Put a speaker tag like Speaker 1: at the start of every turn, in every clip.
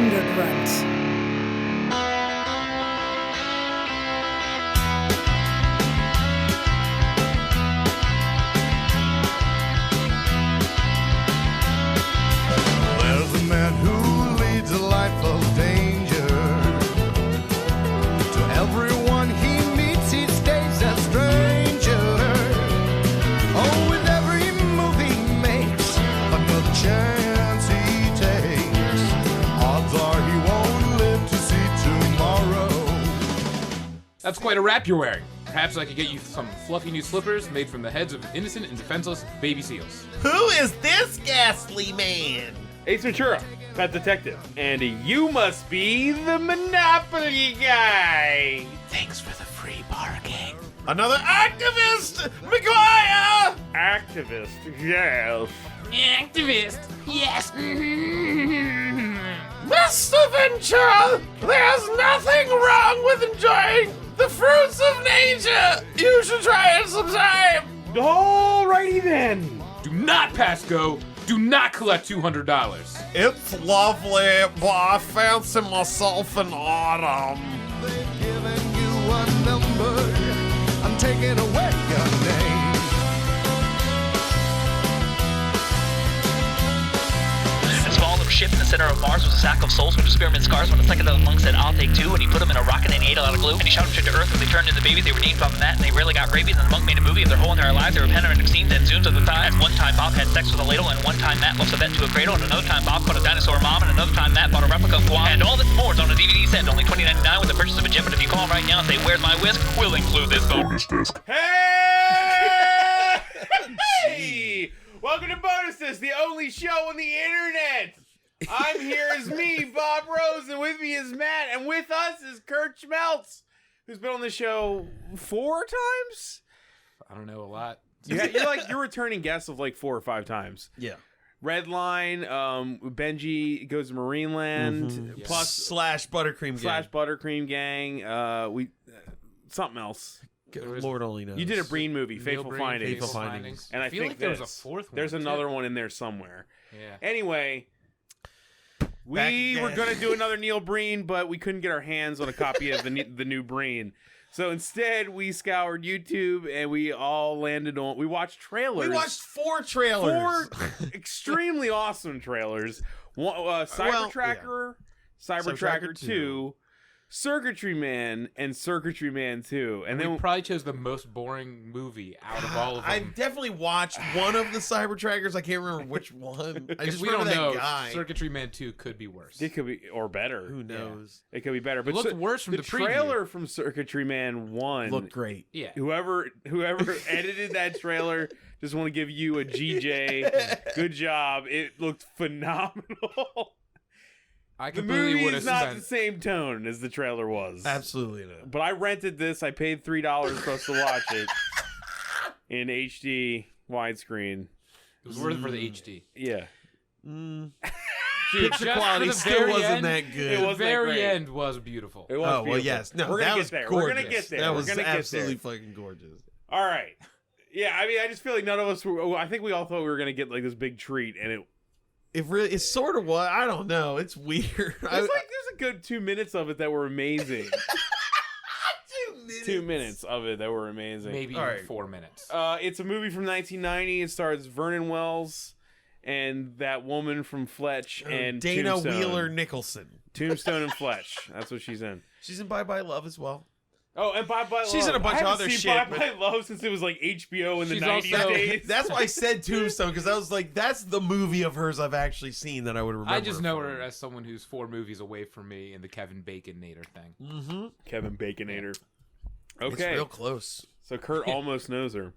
Speaker 1: Undergrunt.
Speaker 2: There's a man who leads a life of danger. To everyone he meets, he stays a stranger. Oh, with every move he makes, another chance he takes. Odds are he won't live to see tomorrow.
Speaker 3: That's quite a wrap you're wearing. Perhaps I could get you some fluffy new slippers made from the heads of innocent and defenseless baby seals.
Speaker 4: Who is this ghastly man?
Speaker 5: Ace Ventura, Pet Detective. And you must be the Monopoly guy.
Speaker 4: Thanks for the free parking. Another activist, McGuire!
Speaker 5: Activist, yes.
Speaker 3: Activist, yes.
Speaker 4: Mr. Ventura, there's nothing wrong with enjoying the fruits of nature. You should try it sometime.
Speaker 5: Alrighty then.
Speaker 3: Do not pass go. Do not collect $200.
Speaker 4: It's lovely, but I fancy myself in autumn.
Speaker 2: They've given you a number. I'm taking away your name.
Speaker 6: A small little ship in the center of Mars was a sack of souls with experiment scars when the psychedelic monk said, I'll take two, and he put them in a rocket and he ate a lot of glue, and he shot them straight to Earth when they turned into babies. They were named from that, and they rarely got rabies, and the monk made a movie of their whole entire lives. They were panoramic scenes and zooms of the thighs. One time Bob had sex with a ladle, and one time Matt lost a vet to a cradle, and another time Bob caught a dinosaur mom, and another time Matt bought a replica of Guam. And all this and more is on a DVD set, only $20.99 with the purchase of a gem. But if you call right now and say, where's my whisk, we'll include this bonus disc.
Speaker 5: Hey! Hey! Welcome to Bonus Disc, the only show on the internet. I'm here as me, Bob Rose, and with me is Matt, and with us is Curt Schmelz, who's been on the show 4 times?
Speaker 3: I don't know a lot.
Speaker 5: You're returning guest of like 4 or 5 times.
Speaker 4: Yeah.
Speaker 5: Redline, Benji goes to Marineland,
Speaker 3: Yes.
Speaker 5: plus
Speaker 4: Slash buttercream
Speaker 5: slash Buttercream Gang, something else.
Speaker 4: Lord only knows.
Speaker 5: You did a Breen movie, Fateful Findings.
Speaker 4: Fateful Findings.
Speaker 5: And I
Speaker 3: feel
Speaker 5: think
Speaker 3: like there was a
Speaker 5: this.
Speaker 3: 4th one.
Speaker 5: There's
Speaker 3: too.
Speaker 5: another one in there somewhere.
Speaker 3: Yeah.
Speaker 5: Anyway, we were going to do another Neil Breen, but we couldn't get our hands on a copy of the new Breen. So instead, we scoured YouTube and we all landed on. We watched trailers.
Speaker 4: We watched 4 trailers.
Speaker 5: 4 extremely awesome trailers. One, Cybertracker, Cybertracker 2, Circuitry Man, and Circuitry Man 2. And then
Speaker 3: we probably chose the most boring movie out of all of them.
Speaker 4: I definitely watched one of the Cybertrackers. I can't remember which one. I just
Speaker 3: we
Speaker 4: remember
Speaker 3: don't know.
Speaker 4: that guy.
Speaker 3: Circuitry Man 2 could be worse.
Speaker 5: it could be or better.
Speaker 4: Who knows?
Speaker 5: It could be better. But
Speaker 3: It looked worse from the preview.
Speaker 5: trailer from Circuitry Man 1
Speaker 4: Looked great.
Speaker 3: Yeah.
Speaker 5: Whoever edited that trailer, just want to give you a GJ. Good job. It looked phenomenal.
Speaker 3: I
Speaker 5: The
Speaker 3: completely
Speaker 5: movie
Speaker 3: would
Speaker 5: is
Speaker 3: have
Speaker 5: not
Speaker 3: spent.
Speaker 5: the same tone as the trailer was.
Speaker 4: Absolutely not.
Speaker 5: But I rented this. I paid $3 for us to watch it in HD widescreen.
Speaker 3: It was worth it for the HD.
Speaker 5: Yeah.
Speaker 3: Dude,
Speaker 4: Picture
Speaker 3: just
Speaker 4: quality
Speaker 3: for the
Speaker 4: still
Speaker 3: very
Speaker 4: wasn't
Speaker 3: end,
Speaker 4: that good.
Speaker 5: It
Speaker 3: The
Speaker 5: wasn't that
Speaker 3: very
Speaker 5: great.
Speaker 3: end was beautiful.
Speaker 5: It was
Speaker 4: Oh, well,
Speaker 5: beautiful.
Speaker 4: yes. No,
Speaker 5: We're
Speaker 4: that
Speaker 5: gonna
Speaker 4: was
Speaker 5: get there.
Speaker 4: gorgeous.
Speaker 5: We're gonna get there.
Speaker 4: That
Speaker 5: We're
Speaker 4: was
Speaker 5: gonna get
Speaker 4: absolutely
Speaker 5: there.
Speaker 4: fucking gorgeous.
Speaker 5: All right. Yeah, I mean, I just feel like none of us were. I think we all thought we were gonna get like this big treat, and
Speaker 4: It sort of was. I don't know. It's weird.
Speaker 5: there's a good 2 minutes of it that were amazing. 2 minutes of it that were amazing.
Speaker 3: Maybe
Speaker 4: All right.
Speaker 3: 4 minutes.
Speaker 5: It's a movie from 1990. It stars Vernon Wells and that woman from Fletch and
Speaker 4: Dana
Speaker 5: Tombstone.
Speaker 4: Wheeler-Nicholson.
Speaker 5: Tombstone and Fletch. That's what she's in.
Speaker 4: She's in Bye Bye Love as well.
Speaker 5: Oh, and Bye Bye Love.
Speaker 4: She's in a bunch
Speaker 5: I
Speaker 4: of
Speaker 5: haven't
Speaker 4: other
Speaker 5: seen
Speaker 4: shit,
Speaker 5: Bye
Speaker 4: but-
Speaker 5: Bye Love since it was like HBO in the
Speaker 3: She's
Speaker 5: 90s
Speaker 3: also-
Speaker 5: days.
Speaker 4: That's why I said Tombstone, because I was like, that's the movie of hers I've actually seen that I would remember.
Speaker 3: I just know
Speaker 4: from.
Speaker 3: her as someone who's 4 movies away from me in the Kevin Baconator thing.
Speaker 4: Mm-hmm.
Speaker 5: Kevin Baconator.
Speaker 4: It's
Speaker 5: Okay.
Speaker 4: real close.
Speaker 5: So Kurt almost knows her.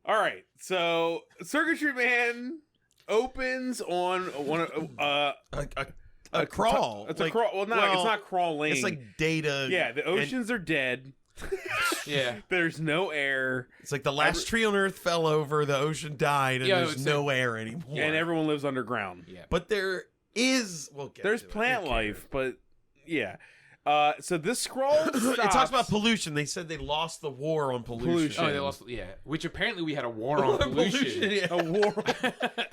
Speaker 5: All right. So Circuitry Man opens on one
Speaker 4: A crawl.
Speaker 5: It's
Speaker 4: Like,
Speaker 5: a crawl. Well, no, it's not crawling.
Speaker 4: It's like Data.
Speaker 5: yeah, the oceans are dead.
Speaker 3: Yeah.
Speaker 5: There's no air,
Speaker 4: It's like the last tree on Earth fell over, the ocean died, and
Speaker 3: Yeah,
Speaker 4: there's
Speaker 3: it's
Speaker 4: no air anymore.
Speaker 5: and everyone lives underground.
Speaker 3: Yeah.
Speaker 4: But there is. We'll get
Speaker 5: There's
Speaker 4: to it.
Speaker 5: plant
Speaker 4: Who
Speaker 5: life, but yeah. So this scroll stops.
Speaker 1: It talks about pollution. They said they lost the war on pollution.
Speaker 3: Oh, they lost. Yeah, which apparently we had a war on pollution.
Speaker 1: Yeah.
Speaker 5: A war.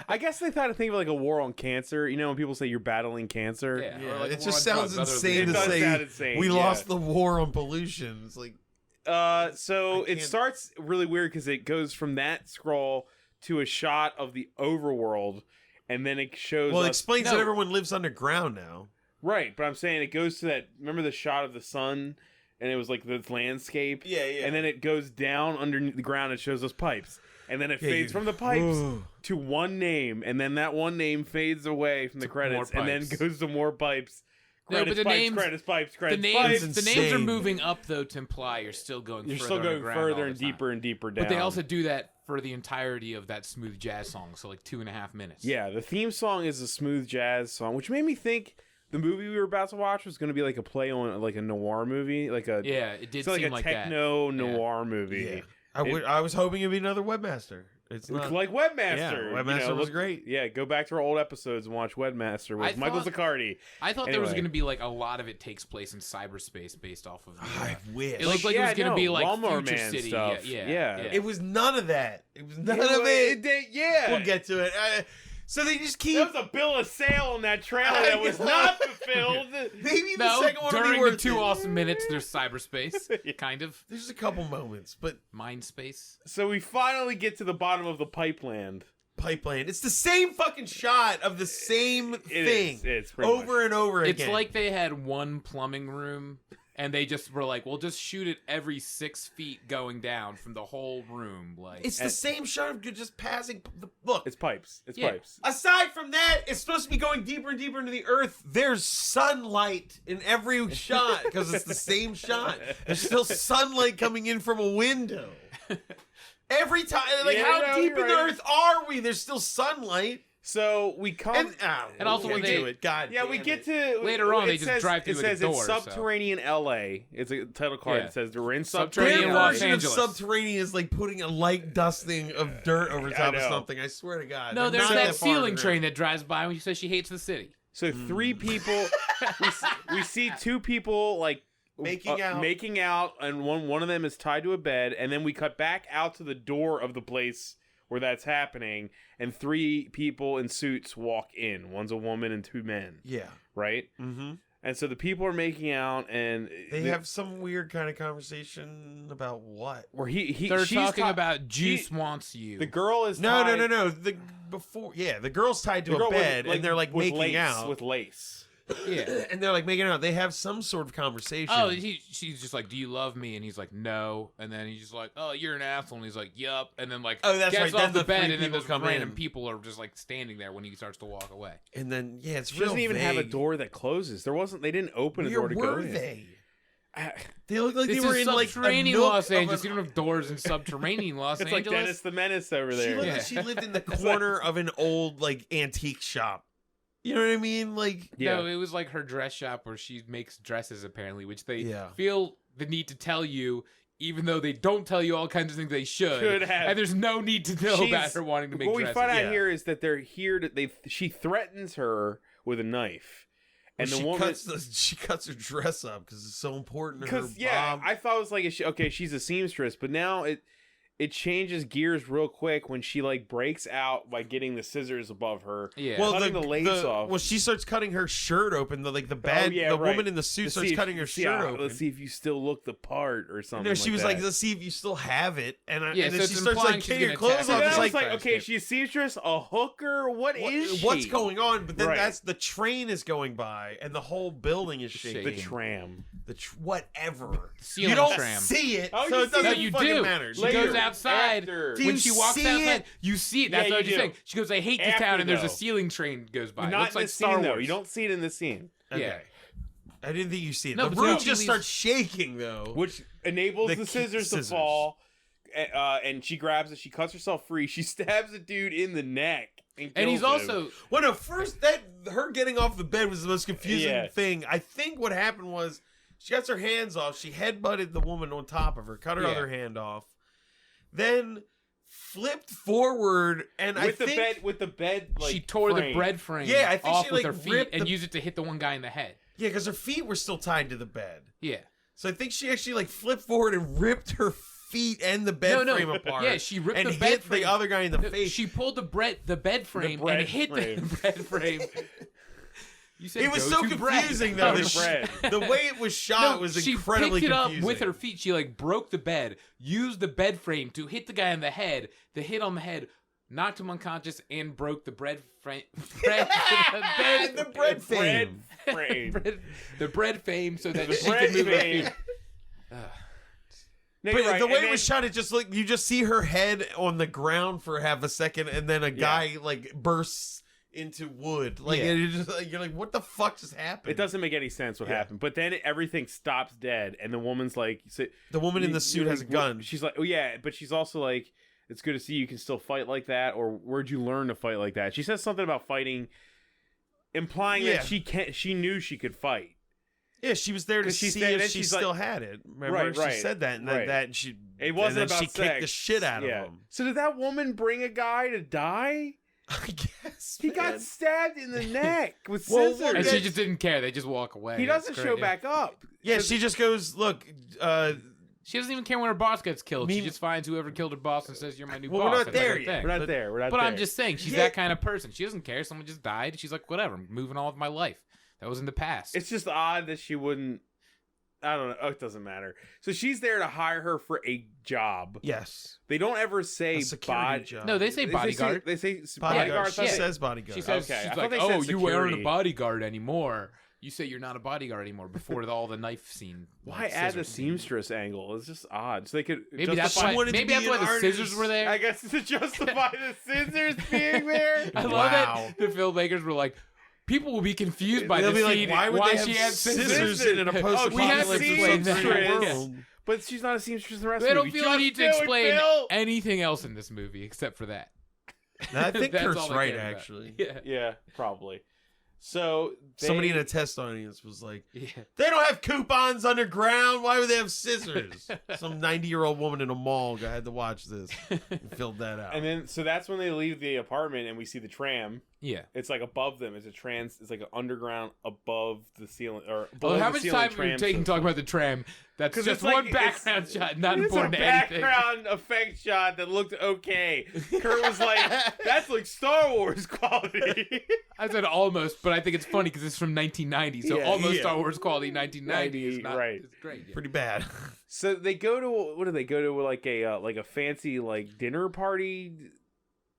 Speaker 5: I guess they thought to think of like a war on cancer. You know, when people say you're battling cancer.
Speaker 3: Yeah,
Speaker 1: Yeah,
Speaker 3: or like
Speaker 1: it
Speaker 3: war
Speaker 1: just
Speaker 3: on
Speaker 1: sounds
Speaker 3: drugs, other
Speaker 1: insane
Speaker 3: than-
Speaker 1: to
Speaker 5: It does
Speaker 1: say
Speaker 5: sound insane,
Speaker 1: we
Speaker 5: yeah.
Speaker 1: lost the war on pollution. It's like,
Speaker 5: So
Speaker 1: I
Speaker 5: it
Speaker 1: can't-
Speaker 5: starts really weird because it goes from that scroll to a shot of the overworld, and then it shows.
Speaker 1: well, it
Speaker 5: us,
Speaker 1: explains that
Speaker 3: No.
Speaker 1: everyone lives underground now.
Speaker 5: right, but I'm saying it goes to that. Remember the shot of the sun, and it was like the landscape.
Speaker 1: Yeah, yeah.
Speaker 5: And then it goes down underneath the ground and shows us pipes, and then it
Speaker 1: Yeah,
Speaker 5: fades
Speaker 1: you-
Speaker 5: from the pipes
Speaker 1: Whoa.
Speaker 5: to one name, and then that one name fades away from the credits,
Speaker 3: more
Speaker 5: and then
Speaker 3: pipes.
Speaker 5: goes to more pipes.
Speaker 3: No, but
Speaker 5: Credits,
Speaker 3: the
Speaker 5: pipes,
Speaker 3: names-
Speaker 5: credits, pipes,
Speaker 3: The
Speaker 5: credits,
Speaker 3: names,
Speaker 5: pipes.
Speaker 3: the names are
Speaker 1: insane.
Speaker 3: moving up though to imply you're still going.
Speaker 5: You're
Speaker 3: further
Speaker 5: still going
Speaker 3: underground all
Speaker 5: further
Speaker 3: the
Speaker 5: and
Speaker 3: time.
Speaker 5: deeper and deeper down.
Speaker 3: But they also do that for the entirety of that smooth jazz song, so like 2.5 minutes.
Speaker 5: Yeah, the theme song is a smooth jazz song, which made me think the movie we were about to watch was going to be like a play on like a noir movie, like a
Speaker 3: Yeah, it did
Speaker 5: so
Speaker 3: seem
Speaker 5: like a
Speaker 3: that.
Speaker 5: techno
Speaker 3: Yeah.
Speaker 5: noir movie.
Speaker 1: Yeah. I was hoping it'd be another webmaster. It's
Speaker 5: It's
Speaker 1: not.
Speaker 5: like Webmaster.
Speaker 1: Yeah,
Speaker 5: you
Speaker 1: Webmaster
Speaker 5: know,
Speaker 1: was
Speaker 5: look-
Speaker 1: great.
Speaker 5: Yeah, go back to our old episodes and watch Webmaster with
Speaker 3: I
Speaker 5: Michael
Speaker 3: thought-
Speaker 5: Zaccardi.
Speaker 3: I thought there was
Speaker 5: Anyway.
Speaker 3: going to be like a lot of it takes place in cyberspace based off of.
Speaker 1: I wish.
Speaker 3: It looked like it was going to be like
Speaker 5: Lawnmower
Speaker 3: Future
Speaker 5: Man
Speaker 3: City.
Speaker 5: stuff.
Speaker 3: Yeah.
Speaker 1: It was none of that. It was none
Speaker 5: No,
Speaker 1: of it.
Speaker 5: yeah.
Speaker 1: We'll get to it. So they just keep.
Speaker 5: There was a bill of sale on that trailer that was not fulfilled.
Speaker 1: Maybe the
Speaker 3: No,
Speaker 1: second one will be
Speaker 3: during
Speaker 1: worth
Speaker 3: the 2
Speaker 1: it.
Speaker 3: awesome minutes, there's cyberspace, kind of
Speaker 1: There's a couple moments, but
Speaker 3: mind space.
Speaker 5: So we finally get to the bottom of the pipeland.
Speaker 1: Pipeline. It's the same fucking shot of the same thing
Speaker 5: It's pretty
Speaker 1: over
Speaker 5: much.
Speaker 1: and over
Speaker 3: It's
Speaker 1: again.
Speaker 3: like they had one plumbing room, and they just were like, "We'll just shoot it every 6 feet going down from the whole room." Like
Speaker 1: it's the same shot of just passing. Look,
Speaker 5: It's pipes. It's
Speaker 3: Yeah.
Speaker 5: pipes.
Speaker 1: aside from that, it's supposed to be going deeper and deeper into the earth. There's sunlight in every shot because it's the same shot. There's still sunlight coming in from a window. Every time, like,
Speaker 5: Yeah,
Speaker 1: how
Speaker 5: no,
Speaker 1: deep
Speaker 5: you're
Speaker 1: in the
Speaker 5: right.
Speaker 1: earth are we? There's still sunlight.
Speaker 5: So we come.
Speaker 3: And also
Speaker 1: we'll
Speaker 3: when
Speaker 1: get
Speaker 3: they-
Speaker 1: to it. God,
Speaker 5: Yeah, we
Speaker 1: damn
Speaker 5: get
Speaker 1: it.
Speaker 5: to
Speaker 3: Later on,
Speaker 5: it
Speaker 3: they just
Speaker 5: says-
Speaker 3: drive through
Speaker 5: It
Speaker 3: like a
Speaker 5: says
Speaker 3: door,
Speaker 5: it's
Speaker 3: so.
Speaker 5: subterranean LA. It's a title card.
Speaker 3: Yeah.
Speaker 5: It says we're in
Speaker 1: Their
Speaker 3: Subterranean
Speaker 5: subterranean
Speaker 3: Los
Speaker 1: version of
Speaker 3: Angeles.
Speaker 1: subterranean is like putting a light dusting of dirt over top of
Speaker 5: know.
Speaker 1: something. I swear to God.
Speaker 3: no,
Speaker 1: They're
Speaker 3: there's
Speaker 1: not
Speaker 3: that
Speaker 1: far
Speaker 3: ceiling
Speaker 1: underground.
Speaker 3: train that drives by when she says she hates the city.
Speaker 5: So 3 people. we see 2 people like
Speaker 1: Making out.
Speaker 5: making out, and one of them is tied to a bed, and then we cut back out to the door of the place where that's happening, and 3 people in suits walk in. One's a woman and 2 men.
Speaker 1: Yeah.
Speaker 5: Right.
Speaker 1: Mm-hmm.
Speaker 5: And so the people are making out, and
Speaker 1: They have some weird kind of conversation about what?
Speaker 5: where he
Speaker 3: They're
Speaker 5: she's
Speaker 3: talking
Speaker 5: ti-
Speaker 3: about Juice
Speaker 5: she-
Speaker 3: wants you.
Speaker 5: the girl is
Speaker 1: No.
Speaker 5: tied,
Speaker 1: The girl's tied to
Speaker 5: the girl
Speaker 1: a bed
Speaker 5: with,
Speaker 1: and they're like
Speaker 5: with
Speaker 1: making
Speaker 5: lace,
Speaker 1: out.
Speaker 5: with lace.
Speaker 3: yeah.
Speaker 1: And they're like making out. They have some sort of conversation.
Speaker 3: Oh, she's just like, "Do you love me?" And he's like, "No." And then he's just like, "Oh, you're an asshole." And he's like, "Yup." And then like,
Speaker 1: Oh, that's
Speaker 3: gets
Speaker 1: right. Then
Speaker 3: off the
Speaker 1: the
Speaker 3: bed,
Speaker 1: 3
Speaker 3: and then
Speaker 1: people
Speaker 3: those
Speaker 1: come
Speaker 3: random
Speaker 1: in.
Speaker 3: people are just like standing there when he starts to walk away.
Speaker 1: And then it's
Speaker 5: She
Speaker 1: real
Speaker 5: doesn't even have a
Speaker 1: vague.
Speaker 5: door that closes. They didn't open a
Speaker 1: Where
Speaker 5: door to go
Speaker 1: were
Speaker 5: in.
Speaker 1: they? They look like
Speaker 3: This
Speaker 1: they were
Speaker 3: is
Speaker 1: in like a
Speaker 3: subterranean
Speaker 1: nook
Speaker 3: Los
Speaker 1: of
Speaker 3: Angeles.
Speaker 1: an-
Speaker 3: You don't have doors in subterranean Los
Speaker 5: It's
Speaker 3: Angeles.
Speaker 5: like Dennis the Menace over
Speaker 1: She
Speaker 5: there.
Speaker 1: looked
Speaker 3: Yeah.
Speaker 1: like she lived in the corner of an old like antique shop. You know what I mean? Like
Speaker 5: Yeah.
Speaker 3: No, it was like her dress shop where she makes dresses apparently, which they
Speaker 1: Yeah.
Speaker 3: feel the need to tell you, even though they don't tell you all kinds of things they should.
Speaker 5: Should have.
Speaker 3: And there's no need to know
Speaker 5: She's-
Speaker 3: about her wanting to make
Speaker 5: what
Speaker 3: dresses.
Speaker 5: we find out
Speaker 1: Yeah.
Speaker 5: here is that they're here to she threatens her with a knife, and the
Speaker 1: she
Speaker 5: woman
Speaker 1: cuts her dress up because it's so important to her.
Speaker 5: because yeah,
Speaker 1: bob.
Speaker 5: I thought it was like she's a seamstress, but now it changes gears real quick when she like breaks out by getting the scissors above her.
Speaker 3: Yeah.
Speaker 1: well,
Speaker 5: cutting the lace off.
Speaker 1: Well, she starts cutting her shirt open. The woman in the suit starts cutting her shirt open.
Speaker 5: Let's see if you still look the part or something.
Speaker 1: No, she was
Speaker 5: that.
Speaker 1: like, "Let's see if you still have it." And,
Speaker 3: Yeah,
Speaker 1: and
Speaker 3: so
Speaker 1: then
Speaker 3: it's
Speaker 1: she starts
Speaker 3: implying
Speaker 1: like
Speaker 3: she's
Speaker 1: getting her
Speaker 3: gonna
Speaker 1: clothes
Speaker 3: attack
Speaker 5: So
Speaker 1: off.
Speaker 3: her.
Speaker 5: then
Speaker 1: It's
Speaker 5: I
Speaker 1: like,
Speaker 5: was like,
Speaker 3: Christ,
Speaker 5: okay,
Speaker 3: yeah.
Speaker 5: she's a seamstress, a hooker. What is she?
Speaker 1: what's going on? But then
Speaker 5: Right.
Speaker 1: that's the train is going by, and the whole building is shaking.
Speaker 5: The tram.
Speaker 1: Whatever.
Speaker 3: Ceiling
Speaker 1: You don't
Speaker 3: tram.
Speaker 1: see it,
Speaker 5: Oh,
Speaker 1: so
Speaker 5: you
Speaker 1: it
Speaker 5: see it.
Speaker 1: doesn't
Speaker 3: No, you
Speaker 1: fucking
Speaker 3: do.
Speaker 1: matter.
Speaker 3: She
Speaker 5: Later,
Speaker 3: goes outside.
Speaker 5: after.
Speaker 1: Do
Speaker 3: When
Speaker 1: you
Speaker 3: she walks
Speaker 1: see
Speaker 3: outside,
Speaker 1: it?
Speaker 3: you see it. That's
Speaker 5: Yeah,
Speaker 3: what I was
Speaker 5: you
Speaker 3: just
Speaker 5: do.
Speaker 3: saying. She goes, "I hate this
Speaker 5: After,
Speaker 3: town," and there's a
Speaker 5: though.
Speaker 3: ceiling train goes by. It
Speaker 5: Not
Speaker 3: looks
Speaker 5: in
Speaker 3: like
Speaker 5: this
Speaker 3: Star
Speaker 5: scene though.
Speaker 3: Wars.
Speaker 5: You don't see it in this scene,
Speaker 1: Okay.
Speaker 3: Yeah.
Speaker 1: I didn't think you see it.
Speaker 3: No,
Speaker 1: the
Speaker 3: but
Speaker 1: room
Speaker 3: she
Speaker 1: just
Speaker 3: leaves-
Speaker 1: starts shaking though.
Speaker 5: which enables
Speaker 1: The
Speaker 5: the scissors to
Speaker 1: scissors.
Speaker 5: fall. And she grabs it. She cuts herself free. She stabs a dude in the neck, and
Speaker 3: And he's
Speaker 5: kills him.
Speaker 3: also
Speaker 1: Well, no, first her getting off the bed was the most confusing
Speaker 5: Yeah.
Speaker 1: thing. I think what happened was she got her hands off. She headbutted the woman on top of her, cut her
Speaker 3: Yeah.
Speaker 1: other hand off, then flipped forward, and
Speaker 5: with the bed like
Speaker 3: she tore the
Speaker 5: frame.
Speaker 3: bread frame
Speaker 1: Yeah, I think
Speaker 3: off
Speaker 1: she,
Speaker 3: with
Speaker 1: like,
Speaker 3: her feet
Speaker 1: ripped
Speaker 3: and
Speaker 1: the-
Speaker 3: used it to hit the one guy in the head.
Speaker 1: Yeah, because her feet were still tied to the bed.
Speaker 3: Yeah.
Speaker 1: So I think she actually like flipped forward and ripped her feet and the bed frame apart.
Speaker 3: Yeah, she ripped
Speaker 1: and
Speaker 3: the bed
Speaker 1: hit
Speaker 3: frame.
Speaker 1: the other guy in the face.
Speaker 3: She pulled the bed frame
Speaker 5: bread
Speaker 3: and hit
Speaker 5: frame.
Speaker 3: the bread frame. You said
Speaker 1: It was
Speaker 3: go
Speaker 1: so
Speaker 3: to bread.
Speaker 1: confusing though.
Speaker 5: Go
Speaker 1: The,
Speaker 5: to bread.
Speaker 1: the way it was shot was
Speaker 3: she
Speaker 1: incredibly
Speaker 3: picked it
Speaker 1: confusing.
Speaker 3: up with her feet. She like broke the bed, used the bed frame to hit the guy in the head. The hit on the head knocked him unconscious and broke the bread frame.
Speaker 1: the bread frame.
Speaker 3: The bread frame, so that she
Speaker 5: bread
Speaker 3: could move her
Speaker 5: frame.
Speaker 3: feet.
Speaker 5: No,
Speaker 1: But
Speaker 5: you're right.
Speaker 1: the way
Speaker 5: And
Speaker 1: it was shot, it just like you just see her head on the ground for half a second, and then a guy like bursts into wood. Like
Speaker 5: Yeah.
Speaker 1: it just, like, you're like, what the fuck just happened?
Speaker 5: It doesn't make any sense what happened. But then everything stops dead, and the woman's like,
Speaker 1: The woman in the suit has a gun.
Speaker 5: She's like, oh yeah, but she's also like, it's good to see you can still fight like that, or where'd you learn to fight like that? She says something about fighting, implying that she knew she could fight.
Speaker 1: Yeah, she was there to
Speaker 5: 'Cause she
Speaker 1: see
Speaker 5: said-
Speaker 1: if
Speaker 5: then
Speaker 1: she
Speaker 5: she's
Speaker 1: still
Speaker 5: like-
Speaker 1: had it. Remember,
Speaker 5: Right,
Speaker 1: she said that, and
Speaker 5: right.
Speaker 1: that she.
Speaker 5: It wasn't
Speaker 1: and then
Speaker 5: about
Speaker 1: she kicked the
Speaker 5: sex.
Speaker 1: shit out of him.
Speaker 5: So did that woman bring a guy to die?
Speaker 1: I guess
Speaker 5: He
Speaker 1: man.
Speaker 5: got stabbed in the neck with
Speaker 1: Well,
Speaker 5: scissors.
Speaker 3: And she just didn't care. They just walk away.
Speaker 5: he doesn't
Speaker 3: It's
Speaker 5: show
Speaker 3: great, yeah.
Speaker 5: back up.
Speaker 1: Yeah, she just goes, look.
Speaker 3: She doesn't even care when her boss gets killed.
Speaker 1: Me-
Speaker 3: She just finds whoever killed her boss and says, "You're my new
Speaker 1: Well,
Speaker 3: boss."
Speaker 1: we're not
Speaker 3: That's like
Speaker 1: there
Speaker 3: her
Speaker 1: yet.
Speaker 3: thing.
Speaker 5: We're not
Speaker 1: But-
Speaker 5: there. We're not
Speaker 3: But
Speaker 5: there.
Speaker 3: I'm just saying, she's
Speaker 1: Yeah.
Speaker 3: that kind of person. She doesn't care. Someone just died. She's like, whatever. I'm moving on with my life. That was in the past.
Speaker 5: It's just odd that she wouldn't. I don't know. Oh, it doesn't matter. So she's there to hire her for a job.
Speaker 1: Yes.
Speaker 5: They don't ever say
Speaker 1: A security job.
Speaker 3: No, they say bodyguard.
Speaker 5: They say
Speaker 1: Bodyguard.
Speaker 5: bodyguard.
Speaker 1: She
Speaker 3: yeah.
Speaker 1: says bodyguard.
Speaker 3: She says,
Speaker 5: Okay, I
Speaker 3: she's
Speaker 5: thought
Speaker 3: like,
Speaker 5: they said
Speaker 3: "Oh, you aren't
Speaker 5: security.
Speaker 3: a bodyguard anymore." You say you're not a bodyguard anymore before all the knife scene.
Speaker 5: Why
Speaker 3: like,
Speaker 5: add the
Speaker 3: scissors scene.
Speaker 5: seamstress angle? It's just odd. So they could
Speaker 3: Maybe that's
Speaker 5: justify.
Speaker 3: why.
Speaker 1: wanted to
Speaker 3: Maybe
Speaker 1: be
Speaker 3: that's why
Speaker 1: an
Speaker 3: the scissors
Speaker 1: artist.
Speaker 3: were there.
Speaker 5: I guess to justify the scissors being there.
Speaker 3: I love
Speaker 1: Wow.
Speaker 3: that the filmmakers were like, people will be confused by
Speaker 1: They'll
Speaker 3: this
Speaker 1: be like,
Speaker 3: scene.
Speaker 1: why would they
Speaker 3: she
Speaker 1: have
Speaker 3: had
Speaker 1: scissors
Speaker 3: scissors?
Speaker 1: in a
Speaker 5: we have
Speaker 1: post-apocalyptic
Speaker 5: seamstress.
Speaker 1: world?
Speaker 5: But she's not a seamstress in the rest
Speaker 3: They
Speaker 5: of the
Speaker 3: don't
Speaker 5: movie.
Speaker 3: feel the need to
Speaker 5: Just do it,
Speaker 3: explain
Speaker 5: Phil!
Speaker 3: anything else in this movie except for that.
Speaker 1: No, I think
Speaker 3: That's
Speaker 1: Kurt's
Speaker 3: all they
Speaker 1: right,
Speaker 3: care about.
Speaker 1: actually.
Speaker 3: Yeah.
Speaker 5: Yeah, probably. So
Speaker 1: Somebody in a test audience was like,
Speaker 3: Yeah.
Speaker 1: they don't have coupons underground. Why would they have scissors? Some 90-year-old woman in a mall had to watch this and filled that out.
Speaker 5: And then, so that's when they leave the apartment and we see the tram.
Speaker 3: Yeah.
Speaker 5: It's like above them. It's it's like an underground above the ceiling or below
Speaker 3: Well, how
Speaker 5: the
Speaker 3: much
Speaker 5: ceiling
Speaker 3: time are we
Speaker 5: tram
Speaker 3: taking
Speaker 5: system.
Speaker 3: talking about the tram? That's
Speaker 5: 'Cause
Speaker 3: just
Speaker 5: it's like-
Speaker 3: one
Speaker 5: it's-
Speaker 3: background shot, not
Speaker 5: It's
Speaker 3: important
Speaker 5: a
Speaker 3: to anything.
Speaker 5: background effect shot that looked okay. Kurt was like, "That's like Star Wars quality."
Speaker 3: I said almost, but I think it's funny because it's from 1990, so
Speaker 5: Yeah,
Speaker 3: almost
Speaker 1: yeah.
Speaker 3: Star Wars quality 1990 is not
Speaker 5: right.
Speaker 3: It's great. Yeah.
Speaker 1: Pretty bad.
Speaker 5: So they go to what do they go to like a fancy like dinner party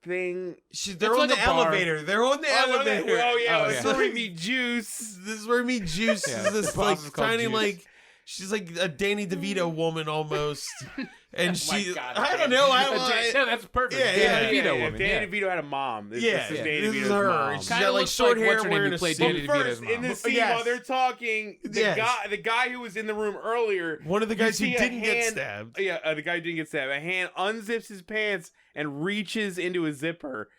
Speaker 5: thing?
Speaker 1: They're
Speaker 3: It's
Speaker 1: on
Speaker 3: like
Speaker 1: the
Speaker 3: a bar.
Speaker 1: elevator. They're on the elevator.
Speaker 5: Oh yeah,
Speaker 3: Oh,
Speaker 5: it's
Speaker 3: yeah.
Speaker 5: where we meet Juice.
Speaker 1: This is where we meet Juice.
Speaker 3: Yeah,
Speaker 1: Is this
Speaker 3: the boss
Speaker 1: like
Speaker 3: is called
Speaker 1: tiny
Speaker 3: Juice.
Speaker 1: like she's like a Danny DeVito woman almost, and
Speaker 3: Oh my
Speaker 1: she
Speaker 3: God,
Speaker 1: I don't know.
Speaker 3: No, that's perfect.
Speaker 1: Yeah,
Speaker 3: Danny
Speaker 1: yeah,
Speaker 3: DeVito
Speaker 5: If
Speaker 3: woman.
Speaker 5: Danny
Speaker 3: Yeah.
Speaker 5: DeVito had a mom. This
Speaker 1: Yeah,
Speaker 5: is
Speaker 1: yeah.
Speaker 5: Danny
Speaker 1: This is
Speaker 5: DeVito's
Speaker 1: her.
Speaker 5: mom.
Speaker 1: She's
Speaker 3: Kinda
Speaker 1: got like
Speaker 3: looks
Speaker 1: short
Speaker 3: like
Speaker 1: hair,
Speaker 3: what's her name
Speaker 1: wearing
Speaker 3: who
Speaker 1: a
Speaker 3: played
Speaker 1: suit.
Speaker 3: Danny
Speaker 5: Well,
Speaker 3: DeVito's
Speaker 5: first
Speaker 3: mom.
Speaker 5: in this scene
Speaker 1: Yes.
Speaker 5: while they're talking,
Speaker 1: Yes.
Speaker 5: the guy who was in the room earlier,
Speaker 1: One of the
Speaker 5: you
Speaker 1: guys who
Speaker 5: see a
Speaker 1: didn't get
Speaker 5: hand-
Speaker 1: stabbed.
Speaker 5: Yeah, the guy who didn't get stabbed. A hand unzips his pants and reaches into a zipper,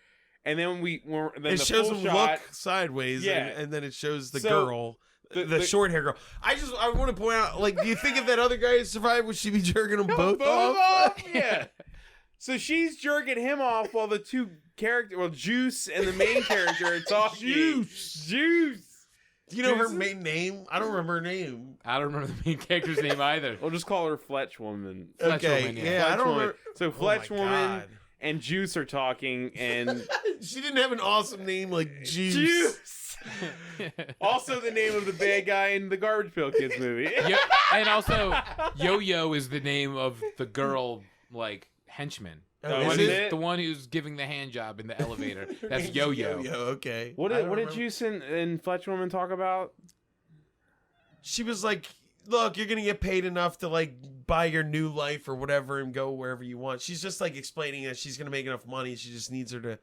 Speaker 5: and then then
Speaker 1: It
Speaker 5: the
Speaker 1: shows
Speaker 5: full
Speaker 1: him
Speaker 5: shot.
Speaker 1: look sideways,
Speaker 5: Yeah.
Speaker 1: and then it shows the
Speaker 5: So,
Speaker 1: girl,
Speaker 5: the-
Speaker 1: the short hair girl. I want to point out, like, do you think if that other guy had survived, would she be jerking them both off?
Speaker 5: Yeah. So she's jerking him off while the two characters, Juice and the main character are talking. Juice.
Speaker 1: Do you know her
Speaker 5: Juice?
Speaker 1: main name? I don't remember her name.
Speaker 3: I don't remember the main character's name either.
Speaker 5: We'll just call her Fletch Woman.
Speaker 3: Fletch
Speaker 1: Okay,
Speaker 3: Woman, yeah.
Speaker 1: yeah, I
Speaker 5: Fletch
Speaker 1: don't
Speaker 5: Woman.
Speaker 1: remember.
Speaker 5: So
Speaker 1: Oh
Speaker 5: Fletch
Speaker 1: my
Speaker 5: Woman
Speaker 1: God.
Speaker 5: and Juice are talking, and
Speaker 1: She didn't have an awesome name like Juice.
Speaker 5: Juice. Also, the name of the bad guy in the Garbage Pail Kids movie.
Speaker 3: And also, Yo-Yo is the name of the girl, like, henchman.
Speaker 1: Oh,
Speaker 5: is
Speaker 1: is
Speaker 5: it?
Speaker 1: it?
Speaker 3: The one who's giving the hand job in the elevator. That's Yo-Yo.
Speaker 1: Yo-Yo, okay.
Speaker 5: What
Speaker 1: I
Speaker 5: did
Speaker 1: don't
Speaker 5: what did
Speaker 1: remember.
Speaker 5: Juice and Fletch Woman talk about?
Speaker 1: She was like, look, you're going to get paid enough to, like, buy your new life or whatever and go wherever you want. She's just, like, explaining that she's going to make enough money. She just needs her to...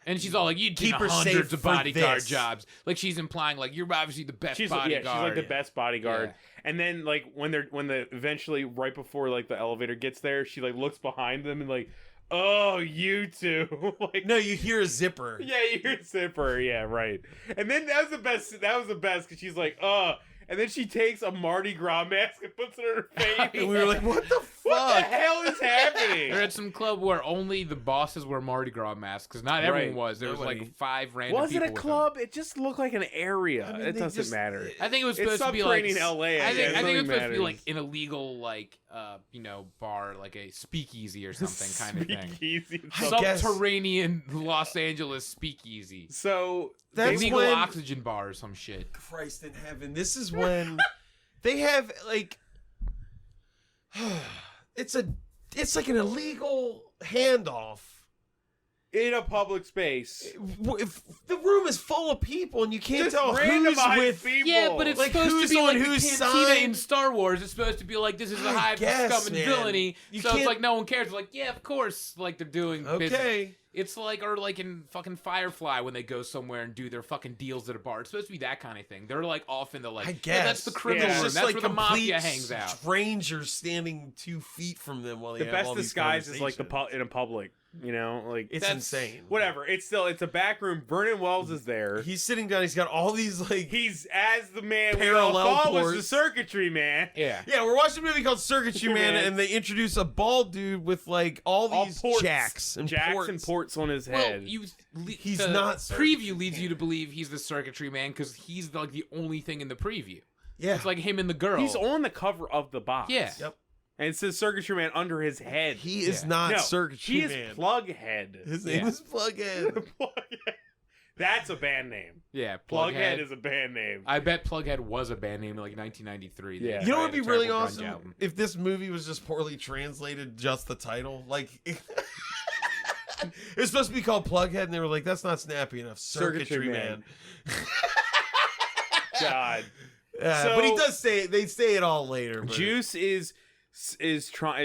Speaker 3: And she's all like, you'd
Speaker 1: Keep
Speaker 3: keep
Speaker 1: her
Speaker 3: hundreds
Speaker 1: safe
Speaker 3: of
Speaker 1: for
Speaker 3: bodyguard
Speaker 1: this.
Speaker 3: jobs. Like, she's implying, like, you're obviously the best
Speaker 5: She's
Speaker 3: bodyguard.
Speaker 5: she's like the best bodyguard.
Speaker 3: Yeah.
Speaker 5: And then like when the eventually right before like the elevator gets there, she like looks behind them and like, oh, you two. Like
Speaker 1: No, you hear a zipper.
Speaker 5: yeah, you're a zipper. Yeah, right. And then that was the best because she's like, and then she takes a Mardi Gras mask and puts it on her face.
Speaker 1: And we were like, what the fuck?
Speaker 5: What the hell is happening?
Speaker 3: They're at some club where only the bosses wear Mardi Gras masks, because not everyone was. There was
Speaker 1: Nobody.
Speaker 3: like 5 random
Speaker 5: Was it
Speaker 3: people
Speaker 5: a
Speaker 3: with
Speaker 5: club? It just looked like an area.
Speaker 1: I mean,
Speaker 5: it
Speaker 1: they
Speaker 5: doesn't
Speaker 1: just-
Speaker 5: matter.
Speaker 3: them. I think it was
Speaker 5: It's
Speaker 3: supposed to be like
Speaker 5: subterranean LA.
Speaker 3: I think it was
Speaker 5: Nothing
Speaker 3: supposed to be like
Speaker 5: matters.
Speaker 3: an illegal like bar, like a speakeasy or something kind of thing.
Speaker 5: Speakeasy.
Speaker 1: I guess-
Speaker 3: Subterranean Los Angeles speakeasy.
Speaker 5: So
Speaker 1: That's
Speaker 3: Illegal
Speaker 1: when-
Speaker 3: oxygen bar or some shit.
Speaker 1: Christ in heaven. This is when they have like it's like an illegal handoff.
Speaker 5: in a public space,
Speaker 1: If the room is full of people and you can't
Speaker 5: just
Speaker 1: tell who's
Speaker 5: randomized
Speaker 1: with
Speaker 5: people.
Speaker 3: Yeah, but it's
Speaker 1: Like,
Speaker 3: supposed
Speaker 1: who's
Speaker 3: to be
Speaker 1: on
Speaker 3: like the
Speaker 1: whose
Speaker 3: cantina
Speaker 1: side?
Speaker 3: in Star Wars. It's supposed to be like this is a
Speaker 1: I
Speaker 3: hive of
Speaker 1: guess,
Speaker 3: scum and
Speaker 1: man.
Speaker 3: villainy.
Speaker 1: You
Speaker 3: So it's
Speaker 1: can't-
Speaker 3: like no one cares. It's like yeah, of course. Like they're doing business.
Speaker 1: Okay.
Speaker 3: It's like or like in fucking Firefly when they go somewhere and do their fucking deals at a bar. It's supposed to be that kind of thing. They're like off in the like
Speaker 1: I
Speaker 3: yeah,
Speaker 1: guess
Speaker 3: that's the criminal
Speaker 5: Yeah.
Speaker 3: room.
Speaker 1: It's
Speaker 3: That's
Speaker 1: just
Speaker 3: where
Speaker 1: like
Speaker 3: the mafia
Speaker 1: complete
Speaker 3: hangs out.
Speaker 1: strangers standing 2 feet from them while they
Speaker 5: the
Speaker 1: have
Speaker 5: best
Speaker 1: all these
Speaker 5: disguise is like
Speaker 1: conversations.
Speaker 5: in a public. You know, like
Speaker 1: It's
Speaker 3: That's-
Speaker 1: insane.
Speaker 5: whatever. It's a back room. Vernon Wells is there.
Speaker 1: He's sitting down. He's got all these like.
Speaker 5: He's as the man we
Speaker 1: Parallel
Speaker 5: all thought was the
Speaker 1: ports.
Speaker 5: circuitry man.
Speaker 3: Yeah.
Speaker 1: Yeah, we're watching a movie called Circuitry Man,
Speaker 5: Man.
Speaker 1: and they introduce a bald dude with like all these
Speaker 5: ports.
Speaker 1: jacks and
Speaker 5: Jacks
Speaker 1: ports.
Speaker 5: and ports on his
Speaker 3: Well,
Speaker 5: head.
Speaker 1: He's
Speaker 3: the
Speaker 1: not
Speaker 3: preview leads you to believe he's the circuitry man because he's like the only thing in the preview.
Speaker 1: Yeah,
Speaker 3: It's like him and the girl.
Speaker 5: He's on the cover of the box.
Speaker 3: Yeah.
Speaker 1: Yep.
Speaker 5: And it says Circuitry Man under his head.
Speaker 1: he is
Speaker 3: Yeah.
Speaker 1: not
Speaker 5: no,
Speaker 1: Circuitry
Speaker 5: he is
Speaker 1: Man.
Speaker 5: Plughead.
Speaker 1: His name
Speaker 3: Yeah.
Speaker 1: is Plughead.
Speaker 5: Plughead. That's a band name.
Speaker 3: Yeah,
Speaker 5: Plughead is a band name.
Speaker 3: I bet Plughead was a band name in like 1993.
Speaker 5: Yeah.
Speaker 1: You know what would
Speaker 3: They
Speaker 1: be
Speaker 3: had a
Speaker 1: really
Speaker 3: terrible grunge
Speaker 1: awesome
Speaker 3: album.
Speaker 1: if this movie was just poorly translated, just the title. Like it's supposed to be called Plughead, and they were like, "That's not snappy enough." Circuitry Man.
Speaker 5: God.
Speaker 1: But he does say it. They say it all later. But
Speaker 5: Juice is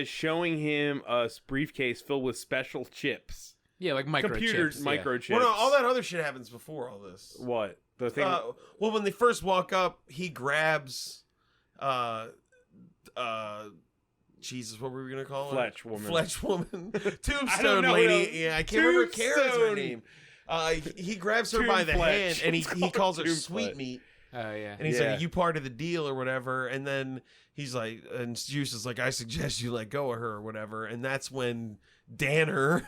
Speaker 5: showing him a briefcase filled with special chips.
Speaker 3: Yeah, like microchips.
Speaker 5: Computers,
Speaker 3: yeah.
Speaker 5: microchips.
Speaker 1: Well, no, all that other shit happens before all this.
Speaker 5: What? The thing.
Speaker 1: Well, when they first walk up, he grabs, Jesus, what were we gonna call her?
Speaker 5: Fletch woman.
Speaker 1: Fletch woman,
Speaker 5: I don't
Speaker 1: Tombstone
Speaker 5: know
Speaker 1: lady.
Speaker 5: who-
Speaker 1: Yeah, I can't remember Kara's her
Speaker 5: Tombstone.
Speaker 1: name. He grabs her
Speaker 5: Tomb
Speaker 1: by the
Speaker 5: Fletch.
Speaker 1: hand and he
Speaker 5: Let's call
Speaker 1: calls
Speaker 5: her
Speaker 1: her
Speaker 5: Tomb Fletch.
Speaker 1: sweetmeat.
Speaker 3: Oh yeah.
Speaker 1: And he's
Speaker 5: Yeah.
Speaker 1: like, "You part of the deal or whatever." And then he's like, and Juice is like, "I suggest you let go of her or whatever." And that's when Danner.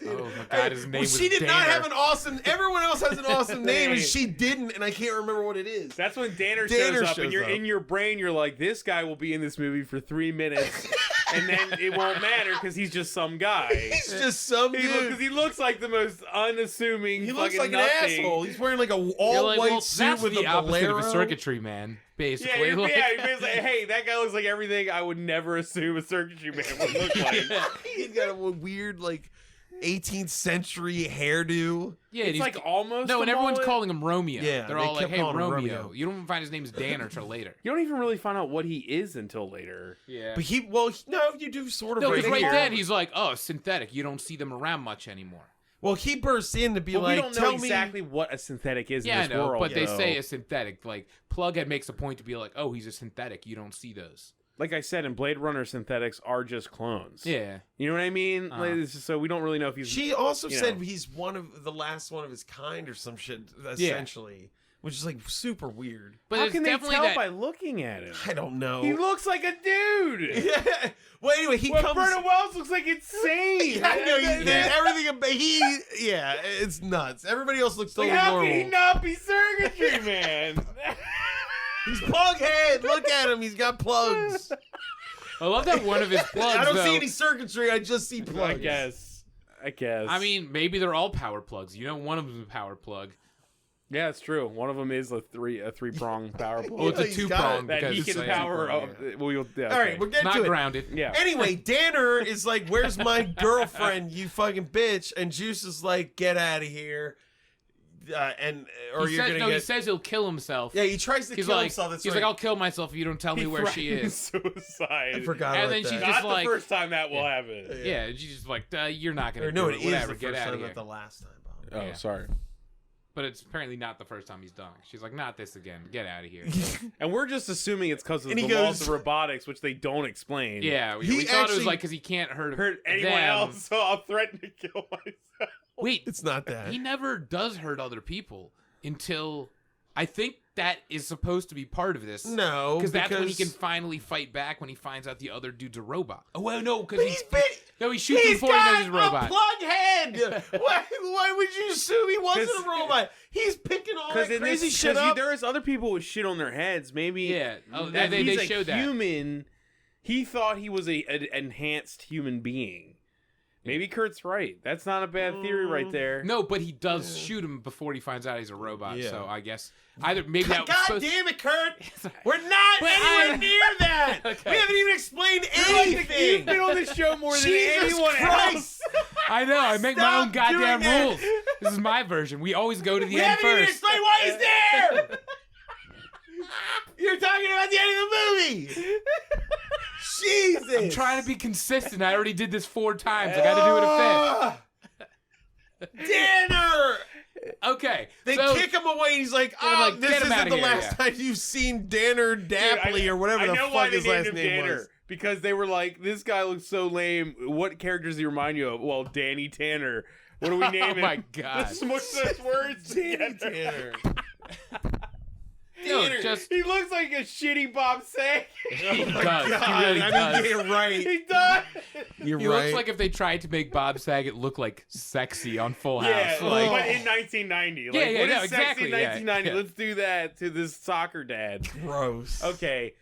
Speaker 3: Oh my God, his name was
Speaker 1: she did not
Speaker 3: Danner.
Speaker 1: have an awesome. Everyone else has an awesome name, and she didn't, and I can't remember what it is.
Speaker 5: That's when Danner
Speaker 1: Danner
Speaker 5: shows up,
Speaker 1: shows
Speaker 5: and you're
Speaker 1: up.
Speaker 5: in your brain. You're like, this guy will be in this movie for 3 minutes, and then it won't matter because he's just some guy.
Speaker 1: He's just some dude.
Speaker 5: Because he looks like the most unassuming.
Speaker 1: He looks
Speaker 5: fucking
Speaker 1: like an
Speaker 5: nothing.
Speaker 1: asshole. He's wearing like a
Speaker 3: You're
Speaker 1: all-white
Speaker 3: like, well,
Speaker 1: suit
Speaker 3: that's
Speaker 1: with
Speaker 3: the
Speaker 1: a
Speaker 3: opposite
Speaker 1: bolero.
Speaker 3: of a circuitry man, basically.
Speaker 5: Yeah,
Speaker 3: like,
Speaker 5: he's basically, hey, that guy looks like everything I would never assume a circuitry man would look like.
Speaker 1: He's got a weird like 18th century hairdo.
Speaker 3: yeah,
Speaker 5: It's
Speaker 3: he's,
Speaker 5: like almost.
Speaker 3: no,
Speaker 5: a
Speaker 3: and everyone's
Speaker 5: mullet.
Speaker 3: calling him Romeo.
Speaker 1: Yeah,
Speaker 3: They're
Speaker 1: they
Speaker 3: all like,
Speaker 1: kept
Speaker 3: "Hey,
Speaker 1: calling him
Speaker 3: Romeo."
Speaker 1: Romeo.
Speaker 3: You don't find his name's Danner till later.
Speaker 5: You don't even really find out what he is until later.
Speaker 3: Yeah.
Speaker 1: But no, you do sort of.
Speaker 3: No,
Speaker 1: right
Speaker 3: because right
Speaker 1: here.
Speaker 3: then he's like, "Oh, synthetic. You don't see them around much anymore."
Speaker 1: Well, he bursts in to be
Speaker 5: But
Speaker 1: like,
Speaker 5: we don't know
Speaker 1: "Tell
Speaker 5: exactly what a synthetic is
Speaker 3: Yeah, I
Speaker 5: in this
Speaker 3: know,
Speaker 5: world.
Speaker 3: but they
Speaker 5: though.
Speaker 3: say a synthetic. Like Plughead makes a point to be like, "Oh, he's a synthetic. You don't see those."
Speaker 5: like I said, in Blade Runner, synthetics are just clones.
Speaker 3: Yeah.
Speaker 5: You know what I mean? Like, it's just- so we don't really know if he's.
Speaker 1: She also
Speaker 5: you
Speaker 1: said
Speaker 5: know.
Speaker 1: he's one of the last one of his kind or some shit, essentially, which is like super weird.
Speaker 3: But
Speaker 5: How
Speaker 3: it's
Speaker 5: can they
Speaker 3: definitely
Speaker 5: tell
Speaker 3: that.
Speaker 5: by looking at him?
Speaker 1: I don't know.
Speaker 5: He looks like a dude.
Speaker 1: Yeah. Well, anyway, he
Speaker 5: Well,
Speaker 1: comes.
Speaker 5: Vernon Wells looks like insane.
Speaker 1: I know everything about yeah, it's nuts. Everybody else looks
Speaker 5: Like,
Speaker 1: totally
Speaker 5: how
Speaker 1: normal.
Speaker 5: can he not be Circuitry Man?
Speaker 1: He's Plughead. Look at him. He's got plugs.
Speaker 3: I love that one of his plugs.
Speaker 1: I don't
Speaker 3: though,
Speaker 1: see any circuitry. I just see plugs.
Speaker 5: I guess.
Speaker 3: I mean, maybe they're all power plugs. You know, one of them's a power plug.
Speaker 5: yeah, it's true. One of them is a three-prong power plug.
Speaker 3: Oh, it's a
Speaker 1: he's
Speaker 3: two
Speaker 1: got
Speaker 3: prong
Speaker 1: it.
Speaker 5: that
Speaker 3: because
Speaker 5: he
Speaker 3: it's
Speaker 5: can
Speaker 3: a
Speaker 5: power
Speaker 3: two-prong,
Speaker 5: up.
Speaker 3: yeah.
Speaker 5: Well, yeah,
Speaker 1: All right,
Speaker 5: okay.
Speaker 1: we're getting
Speaker 3: Not
Speaker 1: to it.
Speaker 3: grounded.
Speaker 5: Yeah.
Speaker 1: Anyway, Danner is like, "Where's my girlfriend, you fucking bitch?" And Juice is like, "Get out of here." Or
Speaker 3: He
Speaker 1: you're
Speaker 3: says,
Speaker 1: gonna
Speaker 3: no, he
Speaker 1: get.
Speaker 3: says he'll kill himself.
Speaker 1: Yeah, he tries to
Speaker 3: he's
Speaker 1: kill
Speaker 3: like,
Speaker 1: himself. That's
Speaker 3: he's
Speaker 1: right.
Speaker 3: like, "I'll kill myself if you don't tell me
Speaker 5: He
Speaker 3: where she
Speaker 5: threatens
Speaker 3: is."
Speaker 5: suicide.
Speaker 1: I forgot
Speaker 3: And
Speaker 1: about
Speaker 3: then
Speaker 1: that.
Speaker 3: she's
Speaker 5: Not
Speaker 3: just
Speaker 5: the
Speaker 3: like-
Speaker 5: first time that will happen.
Speaker 3: Yeah, and she's just like, "You're not gonna
Speaker 1: Or no,
Speaker 3: do
Speaker 1: it
Speaker 3: it.
Speaker 1: is
Speaker 3: Whatever,
Speaker 1: the
Speaker 3: get
Speaker 1: first
Speaker 3: out
Speaker 1: time,
Speaker 3: of here."
Speaker 1: not the last time, Bob.
Speaker 5: Oh,
Speaker 3: Yeah.
Speaker 5: sorry.
Speaker 3: But it's apparently not the first time he's done it. She's like, "Not this again. Get out of here."
Speaker 5: And we're just assuming it's because of
Speaker 1: And
Speaker 5: the
Speaker 1: he
Speaker 5: laws
Speaker 1: goes-
Speaker 5: of robotics, which they don't explain.
Speaker 3: Yeah, we
Speaker 1: He
Speaker 3: thought it
Speaker 1: actually-
Speaker 3: was like because he can't hurt
Speaker 5: Anyone
Speaker 3: them.
Speaker 5: else, so I'll threaten to kill myself.
Speaker 3: Wait,
Speaker 1: It's not that.
Speaker 3: he never does hurt other people until I think that is supposed to be part of this.
Speaker 1: No,
Speaker 3: because that's when he can finally fight back when he finds out the other dude's a robot. Oh well, no, because he shoots him before he knows he's a robot.
Speaker 1: A plug head. why would you assume he wasn't a robot? He's picking all that crazy shit up.
Speaker 5: There's other people with shit on their heads. Maybe
Speaker 3: yeah. Oh, they showed that.
Speaker 5: Human. He thought he was an enhanced human being. Maybe Kurt's right. That's not a bad theory right there.
Speaker 3: No, but he does shoot him before he finds out he's a robot. Yeah. So I guess maybe that was
Speaker 1: God damn it, Kurt! We're not anywhere near that. Okay. We haven't even explained anything.
Speaker 5: You've been on this show more than anyone else.
Speaker 3: I know. I make my own goddamn rules. This is my version. We always go to the end first.
Speaker 1: We haven't even explained why he's there. You're talking about the end of the movie. Jesus!
Speaker 3: I'm trying to be consistent. I already did this 4 times. I got to do it a 5th.
Speaker 1: Danner!
Speaker 3: Okay.
Speaker 1: They kick him away. He's like, this isn't the last time you've seen Danner Dapley or whatever the fuck his last name was.
Speaker 5: Because they were like, this guy looks so lame. What character does he remind you of? Well, Danny Tanner. What do we name him?
Speaker 3: Oh my God.
Speaker 5: Smush those words
Speaker 1: Danny Tanner.
Speaker 5: He looks like a shitty Bob Saget.
Speaker 3: He does. He really does.
Speaker 1: You're right.
Speaker 5: He does.
Speaker 3: He looks like if they tried to make Bob Saget look like sexy on Full House.
Speaker 5: Yeah, but in 1990. What is
Speaker 3: exactly.
Speaker 5: sexy in 1990? Let's do that to this soccer dad.
Speaker 1: Gross.
Speaker 5: Okay.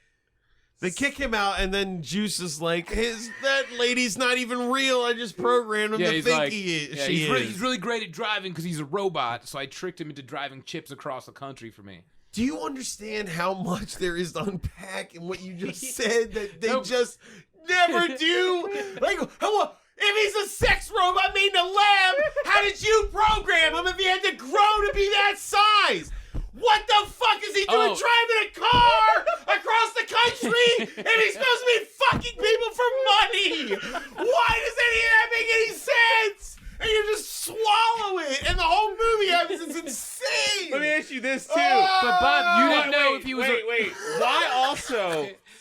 Speaker 1: They kick him out, and then Juice is like, that lady's not even real. I just programmed him to think she is.
Speaker 3: He's really great at driving because he's a robot, so I tricked him into driving chips across the country for me.
Speaker 1: Do you understand how much there is to unpack in what you just said that they just never do? Like, if he's a sex robot made in a lab, how did you program him if he had to grow to be that size? What the fuck is he doing driving a car across the country if he's supposed to be fucking people for money? Why does any of that make any sense? And you just swallow it, and the whole movie happens. It's insane.
Speaker 5: Let me ask you this, too.
Speaker 3: But, Bob, you didn't know if he was...
Speaker 5: Wait.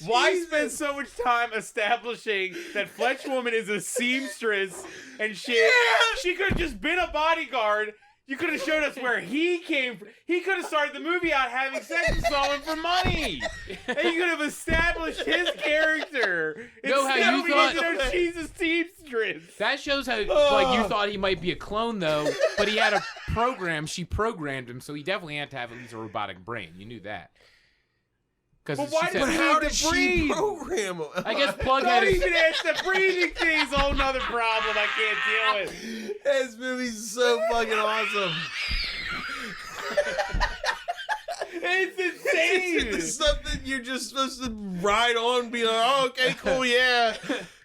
Speaker 5: Why spend so much time establishing that Fletch Woman is a seamstress and shit? Yeah. She could have just been a bodyguard. You could have showed us where he came from. He could have started the movie out having sex with someone for money. And you could have established his character.
Speaker 3: No, how you thought
Speaker 5: she's a seamstress.
Speaker 3: That shows how like you thought he might be a clone though, but he had a program. She programmed him, so he definitely had to have at least a robotic brain. You knew that.
Speaker 5: But how did she program him?
Speaker 3: I guess Plughead
Speaker 5: Don't even ask the breathing thing's a whole nother problem I can't deal with.
Speaker 1: This movie's so fucking awesome.
Speaker 5: It's insane.
Speaker 1: It's something you're just supposed to ride on and be like, oh, okay, cool, yeah.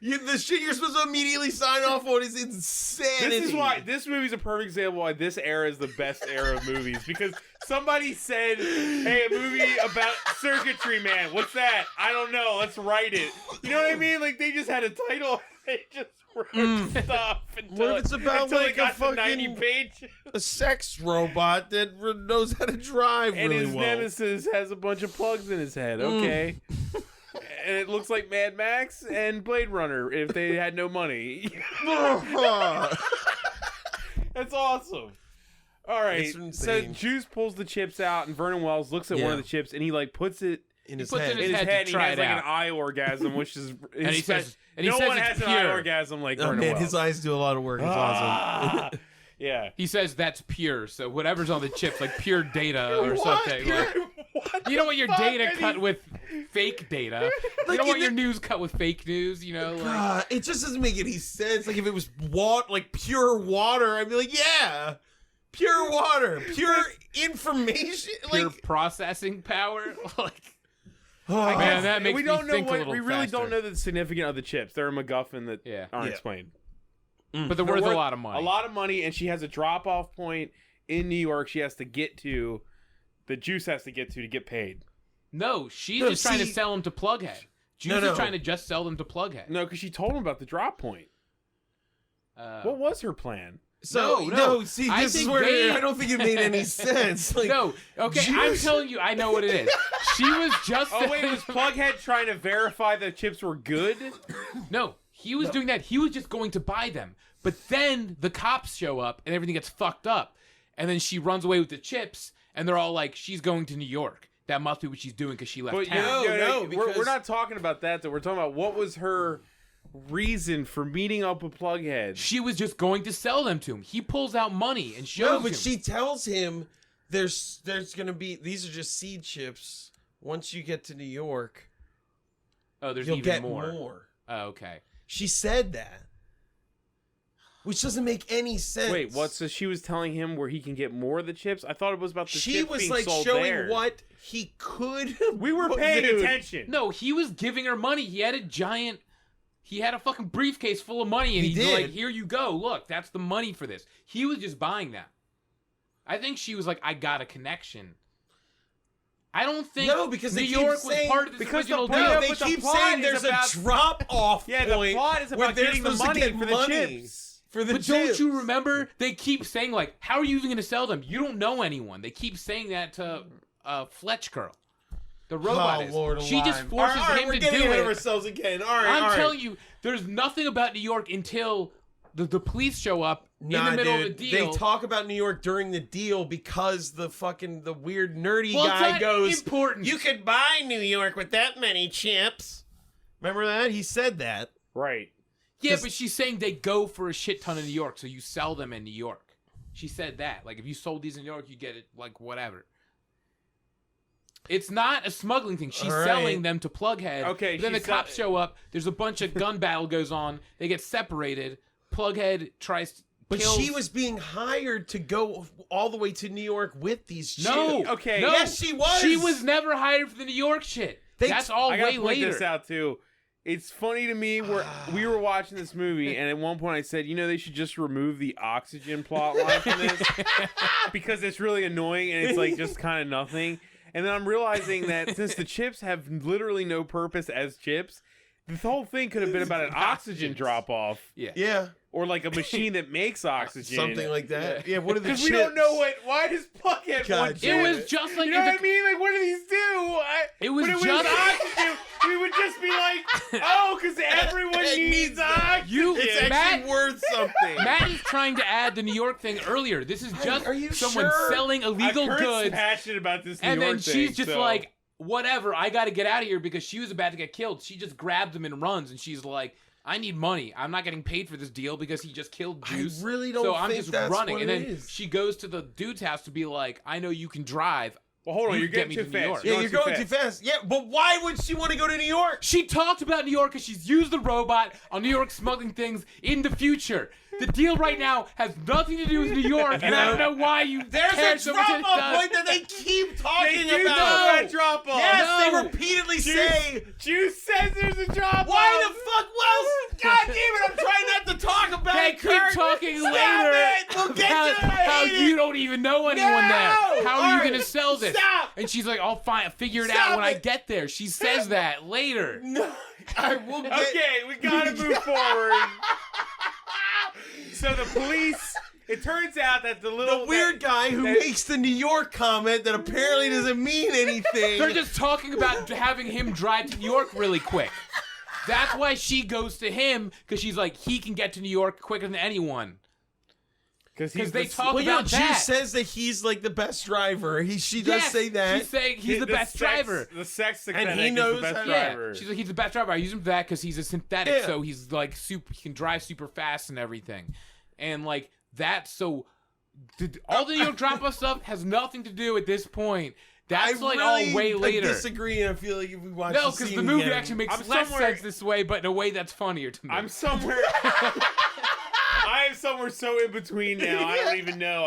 Speaker 1: The shit you're supposed to immediately sign off on is insanity.
Speaker 5: This is why this movie's a perfect example why this era is the best era of movies. Because somebody said, hey, a movie about Circuitry Man. What's that? I don't know. Let's write it. You know what I mean? Like, they just had a title. They just wrote stuff until,
Speaker 1: what if it's about like a fucking
Speaker 5: 90 page?
Speaker 1: A sex robot that knows how to drive
Speaker 5: and
Speaker 1: really
Speaker 5: his
Speaker 1: well.
Speaker 5: nemesis has a bunch of plugs in his head. Okay. And it looks like Mad Max and Blade Runner if they had no money. That's awesome. All right. So Juice pulls the chips out, and Vernon Wells looks at one of the chips, and he like puts it
Speaker 1: in his head.
Speaker 5: And he has like an eye orgasm, which is
Speaker 3: and he says
Speaker 5: no one has an eye orgasm like Vernon Wells.
Speaker 1: His eyes do a lot of work. It's awesome.
Speaker 5: Yeah.
Speaker 3: He says that's pure, so whatever's on the chips, like pure data or something. You don't want your data cut with fake data. You don't want your news cut with fake news, you know?
Speaker 1: God, it just doesn't make any sense. Like, if it was like pure water, I'd be like, yeah. Pure water. Pure information.
Speaker 3: Pure
Speaker 1: like
Speaker 3: processing power. Man, that makes me think a little
Speaker 5: We really
Speaker 3: faster.
Speaker 5: don't know the significance of the chips. They're a MacGuffin that aren't explained.
Speaker 3: But they're worth a lot of money.
Speaker 5: A lot of money, and she has a drop-off point in New York she has to get to, the Juice has to get paid.
Speaker 3: No, she's just trying to sell them to Plughead. Juice is trying to just sell them to Plughead.
Speaker 5: No, because she told him about the drop point. What was her plan?
Speaker 3: No.
Speaker 1: See, this is where I don't think it made any sense. Like,
Speaker 3: no, okay, I'm telling you, I know what it is. She was just...
Speaker 5: Oh, wait, was Plughead trying to verify the chips were good?
Speaker 3: No, he was doing that. He was just going to buy them. But then the cops show up and everything gets fucked up. And then she runs away with the chips. And they're all like, she's going to New York. That must be what she's doing because she left
Speaker 5: But
Speaker 3: town.
Speaker 1: No,
Speaker 5: we're
Speaker 1: because-
Speaker 5: not talking about that. Though we're talking about what was her reason for meeting up with Plughead.
Speaker 3: She was just going to sell them to him. He pulls out money and shows
Speaker 1: No,
Speaker 3: him.
Speaker 1: but she tells him there's gonna be, these are just seed chips. Once you get to New York,
Speaker 3: Oh, there's
Speaker 1: you'll
Speaker 3: even
Speaker 1: get
Speaker 3: more.
Speaker 1: more.
Speaker 3: Oh, okay.
Speaker 1: She said that, which doesn't make any sense.
Speaker 5: Wait, what? So she was telling him where he can get more of the chips? I thought it was about the
Speaker 1: She
Speaker 5: chips
Speaker 1: was
Speaker 5: being
Speaker 1: like
Speaker 5: sold
Speaker 1: showing
Speaker 5: there.
Speaker 1: what he could.
Speaker 5: We were paying
Speaker 1: Dude.
Speaker 5: attention.
Speaker 3: No, he was giving her money. He had a fucking briefcase full of money, and
Speaker 1: He
Speaker 3: he's
Speaker 1: did.
Speaker 3: like, here you go. Look, that's the money for this. He was just buying that. I think she was like, I got a connection. I don't think
Speaker 1: No, because
Speaker 3: New
Speaker 1: they keep
Speaker 3: York was
Speaker 1: saying-
Speaker 3: part of this
Speaker 5: because the
Speaker 3: original
Speaker 5: point
Speaker 3: deal.
Speaker 1: No,
Speaker 5: Yeah,
Speaker 1: they
Speaker 5: but the
Speaker 1: keep
Speaker 5: plot
Speaker 1: saying
Speaker 5: is
Speaker 1: there's
Speaker 5: about-
Speaker 1: a drop-off
Speaker 5: Yeah, the
Speaker 1: point
Speaker 5: plot is
Speaker 1: where
Speaker 5: about
Speaker 1: they're
Speaker 5: getting the
Speaker 1: supposed to
Speaker 5: money
Speaker 1: get
Speaker 5: for the
Speaker 1: money
Speaker 5: chips.
Speaker 1: for the
Speaker 3: But
Speaker 1: chips.
Speaker 3: don't you remember? They keep saying, like, how are you even going to sell them? You don't know anyone. They keep saying that to Fletch Girl. The robot is.
Speaker 1: Lord
Speaker 3: She just
Speaker 1: alive.
Speaker 3: forces
Speaker 1: All right,
Speaker 3: him
Speaker 1: we're
Speaker 3: to
Speaker 1: getting
Speaker 3: do
Speaker 1: ahead
Speaker 3: it.
Speaker 1: of ourselves again. All right,
Speaker 3: I'm
Speaker 1: all
Speaker 3: telling
Speaker 1: right.
Speaker 3: you, there's nothing about New York until the police show up in the middle of the deal.
Speaker 1: They talk about New York during the deal because the weird nerdy
Speaker 3: Well, it's
Speaker 1: guy
Speaker 3: not
Speaker 1: goes,
Speaker 3: important.
Speaker 1: "You could buy New York with that many chips." Remember that? He said that.
Speaker 5: Right.
Speaker 3: Yeah, but she's saying they go for a shit ton in New York, so you sell them in New York. She said that. Like, if you sold these in New York, you get it, like, whatever. It's not a smuggling thing. She's
Speaker 1: All right.
Speaker 3: selling them to Plughead.
Speaker 5: Okay,
Speaker 3: But then the
Speaker 5: she's
Speaker 3: cops
Speaker 5: sell-
Speaker 3: show up. There's a bunch of gun battle goes on. They get separated. Plughead tries to
Speaker 1: But
Speaker 3: kills-
Speaker 1: she was being hired to go all the way to New York with these chips.
Speaker 3: No.
Speaker 5: Okay.
Speaker 3: No.
Speaker 1: Yes, she was.
Speaker 3: She was never hired for the New York shit. That's all
Speaker 5: I gotta
Speaker 3: way
Speaker 5: point
Speaker 3: later.
Speaker 5: this out too. It's funny to me where we were watching this movie, and at one point I said, they should just remove the oxygen plot line from this because it's really annoying and it's like just kind of nothing. And then I'm realizing that since the chips have literally no purpose as chips, this whole thing could have been about an oxygen drop off.
Speaker 3: Yeah.
Speaker 1: Yeah,
Speaker 5: Or like a machine that makes oxygen.
Speaker 1: something like that. Yeah, what are the
Speaker 5: Because
Speaker 1: chips?
Speaker 5: we don't know why does Plughead
Speaker 1: God
Speaker 5: want
Speaker 1: damn
Speaker 3: It
Speaker 5: chips?
Speaker 3: was just like
Speaker 5: You know
Speaker 3: in
Speaker 5: what
Speaker 3: the-
Speaker 5: I mean? Like, what do these do?
Speaker 3: It was
Speaker 5: but it
Speaker 3: just-
Speaker 5: was oxygen. We would just be like, oh, because everyone
Speaker 1: It
Speaker 5: needs
Speaker 1: needs that.
Speaker 5: oxygen.
Speaker 1: It's actually
Speaker 3: Matt-
Speaker 1: worth something.
Speaker 3: Matt is trying to add the New York thing earlier. This is just
Speaker 1: Are you
Speaker 3: someone
Speaker 1: sure?
Speaker 3: selling illegal
Speaker 5: Kurt's
Speaker 3: goods,
Speaker 5: passionate about this New
Speaker 3: and
Speaker 5: York
Speaker 3: then
Speaker 5: thing,
Speaker 3: she's just
Speaker 5: so-
Speaker 3: like, whatever, I got to get out of here because she was about to get killed. She just grabs him and runs, and she's like, I need money. I'm not getting paid for this deal because he just killed Juice.
Speaker 1: I really don't
Speaker 3: so I'm
Speaker 1: think
Speaker 3: just
Speaker 1: that's
Speaker 3: running.
Speaker 1: what
Speaker 3: And
Speaker 1: it
Speaker 3: then
Speaker 1: is.
Speaker 3: she goes to the dude's house to be like, I know you can drive.
Speaker 5: Well, hold on,
Speaker 3: You
Speaker 5: you're
Speaker 3: get
Speaker 5: getting
Speaker 3: me
Speaker 5: too
Speaker 3: to New
Speaker 5: fast.
Speaker 3: York.
Speaker 1: Yeah, you're going too fast. Yeah, but why would she want to go to New York?
Speaker 3: She talked about New York because she's used the robot on New York smuggling things in the future. The deal right now has nothing to do with New York, and I don't know why you
Speaker 1: There's
Speaker 3: care
Speaker 1: a
Speaker 3: so much it
Speaker 1: drop-off
Speaker 3: does.
Speaker 1: point that they keep talking
Speaker 5: They do
Speaker 1: about.
Speaker 5: talk about drop off.
Speaker 1: Yes,
Speaker 3: No.
Speaker 1: they repeatedly say.
Speaker 5: Juice says there's a drop off.
Speaker 1: Why the fuck, Wells? God damn it! I'm trying not to talk about
Speaker 3: They
Speaker 1: it.
Speaker 3: keep
Speaker 1: Kurt.
Speaker 3: talking
Speaker 1: Stop
Speaker 3: later
Speaker 1: it. We'll get
Speaker 3: about
Speaker 1: to it. I
Speaker 3: how
Speaker 1: hate
Speaker 3: you
Speaker 1: it.
Speaker 3: don't even know anyone
Speaker 1: No.
Speaker 3: there. How are
Speaker 1: All
Speaker 3: you
Speaker 1: right.
Speaker 3: going to sell this?
Speaker 1: Stop.
Speaker 3: And she's like, I'll figure it
Speaker 1: Stop
Speaker 3: out when I
Speaker 1: it.
Speaker 3: get there. She says that later.
Speaker 1: No, I will get.
Speaker 5: Okay, we gotta move forward. So the police. It turns out that the little
Speaker 1: The weird guy who makes the New York comment that apparently doesn't mean anything.
Speaker 3: They're just talking about having him drive to New York really quick. That's why she goes to him, because she's like, he can get to New York quicker than anyone.
Speaker 5: because
Speaker 3: they talk
Speaker 1: well,
Speaker 3: about
Speaker 1: Juice
Speaker 3: that.
Speaker 1: says that he's like the best driver. She does
Speaker 3: Yes,
Speaker 1: say that.
Speaker 3: She's saying he's the best driver.
Speaker 5: The sex
Speaker 1: And he knows
Speaker 5: is the best
Speaker 1: how-
Speaker 5: driver.
Speaker 3: Yeah, she's like, he's the best driver. I use him for that because he's a synthetic,
Speaker 1: Yeah.
Speaker 3: so he's like super. He can drive super fast and everything, and like that. So all the New York drop-off stuff has nothing to do at this point. That's
Speaker 1: I
Speaker 3: like
Speaker 1: really,
Speaker 3: all way later.
Speaker 1: disagree, and I feel like if we watch
Speaker 3: No,
Speaker 1: the
Speaker 3: because
Speaker 1: scene
Speaker 3: the movie
Speaker 1: again,
Speaker 3: actually makes
Speaker 5: I'm
Speaker 3: less
Speaker 5: somewhere-
Speaker 3: sense this way, but in a way that's funnier to me.
Speaker 5: I'm somewhere. I am somewhere so in between now. I don't even know.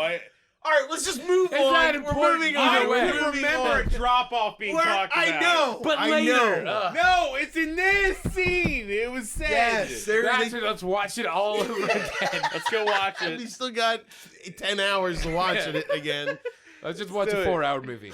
Speaker 1: All right, let's just move
Speaker 3: It's
Speaker 1: on.
Speaker 3: not
Speaker 1: We're
Speaker 3: important
Speaker 1: moving
Speaker 3: either
Speaker 1: on.
Speaker 3: way.
Speaker 1: We're
Speaker 5: I
Speaker 1: moving
Speaker 5: remember
Speaker 1: on.
Speaker 5: a drop off being talked about.
Speaker 1: I know,
Speaker 3: But
Speaker 1: I
Speaker 3: later,
Speaker 1: know.
Speaker 5: No, it's in this scene. It was said.
Speaker 1: Yes,
Speaker 3: Let's watch it all over again.
Speaker 5: Let's go watch
Speaker 1: we
Speaker 5: it.
Speaker 1: still got 10 hours to watch it again.
Speaker 3: Let's just watch
Speaker 5: do
Speaker 3: a
Speaker 5: it.
Speaker 3: 4-hour movie.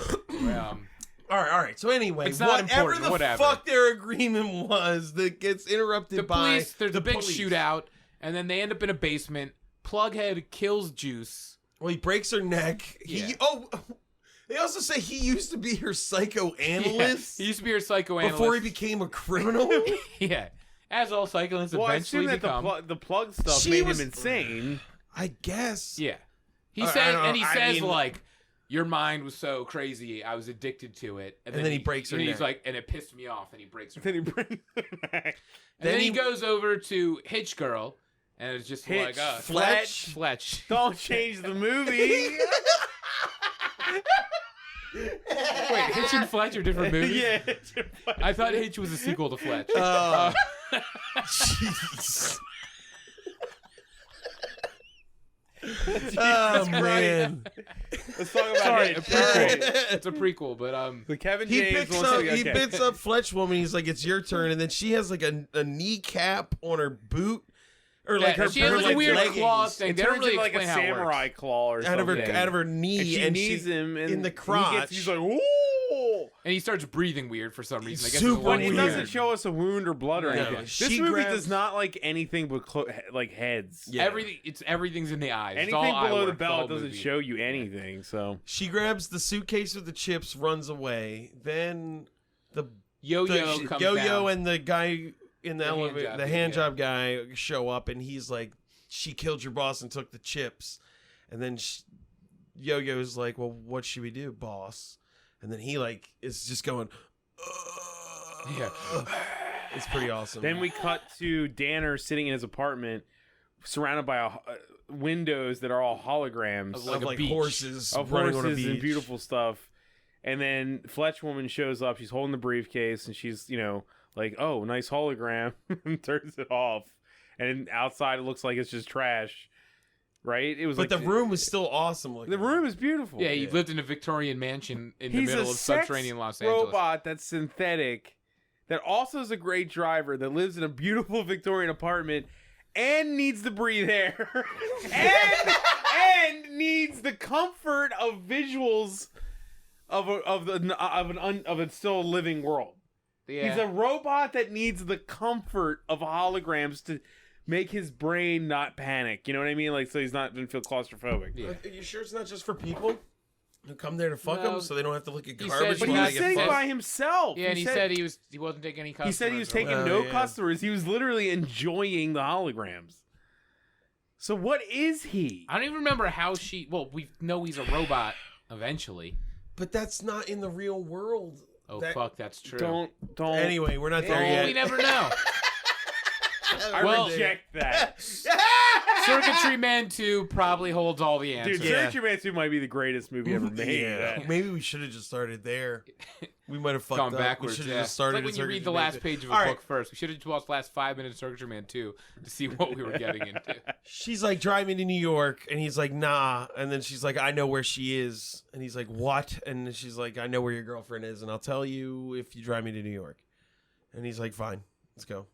Speaker 1: All right. So anyway,
Speaker 3: It's not
Speaker 1: whatever
Speaker 3: important,
Speaker 1: the
Speaker 3: whatever.
Speaker 1: fuck their agreement was that gets interrupted
Speaker 3: The
Speaker 1: by
Speaker 3: police, there's
Speaker 1: the
Speaker 3: a big
Speaker 1: police.
Speaker 3: shootout, and then they end up in a basement. Plughead kills Juice.
Speaker 1: Well, he breaks her neck.
Speaker 3: Yeah.
Speaker 1: They also say he used to be her psychoanalyst
Speaker 3: He used to be her psychoanalyst.
Speaker 1: before he became a criminal.
Speaker 3: Yeah. As all psychoanalysts
Speaker 5: Well, I
Speaker 3: eventually
Speaker 5: assume that
Speaker 3: become.
Speaker 5: the plug stuff
Speaker 1: She
Speaker 5: made
Speaker 1: was-
Speaker 5: him insane.
Speaker 1: I guess.
Speaker 3: Yeah. He
Speaker 1: I
Speaker 3: says,
Speaker 1: don't
Speaker 3: and he
Speaker 1: know, I
Speaker 3: says
Speaker 1: mean-
Speaker 3: like, your mind was so crazy, I was addicted to it. And
Speaker 1: then he breaks her
Speaker 3: and
Speaker 1: neck.
Speaker 3: He's like, and it pissed me off, and he breaks her.
Speaker 5: Then he brings her back.
Speaker 3: And then he goes over to Hitch Girl, and it's just
Speaker 5: Hitch.
Speaker 3: like
Speaker 1: Fletch.
Speaker 5: Don't change the movie.
Speaker 3: Wait, Hitch and Fletch are different movies?
Speaker 5: Yeah.
Speaker 3: I thought Hitch was a sequel to Fletch.
Speaker 1: Jeez. Oh man!
Speaker 5: Let's talk about
Speaker 3: Sorry,
Speaker 5: Hitch.
Speaker 3: a prequel. It's a prequel, but
Speaker 5: The Kevin
Speaker 1: He
Speaker 5: James
Speaker 1: picks
Speaker 5: wants
Speaker 1: up.
Speaker 5: to
Speaker 1: He picks up Fletch woman. He's like, "It's your turn," and then she has like a kneecap on her boot, or like her
Speaker 3: she has like
Speaker 1: like
Speaker 3: a weird
Speaker 1: leggings
Speaker 3: claw thing.
Speaker 5: It
Speaker 3: They don't
Speaker 5: turns
Speaker 3: really
Speaker 5: into like a
Speaker 3: explain how it works.
Speaker 5: samurai claw or
Speaker 1: out of her
Speaker 5: something.
Speaker 1: out of her knee,
Speaker 5: and she
Speaker 1: and
Speaker 5: knees him and
Speaker 1: in the crotch.
Speaker 5: He's like, ooh.
Speaker 3: And he starts breathing weird for some reason. I guess
Speaker 1: Super
Speaker 3: it's a
Speaker 5: But
Speaker 3: little
Speaker 5: it
Speaker 1: weird.
Speaker 5: doesn't show us a wound or blood or
Speaker 3: No.
Speaker 5: anything.
Speaker 1: She
Speaker 5: This movie
Speaker 1: grabs-
Speaker 5: does not like anything but like heads.
Speaker 1: Yeah.
Speaker 3: Everything's in the eyes. It's
Speaker 5: Anything
Speaker 3: all eye
Speaker 5: below the
Speaker 3: work,
Speaker 5: belt
Speaker 3: all
Speaker 5: doesn't
Speaker 3: movie.
Speaker 5: show you anything. So
Speaker 1: She grabs the suitcase with the chips, runs away. Then the
Speaker 3: Yo-Yo comes
Speaker 1: Yo-Yo
Speaker 3: down.
Speaker 1: and the guy in the
Speaker 3: hand
Speaker 1: elevator,
Speaker 3: job
Speaker 1: the
Speaker 3: dude,
Speaker 1: hand
Speaker 3: yeah.
Speaker 1: job guy, show up, and he's like, "She killed your boss and took the chips." And then Yo-Yo's like, "Well, what should we do, boss?" And then he like is just going,
Speaker 3: Yeah.
Speaker 1: It's pretty awesome.
Speaker 5: then we cut to Danner sitting in his apartment, surrounded by windows that are all holograms
Speaker 3: Of, like,
Speaker 1: of
Speaker 3: a
Speaker 1: like
Speaker 3: beach.
Speaker 1: horses
Speaker 5: of
Speaker 1: running on a
Speaker 5: horses and
Speaker 1: beach.
Speaker 5: beautiful stuff. And then Fletch woman shows up. She's holding the briefcase, and she's like, "Oh, nice hologram," and turns it off. And outside, it looks like it's just trash. Right? It was
Speaker 1: But
Speaker 5: like
Speaker 1: the room was still awesome. Looking.
Speaker 5: The room is beautiful.
Speaker 3: Yeah, he lived in a Victorian mansion in the
Speaker 5: He's
Speaker 3: middle
Speaker 5: a
Speaker 3: of
Speaker 5: sex
Speaker 3: subterranean Los Angeles.
Speaker 5: robot that's synthetic, that also is a great driver, that lives in a beautiful Victorian apartment, and needs to breathe air, and needs the comfort of visuals of a still living world.
Speaker 3: Yeah.
Speaker 5: He's a robot that needs the comfort of holograms to make his brain not panic. You know what I mean? Like, so he's not doesn't feel claustrophobic.
Speaker 3: Yeah.
Speaker 1: Are you sure it's not just for people who come there to fuck
Speaker 3: No.
Speaker 1: them, so they don't have to look at
Speaker 3: He
Speaker 1: garbage?
Speaker 3: said-
Speaker 5: But he
Speaker 1: while
Speaker 5: was
Speaker 1: they get
Speaker 5: sitting
Speaker 1: fucked?
Speaker 5: by himself.
Speaker 3: Yeah, and he said he wasn't taking any customers.
Speaker 5: He said he was
Speaker 3: or
Speaker 5: taking
Speaker 3: whatever.
Speaker 5: no
Speaker 1: yeah.
Speaker 5: customers. He was literally enjoying the holograms. So what is he?
Speaker 3: I don't even remember how she. Well, we know he's a robot eventually.
Speaker 1: But that's not in the real world.
Speaker 3: Oh
Speaker 1: That-
Speaker 3: fuck, that's true.
Speaker 5: Don't.
Speaker 1: Anyway, we're not there
Speaker 3: Well,
Speaker 1: yet.
Speaker 3: we never know.
Speaker 5: I
Speaker 3: well-
Speaker 5: reject that.
Speaker 3: Circuitry Man 2 probably holds all the answers.
Speaker 5: Dude,
Speaker 1: Yeah.
Speaker 5: Circuitry Man 2 might be the greatest movie ever made.
Speaker 1: Yeah, maybe we should have just started there. We might have fucked
Speaker 3: Gone
Speaker 1: up.
Speaker 3: backwards.
Speaker 1: We should
Speaker 3: Yeah.
Speaker 1: have just started.
Speaker 3: It's like when
Speaker 1: at
Speaker 3: you read the
Speaker 1: Circuitry Man
Speaker 3: last
Speaker 1: 2.
Speaker 3: page of a
Speaker 1: All right.
Speaker 3: book first. We should have watched the last 5 minutes of Circuitry Man 2 to see what we were getting into.
Speaker 1: She's like, drive me to New York, and he's like, nah. And then she's like, I know where she is, and he's like, what? And she's like, I know where your girlfriend is, and I'll tell you if you drive me to New York. And he's like, fine, let's go.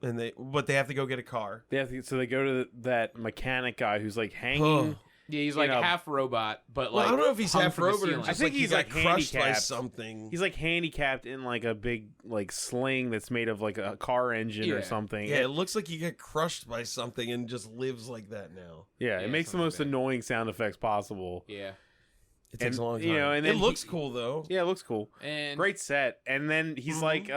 Speaker 1: And they have to go get a car.
Speaker 5: So they go to that mechanic guy who's like hanging.
Speaker 1: Oh.
Speaker 3: Yeah, he's like half robot, but
Speaker 1: Well,
Speaker 3: like
Speaker 1: I don't know if he's
Speaker 3: hung
Speaker 1: half
Speaker 3: from the
Speaker 1: robot or
Speaker 3: ceiling.
Speaker 1: just
Speaker 5: I think
Speaker 1: like
Speaker 5: he's,
Speaker 1: he
Speaker 5: like,
Speaker 1: got crushed by
Speaker 5: handicapped.
Speaker 1: something.
Speaker 5: He's like handicapped in like a big like sling that's made of like a car engine or
Speaker 3: Yeah.
Speaker 5: something.
Speaker 1: Yeah, it looks like he got crushed by something and just lives like that now.
Speaker 5: Yeah,
Speaker 3: Yeah,
Speaker 5: it makes the
Speaker 3: something
Speaker 5: most
Speaker 3: like that.
Speaker 5: annoying sound effects possible.
Speaker 3: Yeah,
Speaker 1: It takes
Speaker 5: And,
Speaker 1: a long time.
Speaker 5: you know, and then
Speaker 1: it looks
Speaker 5: he-
Speaker 1: cool though.
Speaker 5: Yeah, it looks cool.
Speaker 3: and
Speaker 5: Great set. And then he's like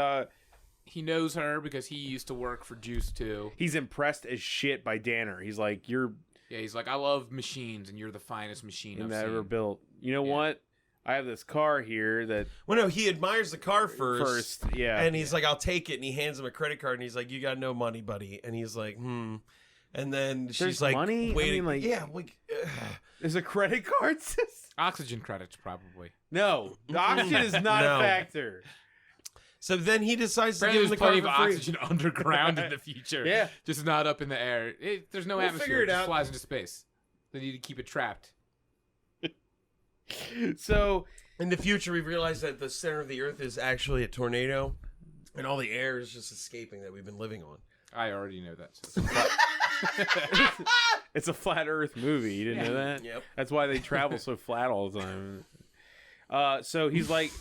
Speaker 3: he knows her because he used to work for Juice too.
Speaker 5: he's impressed as shit by Danner. He's like, "You're
Speaker 3: Yeah, he's like, I love machines, and you're the finest machine I've
Speaker 5: ever
Speaker 3: seen.
Speaker 5: built. You know
Speaker 3: Yeah.
Speaker 5: what? I have this car here that
Speaker 1: Well, no, he admires the car first.
Speaker 5: yeah.
Speaker 1: And he's like, I'll take it. And he hands him a credit card. And he's like, you got no money, buddy. And he's like, And then she's
Speaker 5: There's
Speaker 1: like,
Speaker 5: money? I
Speaker 1: wait,
Speaker 5: mean, like-
Speaker 1: yeah, like,
Speaker 5: There's a credit card system.
Speaker 3: Oxygen credits, probably.
Speaker 5: No, the oxygen is not
Speaker 1: No.
Speaker 5: a factor.
Speaker 1: So then he decides to
Speaker 3: Apparently
Speaker 1: give him
Speaker 3: there's
Speaker 1: the
Speaker 3: plenty
Speaker 1: car
Speaker 3: of
Speaker 1: for free.
Speaker 3: oxygen underground in the future.
Speaker 5: Yeah.
Speaker 3: Just not up in the air. There's no
Speaker 1: We'll
Speaker 3: atmosphere.
Speaker 1: figure it
Speaker 3: It just
Speaker 1: out.
Speaker 3: flies into space. They need to keep it trapped.
Speaker 5: So
Speaker 1: In the future, we realize that the center of the Earth is actually a tornado, and all the air is just escaping that we've been living on.
Speaker 3: I already know that. So.
Speaker 5: it's a flat Earth movie. You didn't know that?
Speaker 1: Yep.
Speaker 5: That's why they travel so flat all the time. So he's like,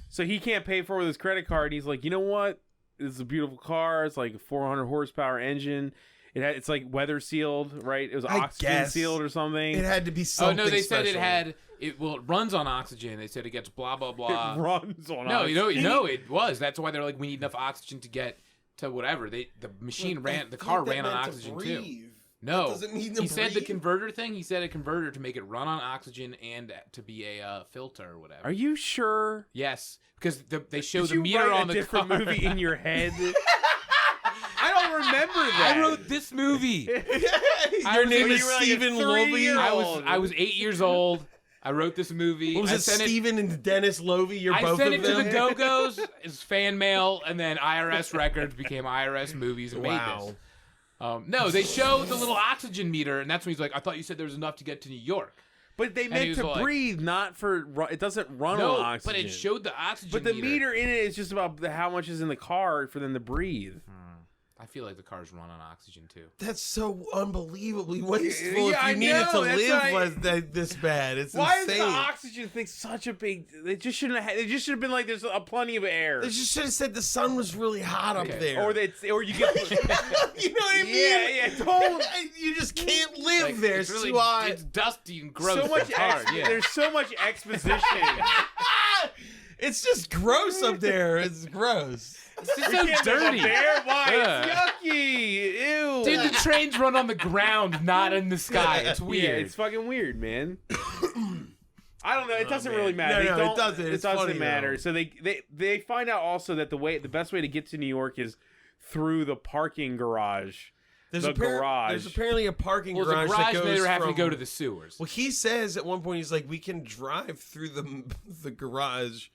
Speaker 5: so he can't pay for it with his credit card. And he's like, you know what? This is a beautiful car. It's like a 400 horsepower engine. It's like weather sealed, right? It was
Speaker 1: I
Speaker 5: oxygen
Speaker 1: guess.
Speaker 5: sealed or something.
Speaker 1: It had to be
Speaker 3: Oh
Speaker 1: something
Speaker 3: no, they said it
Speaker 1: special.
Speaker 3: had it. Well, it runs on oxygen. They said it gets blah blah blah.
Speaker 5: It runs on
Speaker 3: No,
Speaker 5: oxygen.
Speaker 3: no, it was. That's why they're like, we need enough oxygen to get to whatever. The machine ran, the car ran on oxygen too. No,
Speaker 1: That doesn't mean to
Speaker 3: he said the
Speaker 1: breathe?
Speaker 3: converter thing. He said a converter to make it run on oxygen and to be a filter or whatever.
Speaker 5: Are you sure?
Speaker 3: Yes, because they show
Speaker 5: Did
Speaker 3: the
Speaker 5: you
Speaker 3: meter
Speaker 5: write
Speaker 3: on
Speaker 5: a
Speaker 3: the
Speaker 5: different
Speaker 3: car.
Speaker 5: movie in your head? I don't remember that.
Speaker 3: I wrote this movie.
Speaker 1: Your name is
Speaker 5: you were like a
Speaker 1: Stephen
Speaker 5: 3-year-old.
Speaker 1: Lovey.
Speaker 3: I was 8 years old. I wrote this movie.
Speaker 1: What was
Speaker 3: I
Speaker 1: it,
Speaker 3: sent
Speaker 1: Stephen and Dennis Lovey? You're
Speaker 3: I
Speaker 1: both
Speaker 3: sent
Speaker 1: of
Speaker 3: it to
Speaker 1: them?
Speaker 3: the Go-Go's as fan mail, and then IRS Records became IRS Movies and made this. No, they show the little oxygen meter, and that's when he's like, I thought you said there was enough to get to New York.
Speaker 5: But they
Speaker 3: he
Speaker 5: meant
Speaker 3: was
Speaker 5: to
Speaker 3: like-
Speaker 5: breathe, not for. It doesn't run
Speaker 3: No,
Speaker 5: on oxygen.
Speaker 3: but it showed the oxygen
Speaker 5: But the meter in it is just about how much is in the car for them to breathe.
Speaker 3: I feel like the cars run on oxygen, too.
Speaker 1: That's so unbelievably wasteful
Speaker 5: Yeah, I
Speaker 1: if you needed
Speaker 5: know,
Speaker 1: to
Speaker 5: that's
Speaker 1: live
Speaker 5: why-
Speaker 1: this bad. It's
Speaker 5: Why is
Speaker 1: insane.
Speaker 5: the oxygen thing such a big? They just shouldn't have. It just should have been like there's plenty of air.
Speaker 1: They just should have said the sun was really hot up
Speaker 3: Okay.
Speaker 1: there.
Speaker 5: Or you get.
Speaker 1: you know what I mean?
Speaker 5: Yeah, totally.
Speaker 1: You just can't live
Speaker 3: Like,
Speaker 1: there.
Speaker 3: it's
Speaker 1: It's
Speaker 3: really
Speaker 1: too hot.
Speaker 3: it's dusty and gross.
Speaker 5: So much.
Speaker 3: It's hard, yeah.
Speaker 5: There's so much exposition.
Speaker 1: It's just gross up there. It's gross.
Speaker 3: It's just
Speaker 5: There's
Speaker 3: so
Speaker 5: a
Speaker 3: dirty.
Speaker 5: bear? Why?
Speaker 3: Yeah.
Speaker 5: It's yucky. Ew.
Speaker 3: Dude, the trains run on the ground, not in the sky. It's weird.
Speaker 5: Yeah, it's fucking weird, man. I don't know. It doesn't really matter.
Speaker 1: No,
Speaker 5: They
Speaker 1: no, it
Speaker 5: don't-
Speaker 1: doesn't.
Speaker 5: It
Speaker 1: It's
Speaker 5: doesn't
Speaker 1: funny,
Speaker 5: matter.
Speaker 1: though.
Speaker 5: So they find out also that the best way to get to New York is through the parking garage.
Speaker 1: There's,
Speaker 5: The garage.
Speaker 1: there's apparently a parking
Speaker 3: Well,
Speaker 1: garage,
Speaker 3: the garage
Speaker 1: that
Speaker 3: they
Speaker 1: goes
Speaker 3: were having
Speaker 1: from,
Speaker 3: to go to the sewers.
Speaker 1: Well, he says at one point, he's like, we can drive through the garage.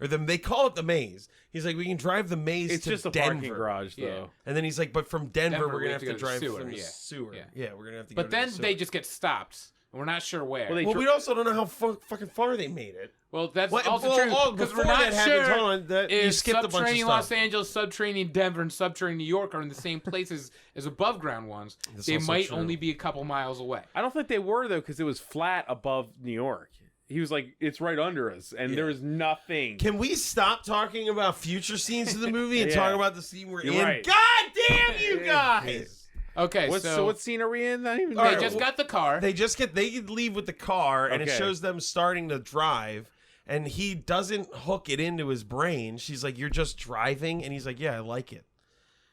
Speaker 1: Or they call it the maze. He's like, we can drive the maze
Speaker 5: It's
Speaker 1: to
Speaker 5: just a
Speaker 1: Denver.
Speaker 5: parking garage, though.
Speaker 3: Yeah.
Speaker 1: And then he's like, but from Denver,
Speaker 3: Denver,
Speaker 1: we're
Speaker 3: we
Speaker 1: going
Speaker 3: have
Speaker 1: to
Speaker 3: to
Speaker 1: have to
Speaker 3: go to
Speaker 1: drive
Speaker 3: the sewer,
Speaker 1: from the
Speaker 3: yeah.
Speaker 1: sewer.
Speaker 3: Yeah.
Speaker 1: Yeah, we're going to have to go
Speaker 3: But
Speaker 1: to
Speaker 3: then
Speaker 1: the sewer.
Speaker 3: they just get stopped. And we're not sure where.
Speaker 5: Well, they
Speaker 1: Well,
Speaker 5: dri-
Speaker 1: we also don't know how fucking far they made it.
Speaker 3: Well, that's
Speaker 1: What-
Speaker 3: also
Speaker 1: well,
Speaker 3: true
Speaker 1: oh,
Speaker 3: because
Speaker 1: before
Speaker 3: we're not
Speaker 1: that happens,
Speaker 3: sure
Speaker 1: hold on, that- you
Speaker 3: if
Speaker 1: skipped a bunch of
Speaker 3: subterranean Los
Speaker 1: stuff.
Speaker 3: Angeles, subterranean Denver, and subterranean New York are in the same places as above ground ones.
Speaker 1: That's
Speaker 3: They
Speaker 1: also
Speaker 3: might
Speaker 1: true.
Speaker 3: only be a couple miles away.
Speaker 5: I don't think they were though, because it was flat above New York. He was like, "It's right under us," and there was nothing.
Speaker 1: Can we stop talking about future scenes of the movie and
Speaker 5: Yeah.
Speaker 1: talk about the scene we're
Speaker 5: You're
Speaker 1: in?
Speaker 5: right.
Speaker 1: God damn you guys!
Speaker 3: Okay,
Speaker 5: So what scene are we in? Not even.
Speaker 1: All
Speaker 3: they
Speaker 1: right,
Speaker 3: just
Speaker 1: well,
Speaker 3: got the car.
Speaker 1: They leave with the car, and it
Speaker 5: Okay.
Speaker 1: shows them starting to drive, and he doesn't hook it into his brain. She's like, "You're just driving," and he's like, "Yeah, I like it."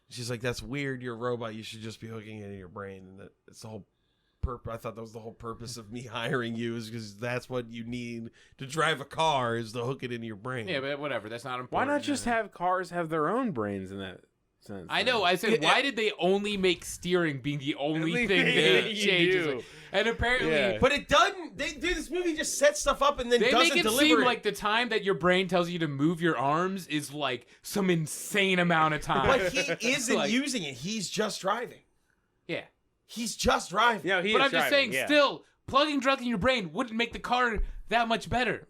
Speaker 1: She's like, "That's weird. You're a robot. You should just be hooking it into your brain." And it's the whole I thought that was the whole purpose of me hiring you, is because that's what you need to drive a car, is to hook it into your brain.
Speaker 3: Yeah, but whatever. That's not
Speaker 5: Why
Speaker 3: important.
Speaker 5: not just have cars have their own brains in that sense?
Speaker 3: I know. I said, why did they only make steering being the only thing that
Speaker 5: you
Speaker 3: changes?
Speaker 5: do.
Speaker 3: And apparently,
Speaker 5: Yeah.
Speaker 1: But it doesn't. This movie just sets stuff up and then
Speaker 3: they
Speaker 1: doesn't
Speaker 3: make it
Speaker 1: deliver
Speaker 3: seem
Speaker 1: it.
Speaker 3: like the time that your brain tells you to move your arms is like some insane amount of time.
Speaker 1: But he isn't
Speaker 3: Like-
Speaker 1: using it. He's just driving.
Speaker 3: Yeah.
Speaker 1: He's just driving.
Speaker 5: Yeah, he
Speaker 3: But
Speaker 5: is
Speaker 3: I'm just
Speaker 5: driving,
Speaker 3: saying,
Speaker 5: yeah.
Speaker 3: still, plugging drugs in your brain wouldn't make the car that much better.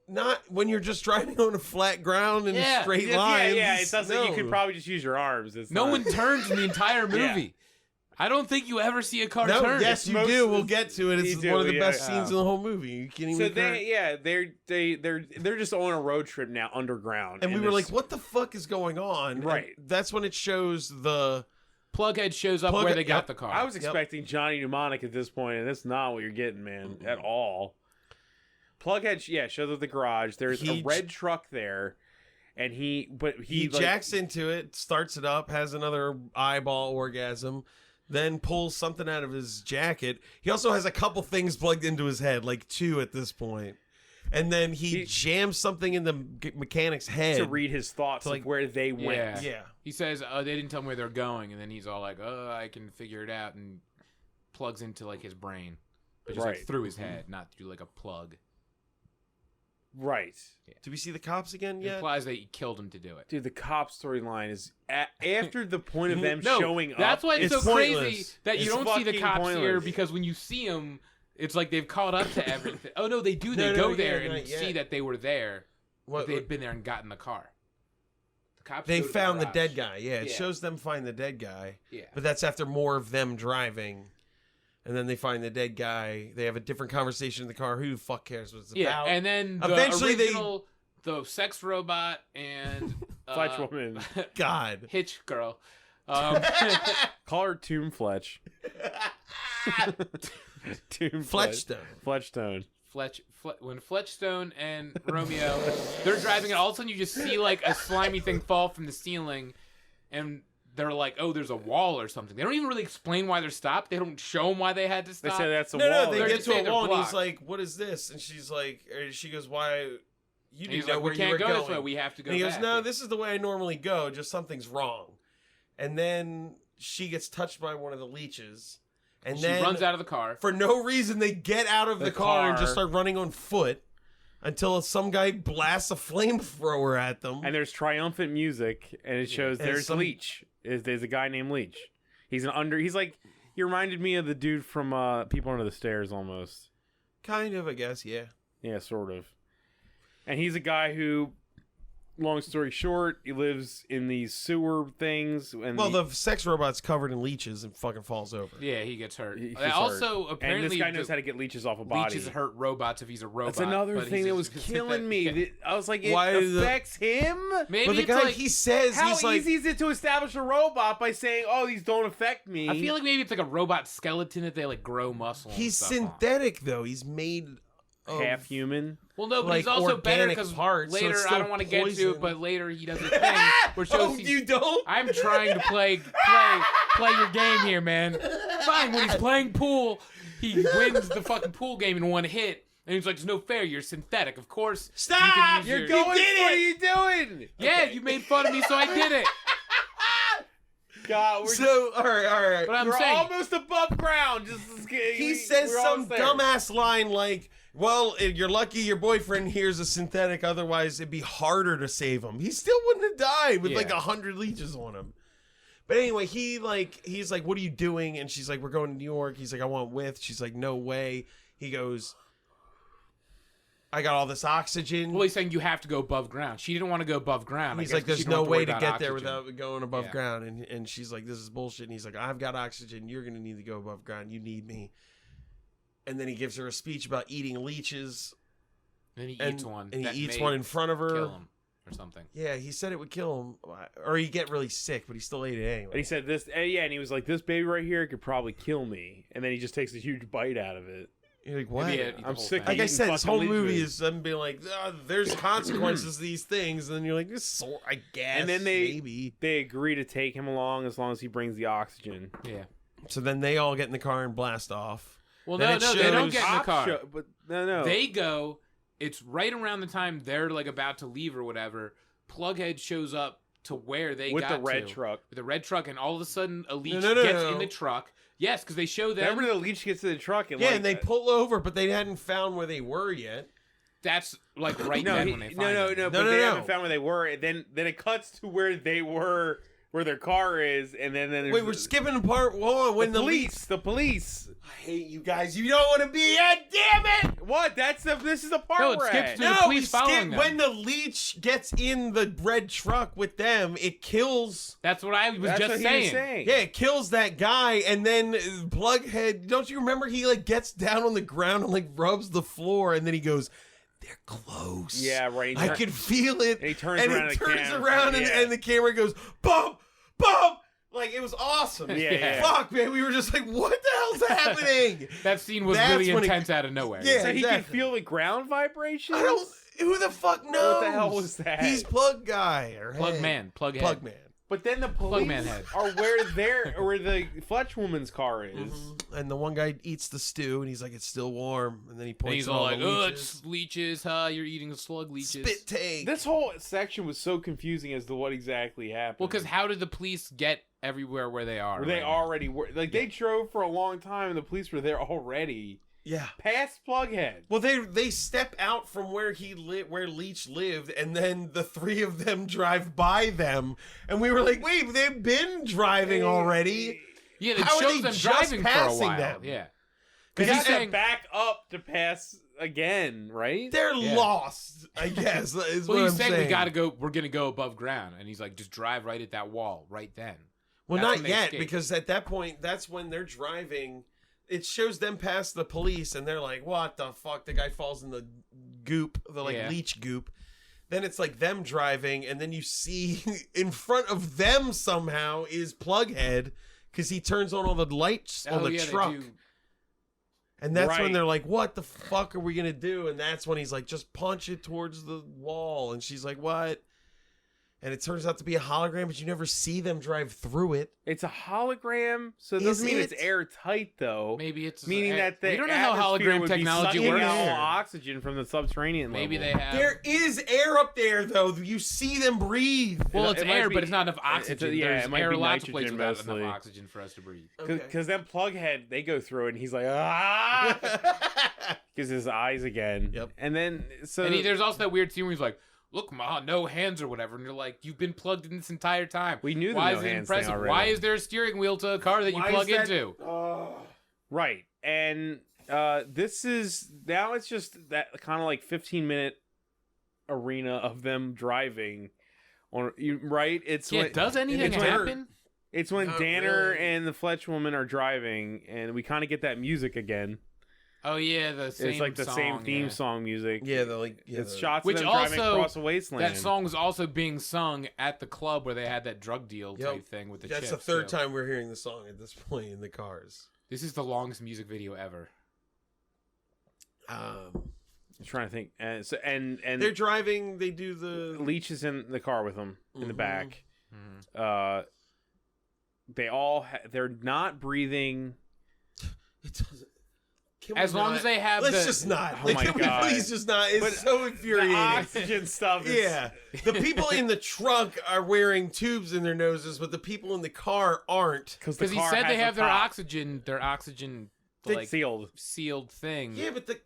Speaker 1: Not when you're just driving on a flat ground in
Speaker 3: Yeah.
Speaker 1: a straight
Speaker 5: Yeah,
Speaker 1: line.
Speaker 5: yeah, it doesn't. You
Speaker 1: No.
Speaker 5: could probably just use your arms. It's
Speaker 3: No
Speaker 5: not-
Speaker 3: one turns in the entire
Speaker 5: Yeah.
Speaker 3: movie. I don't think you ever see a car
Speaker 1: No,
Speaker 3: turn.
Speaker 1: yes, you
Speaker 5: Most-
Speaker 1: do. We'll get to it. It's
Speaker 5: You do,
Speaker 1: one of the
Speaker 5: yeah,
Speaker 1: best
Speaker 5: yeah.
Speaker 1: scenes in the whole movie. You can't even.
Speaker 5: So they're just on a road trip now underground,
Speaker 1: and we
Speaker 5: in
Speaker 1: were
Speaker 5: this-
Speaker 1: like, "What the fuck is going on?"
Speaker 5: Right.
Speaker 1: And that's when it shows the.
Speaker 3: Plughead shows up
Speaker 1: Plughead-
Speaker 3: where they got
Speaker 1: yep.
Speaker 3: the car.
Speaker 5: I was expecting Johnny Mnemonic at this point, and that's not what you're getting, man, at all. Plughead, yeah, shows up the garage. There's
Speaker 1: He
Speaker 5: a red truck there, and he
Speaker 1: He
Speaker 5: like,
Speaker 1: jacks into it, starts it up, has another eyeball orgasm, then pulls something out of his jacket. He also has a couple things plugged into his head, like 2 at this point. And then he jams something in the mechanic's head.
Speaker 5: to read his thoughts
Speaker 1: like-
Speaker 5: of where they went.
Speaker 3: Yeah.
Speaker 1: Yeah.
Speaker 3: He says, they didn't tell me where they're going. And then he's all like, I can figure it out. And plugs into like his brain. But just like
Speaker 5: Right.
Speaker 3: through his head, not through like a plug.
Speaker 5: Right.
Speaker 1: Do we see the cops again
Speaker 3: It
Speaker 1: yet?
Speaker 3: implies that he killed him to do it.
Speaker 5: Dude, the cop storyline is after the point of them
Speaker 3: No,
Speaker 5: showing up.
Speaker 3: that's why it's
Speaker 1: It's
Speaker 3: so
Speaker 1: pointless.
Speaker 3: crazy that you
Speaker 5: It's
Speaker 3: don't see the
Speaker 5: fucking
Speaker 3: cops here,
Speaker 5: pointless.
Speaker 3: because when you see them, it's like they've caught up to everything. Oh no, they do. They
Speaker 1: No,
Speaker 3: go
Speaker 1: yeah,
Speaker 3: there
Speaker 1: not
Speaker 3: and
Speaker 1: yet.
Speaker 3: see that they were there.
Speaker 1: What-
Speaker 3: But they'd been there and gotten the car. The cops.
Speaker 1: They
Speaker 3: go to
Speaker 1: found the
Speaker 3: garage.
Speaker 1: dead guy. Yeah, it
Speaker 3: Yeah.
Speaker 1: shows them find the dead guy.
Speaker 3: Yeah.
Speaker 1: But that's after more of them driving. And then they find the dead guy. They have a different conversation in the car. Who the fuck cares what it's
Speaker 3: Yeah,
Speaker 1: about?
Speaker 3: and then the
Speaker 1: Eventually they-
Speaker 3: original, the sex robot and
Speaker 5: Fletch woman.
Speaker 1: God.
Speaker 3: Hitch girl.
Speaker 5: Call her Tomb Fletch. Tomb
Speaker 1: Fletchstone.
Speaker 5: Fletchstone.
Speaker 3: When Fletchstone and Romeo, they're driving, and all of a sudden you just see like a slimy thing fall from the ceiling, and they're like, oh, there's a wall or something. They don't even really explain why they're stopped. They don't show them why they had to
Speaker 5: They
Speaker 3: stop.
Speaker 5: say that's a
Speaker 1: No,
Speaker 5: wall.
Speaker 1: they
Speaker 3: They're
Speaker 1: get
Speaker 3: just
Speaker 1: to
Speaker 3: saying
Speaker 1: a
Speaker 3: they're
Speaker 1: wall and he's
Speaker 3: blocked.
Speaker 1: like, "What is this?" And she's like, or she goes, "Why? You
Speaker 3: And
Speaker 1: didn't
Speaker 3: he's
Speaker 1: know
Speaker 3: like,
Speaker 1: where
Speaker 3: we
Speaker 1: you
Speaker 3: can't
Speaker 1: were
Speaker 3: go
Speaker 1: going."
Speaker 3: this way. We have to go
Speaker 1: And he goes,
Speaker 3: back.
Speaker 1: "No, this is the way I normally go. Just something's wrong." And then she gets touched by one of the leeches, and
Speaker 3: She
Speaker 1: then
Speaker 3: runs out of the car.
Speaker 1: for no reason they get out of the car and just start running on foot until some guy blasts a flamethrower at them.
Speaker 5: And there's triumphant music, and it shows
Speaker 1: And
Speaker 5: there's
Speaker 1: some-
Speaker 5: Leech. There's a guy named Leech. He's like, he reminded me of the dude from People Under the Stairs almost.
Speaker 1: Kind of, I guess, yeah.
Speaker 5: Yeah, sort of. And he's a guy who, long story short, he lives in these sewer things. And
Speaker 1: Well, the sex robot's covered in leeches and fucking falls over.
Speaker 3: Yeah, he gets hurt.
Speaker 5: He's
Speaker 3: Also,
Speaker 5: hurt.
Speaker 3: apparently,
Speaker 5: and this guy knows how to get leeches off a body.
Speaker 3: leeches hurt robots if he's a robot.
Speaker 5: That's another
Speaker 3: but
Speaker 5: thing
Speaker 3: he's
Speaker 5: that was killing me.
Speaker 3: Yeah.
Speaker 5: I was like, it
Speaker 1: Why is
Speaker 5: affects him?
Speaker 3: Maybe
Speaker 1: But the
Speaker 3: it's
Speaker 1: guy,
Speaker 3: like,
Speaker 1: he says,
Speaker 5: How
Speaker 1: he's like,
Speaker 5: easy is it to establish a robot by saying, "Oh, these don't affect me"?
Speaker 3: I feel like maybe it's like a robot skeleton that they like grow muscle. and
Speaker 1: he's
Speaker 3: stuff on.
Speaker 1: synthetic, though. He's made of...
Speaker 5: half human.
Speaker 3: Well, no, but
Speaker 1: like,
Speaker 3: he's also better
Speaker 1: organic
Speaker 3: because
Speaker 1: parts, so
Speaker 3: later
Speaker 1: it's
Speaker 3: I
Speaker 1: still
Speaker 3: don't want to get to
Speaker 1: poison.
Speaker 3: it, but later he does a thing where shows
Speaker 1: Oh,
Speaker 3: he's-
Speaker 1: you don't?
Speaker 3: I'm trying to play your game here, man. Fine, when he's playing pool, he wins the fucking pool game in one hit. And he's like, "It's no fair. You're synthetic. Of course,
Speaker 1: Stop!
Speaker 3: You can use
Speaker 5: You're
Speaker 3: your-"
Speaker 5: going.
Speaker 1: did
Speaker 5: What
Speaker 1: it!
Speaker 5: are you doing?
Speaker 3: Yeah, you made fun of me, so I did it.
Speaker 5: God, we're
Speaker 1: So, all right.
Speaker 3: But I'm
Speaker 5: we're
Speaker 3: saying,
Speaker 5: almost above ground.
Speaker 1: He says some dumbass line like, "Well, you're lucky your boyfriend here's a synthetic, otherwise it'd be harder to save him." He still wouldn't have died with like
Speaker 3: Yeah.
Speaker 1: 100 leeches on him. But anyway, he's like, "What are you doing?" And she's like, "We're going to New York." He's like, "I want with." She's like, "No way." He goes, "I got all this oxygen."
Speaker 3: well, he's saying you have to go above ground. She didn't want to go above ground. I
Speaker 1: He's
Speaker 3: guess,
Speaker 1: like,
Speaker 3: 'cause she
Speaker 1: "There's
Speaker 3: don't
Speaker 1: no
Speaker 3: have to
Speaker 1: way
Speaker 3: worry
Speaker 1: to
Speaker 3: about
Speaker 1: get there
Speaker 3: oxygen.
Speaker 1: without going above
Speaker 3: Yeah.
Speaker 1: ground." And she's like, "This is bullshit." And he's like, "I've got oxygen. You're gonna need to go above ground. You need me." And then he gives her a speech about eating leeches.
Speaker 3: Then he
Speaker 1: And,
Speaker 3: eats one.
Speaker 1: and
Speaker 3: that
Speaker 1: he eats
Speaker 3: may
Speaker 1: one in front of her.
Speaker 3: kill him or something.
Speaker 1: Yeah, he said it would kill him, or he'd get really sick, but he still ate it anyway.
Speaker 5: And he said this, and he was like, "This baby right here could probably kill me." And then he just takes a huge bite out of it.
Speaker 1: You're like, what?
Speaker 3: Maybe eat the
Speaker 5: I'm
Speaker 3: whole
Speaker 5: sick
Speaker 3: thing.
Speaker 1: Like I
Speaker 5: eating
Speaker 1: said, this
Speaker 5: fucking
Speaker 1: whole movie
Speaker 5: leeches.
Speaker 1: is them being like, there's consequences to these things, and then you're like, I guess,
Speaker 5: And then
Speaker 1: maybe.
Speaker 5: they agree to take him along as long as he brings the oxygen.
Speaker 3: Yeah.
Speaker 1: So then they all get in the car and blast off.
Speaker 3: Well,
Speaker 1: Then
Speaker 3: no,
Speaker 1: it
Speaker 3: they don't
Speaker 1: shows-
Speaker 3: get in the
Speaker 5: Cop
Speaker 3: car.
Speaker 5: show- but no.
Speaker 3: They go. It's right around the time they're like about to leave or whatever. Plughead shows up to where they
Speaker 5: with
Speaker 3: got
Speaker 5: the red
Speaker 3: to,
Speaker 5: truck.
Speaker 3: with the red truck, and all of a sudden a leech
Speaker 1: No.
Speaker 3: gets in the truck. Yes, because they show them.
Speaker 5: Remember the leech gets to the truck and
Speaker 1: Yeah,
Speaker 5: like,
Speaker 1: and they pull over, but they hadn't found where they were yet.
Speaker 3: That's like right
Speaker 5: no,
Speaker 3: then
Speaker 5: he-
Speaker 3: when they find
Speaker 5: no,
Speaker 3: them.
Speaker 5: but they
Speaker 1: no.
Speaker 5: haven't found where they were. And then it cuts to where they were, where their car is, and then there's
Speaker 1: Wait, we're skipping part one when
Speaker 5: the
Speaker 1: the
Speaker 5: police. The police.
Speaker 1: I hate you guys. You don't want to be here. Damn it!
Speaker 5: What? This is the part
Speaker 3: No, it
Speaker 5: we're
Speaker 3: skips
Speaker 5: at.
Speaker 3: to the
Speaker 1: No,
Speaker 3: police
Speaker 1: we
Speaker 3: following
Speaker 1: skip
Speaker 3: them.
Speaker 1: when the leech gets in the red truck with them. It kills.
Speaker 3: That's what I was
Speaker 5: That's
Speaker 3: just
Speaker 5: what
Speaker 3: saying.
Speaker 5: he was saying.
Speaker 1: Yeah, it kills that guy, and then Plughead. Don't you remember? He like gets down on the ground and like rubs the floor, and then he goes, "They're close."
Speaker 5: Yeah, right.
Speaker 1: I can feel it.
Speaker 5: And he turns
Speaker 1: and
Speaker 5: around
Speaker 1: he
Speaker 5: and the
Speaker 1: turns
Speaker 5: camera-
Speaker 1: around,
Speaker 5: yeah.
Speaker 1: and the camera goes, "Bump, bump." Like it was awesome.
Speaker 5: Yeah.
Speaker 1: Fuck, man. We were just like, "What the hell's happening?"
Speaker 3: That scene was
Speaker 1: That's
Speaker 3: really
Speaker 1: when it-
Speaker 3: intense out of nowhere.
Speaker 1: Yeah.
Speaker 5: So he can
Speaker 1: exactly.
Speaker 5: feel the ground vibrations.
Speaker 1: I don't. Who the fuck knows?
Speaker 5: What the hell was that?
Speaker 1: He's Plug Guy or
Speaker 3: Plug
Speaker 1: head.
Speaker 3: man, plug head.
Speaker 1: Plug man.
Speaker 5: But then the police
Speaker 3: man head.
Speaker 5: are where the Fletch woman's car is.
Speaker 1: And the one guy eats the stew, and he's like, "It's still warm." And then he
Speaker 3: And
Speaker 1: points
Speaker 3: he's
Speaker 1: at
Speaker 3: all
Speaker 1: all
Speaker 3: like,
Speaker 1: the
Speaker 3: "Oh,
Speaker 1: leeches.
Speaker 3: it's leeches, huh? You're eating slug leeches."
Speaker 1: Spit take.
Speaker 5: This whole section was so confusing as to what exactly happened.
Speaker 3: Well, because how did the police get everywhere where they are?
Speaker 5: Where they
Speaker 3: right now?
Speaker 5: already were, like they drove for a long time, and the police were there already.
Speaker 1: Yeah.
Speaker 5: Past Plughead.
Speaker 1: Well, they step out from where where Leech lived, and then the three of them drive by them, and we were like, "Wait, they've been driving already."
Speaker 3: Yeah, it
Speaker 1: How are
Speaker 3: shows
Speaker 1: they
Speaker 3: them
Speaker 1: just
Speaker 3: driving for a
Speaker 1: passing
Speaker 3: while.
Speaker 1: them?
Speaker 3: Yeah,
Speaker 5: They
Speaker 3: because
Speaker 5: got
Speaker 3: he's
Speaker 5: to
Speaker 3: saying,
Speaker 5: back up to pass again, right?
Speaker 1: They're
Speaker 3: Yeah.
Speaker 1: lost, I guess. Is
Speaker 3: well,
Speaker 1: what
Speaker 3: he's
Speaker 1: I'm
Speaker 3: saying
Speaker 1: saying
Speaker 3: we gotta go. We're gonna go above ground, and he's like, just drive right at that wall right then.
Speaker 1: Well,
Speaker 3: That's when
Speaker 1: not
Speaker 3: they
Speaker 1: yet,
Speaker 3: escape.
Speaker 1: because at that point, that's when they're driving. It shows them past the police, and they're like, "What the fuck?" The guy falls in the goop, the
Speaker 3: Yeah.
Speaker 1: leech goop. Then it's like them driving, and then you see in front of them somehow is Plughead, because he turns on all the lights on the
Speaker 3: they
Speaker 1: truck.
Speaker 3: do.
Speaker 1: And that's when
Speaker 5: Right.
Speaker 1: they're like, "What the fuck are we gonna do?" And that's when he's like, "Just punch it towards the wall." And she's like, "What?" and it turns out to be a hologram, but you never see them drive through it.
Speaker 5: It's a hologram, so it
Speaker 1: Is
Speaker 5: doesn't mean
Speaker 1: it?
Speaker 5: it's airtight, though.
Speaker 3: Maybe it's
Speaker 5: meaning that the
Speaker 3: we don't know how
Speaker 5: atmosphere
Speaker 3: hologram
Speaker 5: would be
Speaker 3: technology
Speaker 5: sucking
Speaker 3: works.
Speaker 5: out all oxygen from the subterranean
Speaker 3: Maybe
Speaker 5: level.
Speaker 3: they have.
Speaker 1: There is air up there, though. You see them breathe.
Speaker 3: Well, it's
Speaker 5: It might
Speaker 3: air,
Speaker 5: be-
Speaker 3: but it's not enough
Speaker 5: it's a-
Speaker 3: oxygen.
Speaker 5: yeah,
Speaker 3: There's
Speaker 5: it might
Speaker 3: air
Speaker 5: be
Speaker 3: lots of places
Speaker 5: nitrogen
Speaker 3: without enough
Speaker 5: mostly.
Speaker 3: oxygen for us to breathe.
Speaker 5: Because then Plughead, they go through it, and he's like, ah! Gives his eyes again.
Speaker 1: Yep.
Speaker 5: And then, so...
Speaker 3: And there's also that weird scene where he's like, "Look, Ma, no hands or whatever," and you're like, "You've been plugged in this entire time.
Speaker 5: We knew the
Speaker 3: Why
Speaker 5: no
Speaker 3: is it
Speaker 5: hands thing
Speaker 3: impressive?
Speaker 5: already.
Speaker 3: Why is there a steering wheel to a car that you
Speaker 1: Why is
Speaker 3: plug
Speaker 1: that-
Speaker 3: into?"
Speaker 5: Right. And this is... Now it's just that kind of like 15-minute arena of them driving. Right? It's
Speaker 3: Yeah,
Speaker 5: when,
Speaker 3: does anything
Speaker 1: it's when-
Speaker 3: happen?
Speaker 5: It's when
Speaker 1: Not
Speaker 5: Danner
Speaker 1: really.
Speaker 5: and the Fletch woman are driving, and we kind of get that music again.
Speaker 3: Oh yeah, the same.
Speaker 5: It's like the same theme
Speaker 3: yeah.
Speaker 5: song music.
Speaker 1: Yeah, the like. Yeah,
Speaker 5: It's
Speaker 1: the-
Speaker 5: shots
Speaker 3: Which
Speaker 5: of them driving
Speaker 3: also-
Speaker 5: across a wasteland.
Speaker 3: That song was also being sung at the club where they had that drug deal
Speaker 1: Yep.
Speaker 3: type thing with the
Speaker 1: That's
Speaker 3: chips.
Speaker 1: the third
Speaker 3: so
Speaker 1: time we're hearing the song at this point in the cars.
Speaker 3: This is the longest music video ever.
Speaker 5: I'm trying to think. And so and
Speaker 1: They're driving. They do the.
Speaker 5: Leech is in the car with them in the
Speaker 1: Mhm.
Speaker 5: back.
Speaker 3: Mhm.
Speaker 5: They all they're not breathing.
Speaker 1: It doesn't. Can
Speaker 3: As
Speaker 1: we
Speaker 3: long
Speaker 1: not?
Speaker 3: as they have
Speaker 1: Let's
Speaker 3: the-
Speaker 1: just not.
Speaker 5: Oh my
Speaker 1: Can we
Speaker 5: God.
Speaker 1: please just not? It's
Speaker 5: But
Speaker 1: so
Speaker 5: The
Speaker 1: infuriating.
Speaker 5: oxygen stuff. Is,
Speaker 1: Yeah, the people in the trunk are wearing tubes in their noses, but the people in the car aren't.
Speaker 5: because
Speaker 3: Because he said they have their oxygen like
Speaker 5: sealed.
Speaker 3: sealed thing.
Speaker 1: Yeah, but the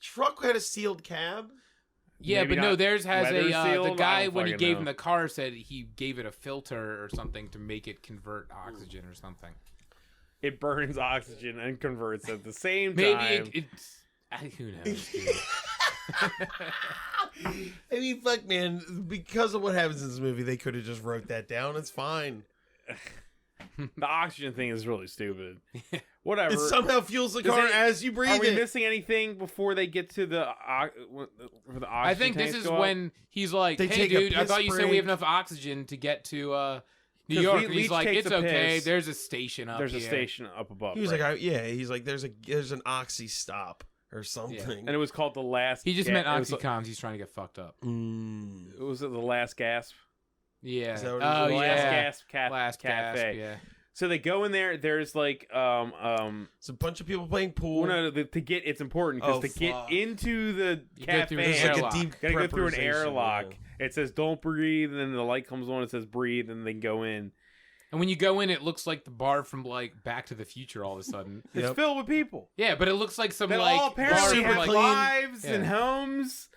Speaker 1: truck had a sealed cab.
Speaker 3: Yeah,
Speaker 5: Maybe
Speaker 3: but no,
Speaker 5: not
Speaker 3: theirs has
Speaker 5: weather
Speaker 3: the
Speaker 5: sealed?
Speaker 3: guy
Speaker 5: I don't
Speaker 3: when he
Speaker 5: fucking
Speaker 3: gave
Speaker 5: know.
Speaker 3: him the car said he gave it a filter or something to make it convert oxygen or something.
Speaker 5: It burns oxygen and converts at the same
Speaker 3: Maybe
Speaker 5: time.
Speaker 3: it's who knows. Dude.
Speaker 1: I mean, fuck, man. Because of what happens in this movie, they could have just wrote that down. It's fine.
Speaker 5: The oxygen thing is really stupid. Whatever.
Speaker 1: It somehow fuels the
Speaker 5: Does
Speaker 1: car
Speaker 5: it-
Speaker 1: as you breathe
Speaker 5: Are we
Speaker 1: it.
Speaker 5: missing anything before they get to the oxygen?
Speaker 3: I think this is when he's like,
Speaker 1: They
Speaker 3: "Hey,
Speaker 1: take a
Speaker 3: dude, I
Speaker 1: piss
Speaker 3: thought you said we
Speaker 1: break.
Speaker 3: have enough oxygen to get to New
Speaker 5: 'Cause
Speaker 3: York."
Speaker 5: Leach
Speaker 3: And he's like,
Speaker 5: takes
Speaker 3: "It's
Speaker 5: a
Speaker 3: okay.
Speaker 5: piss.
Speaker 3: There's a station up
Speaker 5: there's
Speaker 3: here."
Speaker 5: a station up above.
Speaker 1: He was
Speaker 5: right?
Speaker 1: like, he's like, there's an oxy stop or something.
Speaker 5: and it was called the last.
Speaker 3: He just
Speaker 5: ga-
Speaker 3: meant
Speaker 5: it was-
Speaker 3: oxycoms. He's trying to get fucked up.
Speaker 1: Mm.
Speaker 5: It was the last gasp.
Speaker 3: Yeah.
Speaker 1: Is that what it
Speaker 3: Oh
Speaker 1: is?
Speaker 5: The
Speaker 3: yeah.
Speaker 5: last gasp
Speaker 3: Last
Speaker 5: cafe.
Speaker 3: gasp. Yeah.
Speaker 5: So they go in there. There's like
Speaker 1: It's a bunch of people playing pool.
Speaker 5: well, no, to get it's important because
Speaker 1: Oh,
Speaker 5: to get
Speaker 1: fuck.
Speaker 5: into the
Speaker 3: You go through
Speaker 5: cafe,
Speaker 3: an
Speaker 1: There's like
Speaker 3: airlock.
Speaker 1: a deep
Speaker 5: gotta go through an
Speaker 1: preparation,
Speaker 5: airlock.
Speaker 1: yeah.
Speaker 5: It says "Don't breathe," and then the light comes on. It says "Breathe," and they go in.
Speaker 3: And when you go in, it looks like the bar from like Back to the Future. All of a sudden.
Speaker 5: It's
Speaker 1: Yep.
Speaker 5: filled with people.
Speaker 3: Yeah, but it looks like some
Speaker 5: They
Speaker 3: like
Speaker 5: all
Speaker 3: bar
Speaker 5: apparently
Speaker 1: super
Speaker 3: from
Speaker 5: have
Speaker 3: like
Speaker 1: clean.
Speaker 5: lives and
Speaker 3: Yeah.
Speaker 5: homes.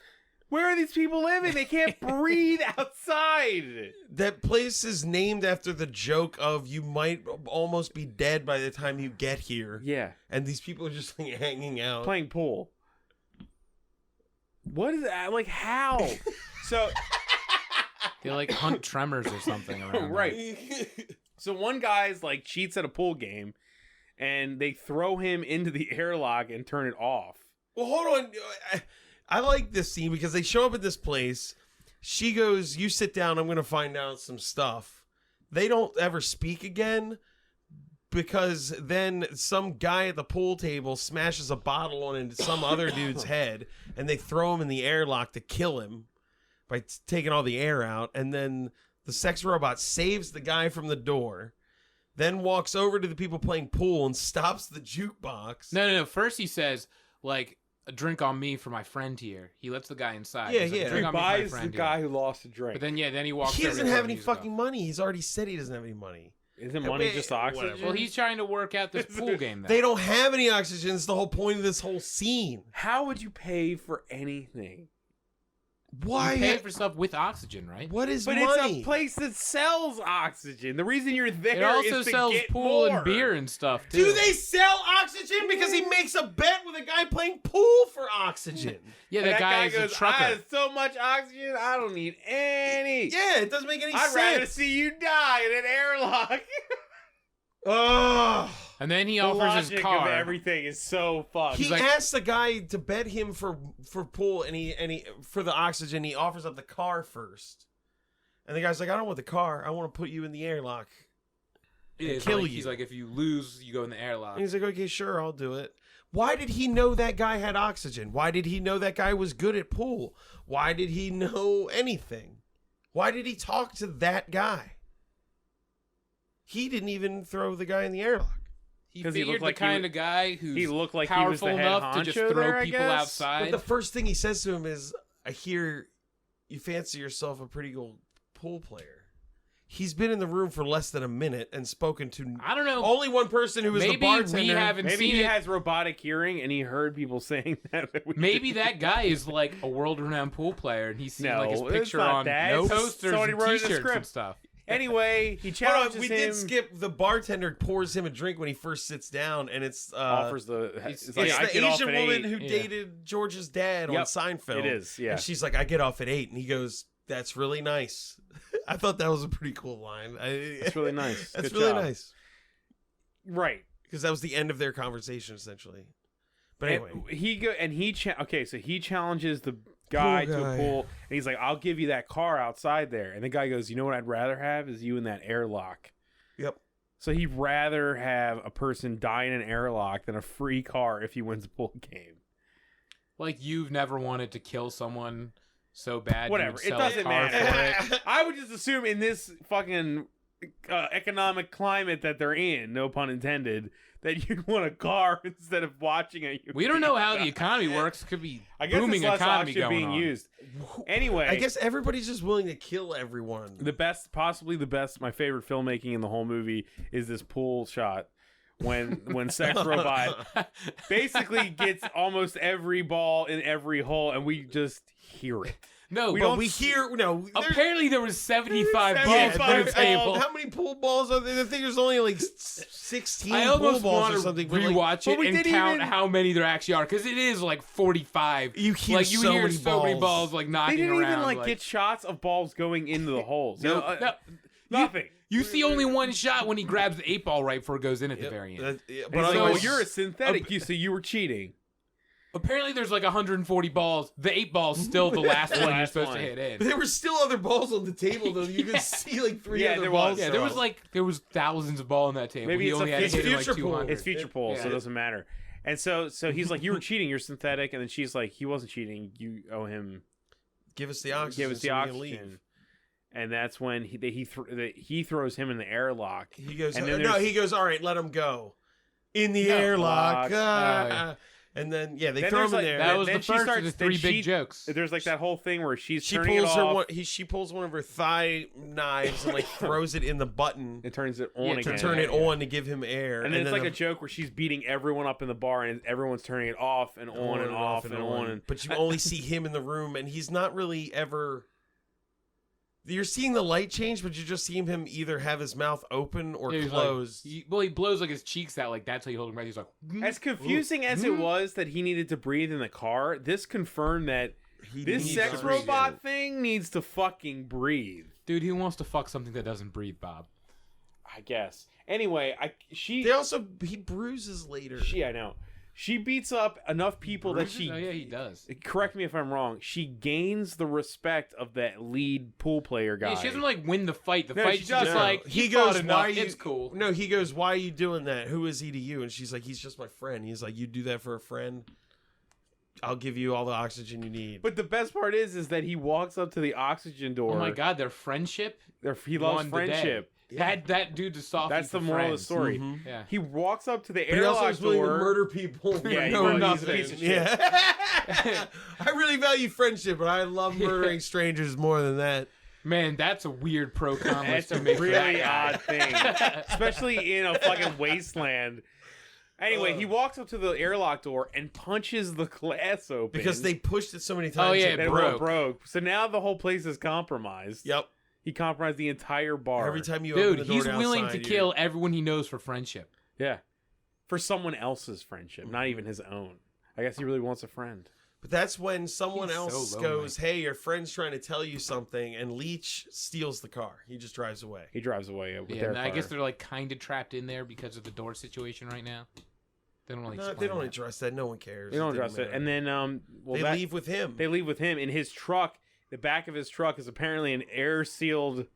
Speaker 5: Where are these people living? They can't breathe outside.
Speaker 1: That place is named after the joke of you might almost be dead by the time you get here.
Speaker 5: Yeah,
Speaker 1: And these people are just like hanging out.
Speaker 5: playing pool. What is that? Like how? So
Speaker 3: they like hunt tremors or something around.
Speaker 5: right. So one guy's like cheats at a pool game, and they throw him into the airlock and turn it off.
Speaker 1: Well, hold on. I like this scene because they show up at this place. She goes, "You sit down. I'm going to find out some stuff." They don't ever speak again because then some guy at the pool table smashes a bottle on some other dude's head, and they throw him in the airlock to kill him by taking all the air out. And then the sex robot saves the guy from the door, then walks over to the people playing pool and stops the jukebox.
Speaker 3: No. First he says like a drink on me for my friend here. He lets the guy inside.
Speaker 1: Yeah,
Speaker 3: He's like,
Speaker 1: yeah.
Speaker 3: "A drink
Speaker 5: He
Speaker 3: on me for my
Speaker 5: buys the
Speaker 3: friend
Speaker 5: guy
Speaker 3: here."
Speaker 5: who lost a drink.
Speaker 3: But then then he walks.
Speaker 1: He
Speaker 3: over
Speaker 1: doesn't
Speaker 3: and
Speaker 1: have
Speaker 3: turns
Speaker 1: any
Speaker 3: the music
Speaker 1: fucking
Speaker 3: off.
Speaker 1: money. He's already said he doesn't have any money.
Speaker 5: Isn't money
Speaker 1: Wait,
Speaker 5: just oxygen?
Speaker 1: whatever.
Speaker 3: Well, he's trying to work out this pool game. Then.
Speaker 1: They don't have any oxygen. It's the whole point of this whole scene.
Speaker 5: How would you pay for anything?
Speaker 1: Why?
Speaker 3: You pay for stuff with oxygen, right?
Speaker 1: What is
Speaker 5: But
Speaker 1: money?
Speaker 5: it's a place that sells oxygen. The reason you're there
Speaker 3: It also
Speaker 5: is to
Speaker 3: sells
Speaker 5: get
Speaker 3: pool
Speaker 5: more.
Speaker 3: and beer and stuff too.
Speaker 1: Do they sell oxygen? Because he makes a bet with a guy playing pool for oxygen.
Speaker 3: Yeah,
Speaker 5: And
Speaker 3: that guy is
Speaker 5: goes,
Speaker 3: a
Speaker 5: I
Speaker 3: trucker.
Speaker 5: have so much oxygen, I don't need any.
Speaker 1: Yeah, it doesn't make any
Speaker 5: I'd rather
Speaker 1: sense.
Speaker 5: see you die in an airlock.
Speaker 1: Oh.
Speaker 3: And then he
Speaker 5: The
Speaker 3: offers his
Speaker 5: logic
Speaker 3: car.
Speaker 5: of everything is so fucked.
Speaker 1: He
Speaker 3: like-
Speaker 1: asks the guy to bet him for pool and he for the oxygen. He offers up the car first, and the guy's like, "I don't want the car. I want to put you in the airlock."
Speaker 3: Yeah,
Speaker 1: and
Speaker 3: it's
Speaker 1: kill
Speaker 3: like-
Speaker 1: you.
Speaker 3: He's like, if you lose, you go in the airlock.
Speaker 1: And he's like, "Okay, sure, I'll do it." Why did he know that guy had oxygen? Why did he know that guy was good at pool? Why did he know anything? Why did he talk to that guy? He didn't even throw the guy in the airlock.
Speaker 3: He
Speaker 5: 'Cause he
Speaker 3: figured
Speaker 5: looked like
Speaker 3: the kind of guy who's
Speaker 5: he looked like he was
Speaker 3: powerful
Speaker 5: the head
Speaker 3: enough to just
Speaker 5: honcho
Speaker 3: throw
Speaker 5: there, I
Speaker 3: people
Speaker 5: guess.
Speaker 3: outside.
Speaker 1: But the first thing he says to him is, I hear you fancy yourself a pretty good pool player. He's been in the room for less than a minute and spoken to
Speaker 3: I don't know.
Speaker 1: only one person who was the
Speaker 3: Maybe
Speaker 1: bartender.
Speaker 3: we haven't
Speaker 5: Maybe
Speaker 3: seen
Speaker 5: he
Speaker 3: it.
Speaker 5: has robotic hearing and he heard people saying that.
Speaker 3: Maybe that guy is like a world-renowned pool player, and he's seen
Speaker 5: No,
Speaker 3: like his
Speaker 5: it's
Speaker 3: picture
Speaker 5: not
Speaker 3: on
Speaker 5: that. It's
Speaker 3: posters
Speaker 5: somebody
Speaker 3: and
Speaker 5: wrote in the
Speaker 3: T-shirts and
Speaker 5: script.
Speaker 3: stuff.
Speaker 5: Anyway, he
Speaker 1: Hold
Speaker 5: challenges
Speaker 1: on, we
Speaker 5: him.
Speaker 1: did skip. The bartender pours him a drink when he first sits down, and it's
Speaker 5: offers the.
Speaker 3: It's
Speaker 5: It's
Speaker 1: it's
Speaker 5: like, I
Speaker 1: the
Speaker 5: get off
Speaker 1: Asian
Speaker 5: at
Speaker 1: woman
Speaker 5: 8.
Speaker 1: who
Speaker 3: Yeah.
Speaker 1: dated George's dad on
Speaker 5: Yep,
Speaker 1: Seinfeld.
Speaker 5: It is, yeah.
Speaker 1: And she's like, I get off at 8. And he goes, that's really nice. I thought that was a pretty cool line.
Speaker 5: It's really nice.
Speaker 1: That's
Speaker 5: Good
Speaker 1: really
Speaker 5: job.
Speaker 1: nice.
Speaker 5: Right.
Speaker 1: Because that was the end of their conversation, essentially. But anyway.
Speaker 5: So he challenges the guy
Speaker 1: Pool
Speaker 5: to
Speaker 1: guy.
Speaker 5: a pool, and he's like, I'll give you that car outside there. And the guy goes, you know what I'd rather have is you in that airlock.
Speaker 1: Yep.
Speaker 5: So he'd rather have a person die in an airlock than a free car if he wins a pool game.
Speaker 3: Like you've never wanted to kill someone so bad.
Speaker 5: Whatever.
Speaker 3: You would
Speaker 5: It
Speaker 3: sell
Speaker 5: doesn't
Speaker 3: a car
Speaker 5: matter.
Speaker 3: for it.
Speaker 5: I would just assume in this fucking economic climate that they're in, no pun intended, that you'd want a car instead of watching a.
Speaker 3: We don't know how the economy works. Could be
Speaker 5: I guess
Speaker 3: booming
Speaker 5: it's less
Speaker 3: economy
Speaker 5: option
Speaker 3: going
Speaker 5: being
Speaker 3: on.
Speaker 5: used. Anyway,
Speaker 1: I guess everybody's just willing to kill everyone.
Speaker 5: possibly the best, my favorite filmmaking in the whole movie is this pool shot when Sex Robot basically gets almost every ball in every hole, and we just hear it.
Speaker 3: No,
Speaker 5: We
Speaker 3: but
Speaker 5: don't
Speaker 1: we hear no.
Speaker 3: apparently there was 75 balls
Speaker 5: 75
Speaker 3: on the table.
Speaker 1: How many pool balls are there? I think there's only like 16
Speaker 3: I
Speaker 1: pool
Speaker 3: almost
Speaker 1: balls
Speaker 3: want
Speaker 1: or
Speaker 3: to
Speaker 1: something. but, like,
Speaker 3: rewatch
Speaker 5: but
Speaker 3: it
Speaker 5: we
Speaker 3: and
Speaker 5: didn't
Speaker 3: count
Speaker 5: even-
Speaker 3: how many there actually are, because it is like 45.
Speaker 1: You hear
Speaker 3: like you
Speaker 1: so
Speaker 3: hear
Speaker 1: many
Speaker 3: so many
Speaker 1: balls.
Speaker 3: balls like
Speaker 5: They
Speaker 3: knocking
Speaker 5: didn't
Speaker 3: around.
Speaker 5: even like get shots of balls going into the holes.
Speaker 1: Nope.
Speaker 5: Nothing.
Speaker 3: You see only one shot when he grabs the 8-ball right before it goes in at the very end.
Speaker 1: Yeah,
Speaker 5: But
Speaker 1: but
Speaker 5: like,
Speaker 1: otherwise,
Speaker 5: you're a synthetic. So you were cheating.
Speaker 3: Apparently there's like 140 balls. The 8-ball's still the last one you're
Speaker 5: Last
Speaker 3: supposed
Speaker 5: one.
Speaker 3: to hit in.
Speaker 1: but there were still other balls on the table though. You could see like 3
Speaker 5: Yeah,
Speaker 1: other
Speaker 5: there
Speaker 1: balls.
Speaker 5: was.
Speaker 3: Yeah, there was thousands of balls on that table.
Speaker 5: Maybe
Speaker 3: he
Speaker 5: it's
Speaker 3: only
Speaker 5: a
Speaker 3: had to hit in like
Speaker 1: future pool.
Speaker 3: 200.
Speaker 5: It's future pool, so
Speaker 3: Yeah.
Speaker 5: it doesn't matter. And so he's like, you were cheating. You're synthetic. And then she's like, he wasn't cheating. You owe him.
Speaker 1: Give us the oxygen.
Speaker 5: Give us the
Speaker 1: so we can
Speaker 5: oxygen.
Speaker 1: leave.
Speaker 5: And that's when he throws him in the airlock.
Speaker 1: He goes.
Speaker 5: And then
Speaker 1: No,
Speaker 5: there's-
Speaker 1: he goes. All right, let him go. In the
Speaker 5: No.
Speaker 1: airlock.
Speaker 3: yeah.
Speaker 1: And then they
Speaker 5: Then
Speaker 1: throw
Speaker 5: there's,
Speaker 1: him
Speaker 5: like,
Speaker 1: in there.
Speaker 3: That was
Speaker 5: then
Speaker 3: the
Speaker 5: she
Speaker 3: first
Speaker 5: starts-
Speaker 3: of the
Speaker 5: then
Speaker 3: 3 big
Speaker 5: she-
Speaker 3: jokes.
Speaker 5: There's like that whole thing where she's
Speaker 1: she
Speaker 5: turning
Speaker 1: pulls
Speaker 5: it
Speaker 1: her
Speaker 5: off.
Speaker 1: she pulls one of her thigh knives and like throws it in the button
Speaker 5: It turns it on
Speaker 3: Yeah, to
Speaker 5: again.
Speaker 1: to turn it on to give him air.
Speaker 5: And then it's like
Speaker 1: the-
Speaker 5: a joke where she's beating everyone up in the bar and everyone's turning it off and on and off and on. And
Speaker 1: But you only see him in the room, and he's not really ever. You're seeing the light change, but you're just seeing him either have his mouth open or
Speaker 3: Yeah, he's
Speaker 1: closed.
Speaker 3: Like, he blows like his cheeks out, like that's how you hold him right. He's like,
Speaker 5: as confusing as it was that he needed to breathe in the car, this confirmed that
Speaker 1: He
Speaker 5: this
Speaker 1: needs
Speaker 5: sex
Speaker 1: to breathe.
Speaker 5: robot thing needs to fucking breathe.
Speaker 3: dude, he wants to fuck something that doesn't breathe, Bob.
Speaker 5: I guess. Anyway,
Speaker 1: He bruises later.
Speaker 5: I know. She beats up enough people that
Speaker 3: Oh yeah, he does.
Speaker 5: correct me if I'm wrong. She gains the respect of that lead pool player guy.
Speaker 3: Yeah, she doesn't like win the fight. The
Speaker 5: No,
Speaker 3: fight's
Speaker 5: she
Speaker 3: just
Speaker 5: doesn't.
Speaker 3: like
Speaker 1: he
Speaker 3: fought
Speaker 1: goes,
Speaker 3: enough.
Speaker 1: "Why are you?"
Speaker 3: It's cool.
Speaker 1: No, he goes, "Why are you doing that? Who is he to you?" And she's like, "He's just my friend." He's like, "You do that for a friend? I'll give you all the oxygen you need."
Speaker 5: But the best part is that he walks up to the oxygen door.
Speaker 3: Oh my god, their friendship.
Speaker 5: He loves
Speaker 3: won the day.
Speaker 5: friendship.
Speaker 3: That dude's a softie.
Speaker 5: That's the
Speaker 3: for
Speaker 5: moral of the
Speaker 3: friends.
Speaker 5: story.
Speaker 1: Mhm.
Speaker 3: Yeah.
Speaker 5: He walks up to the
Speaker 1: But he also
Speaker 5: airlock
Speaker 1: is willing to
Speaker 5: door.
Speaker 1: murder people for
Speaker 5: Yeah,
Speaker 1: no
Speaker 5: he's a
Speaker 1: reason.
Speaker 5: piece of shit.
Speaker 1: Yeah. I really value friendship, but I love murdering strangers more than that.
Speaker 3: Man, that's a weird pro con
Speaker 5: That's
Speaker 3: list to
Speaker 5: a
Speaker 3: make for that
Speaker 5: really
Speaker 3: guy.
Speaker 5: odd thing, especially in a fucking wasteland. Anyway, he walks up to the airlock door and punches the glass open
Speaker 1: Because they pushed it so many times.
Speaker 3: Oh, yeah,
Speaker 1: it
Speaker 5: that it
Speaker 3: broke.
Speaker 5: broke. So now the whole place is compromised.
Speaker 1: Yep.
Speaker 5: He compromised the entire bar.
Speaker 1: Every time you open
Speaker 3: Dude,
Speaker 1: the door
Speaker 3: he's
Speaker 1: to
Speaker 3: willing
Speaker 1: outside,
Speaker 3: to kill everyone he knows for friendship.
Speaker 5: Yeah. For someone else's friendship, not even his own. I guess he really wants a friend.
Speaker 1: But that's when someone
Speaker 3: He's
Speaker 1: else
Speaker 3: so
Speaker 1: goes, "Hey, your friend's trying to tell you something," and Leech steals the car. He just drives away.
Speaker 5: He drives away with
Speaker 3: Yeah,
Speaker 5: their
Speaker 3: and I
Speaker 5: car.
Speaker 3: guess they're like kind of trapped in there because of the door situation right now. They don't really.
Speaker 1: No,
Speaker 3: explain
Speaker 1: they don't
Speaker 3: that.
Speaker 1: address that. No one cares.
Speaker 5: They don't
Speaker 1: didn't
Speaker 5: address it.
Speaker 1: matter.
Speaker 5: And then
Speaker 1: they leave with him.
Speaker 5: They leave with him in his truck. The back of his truck is apparently an air sealed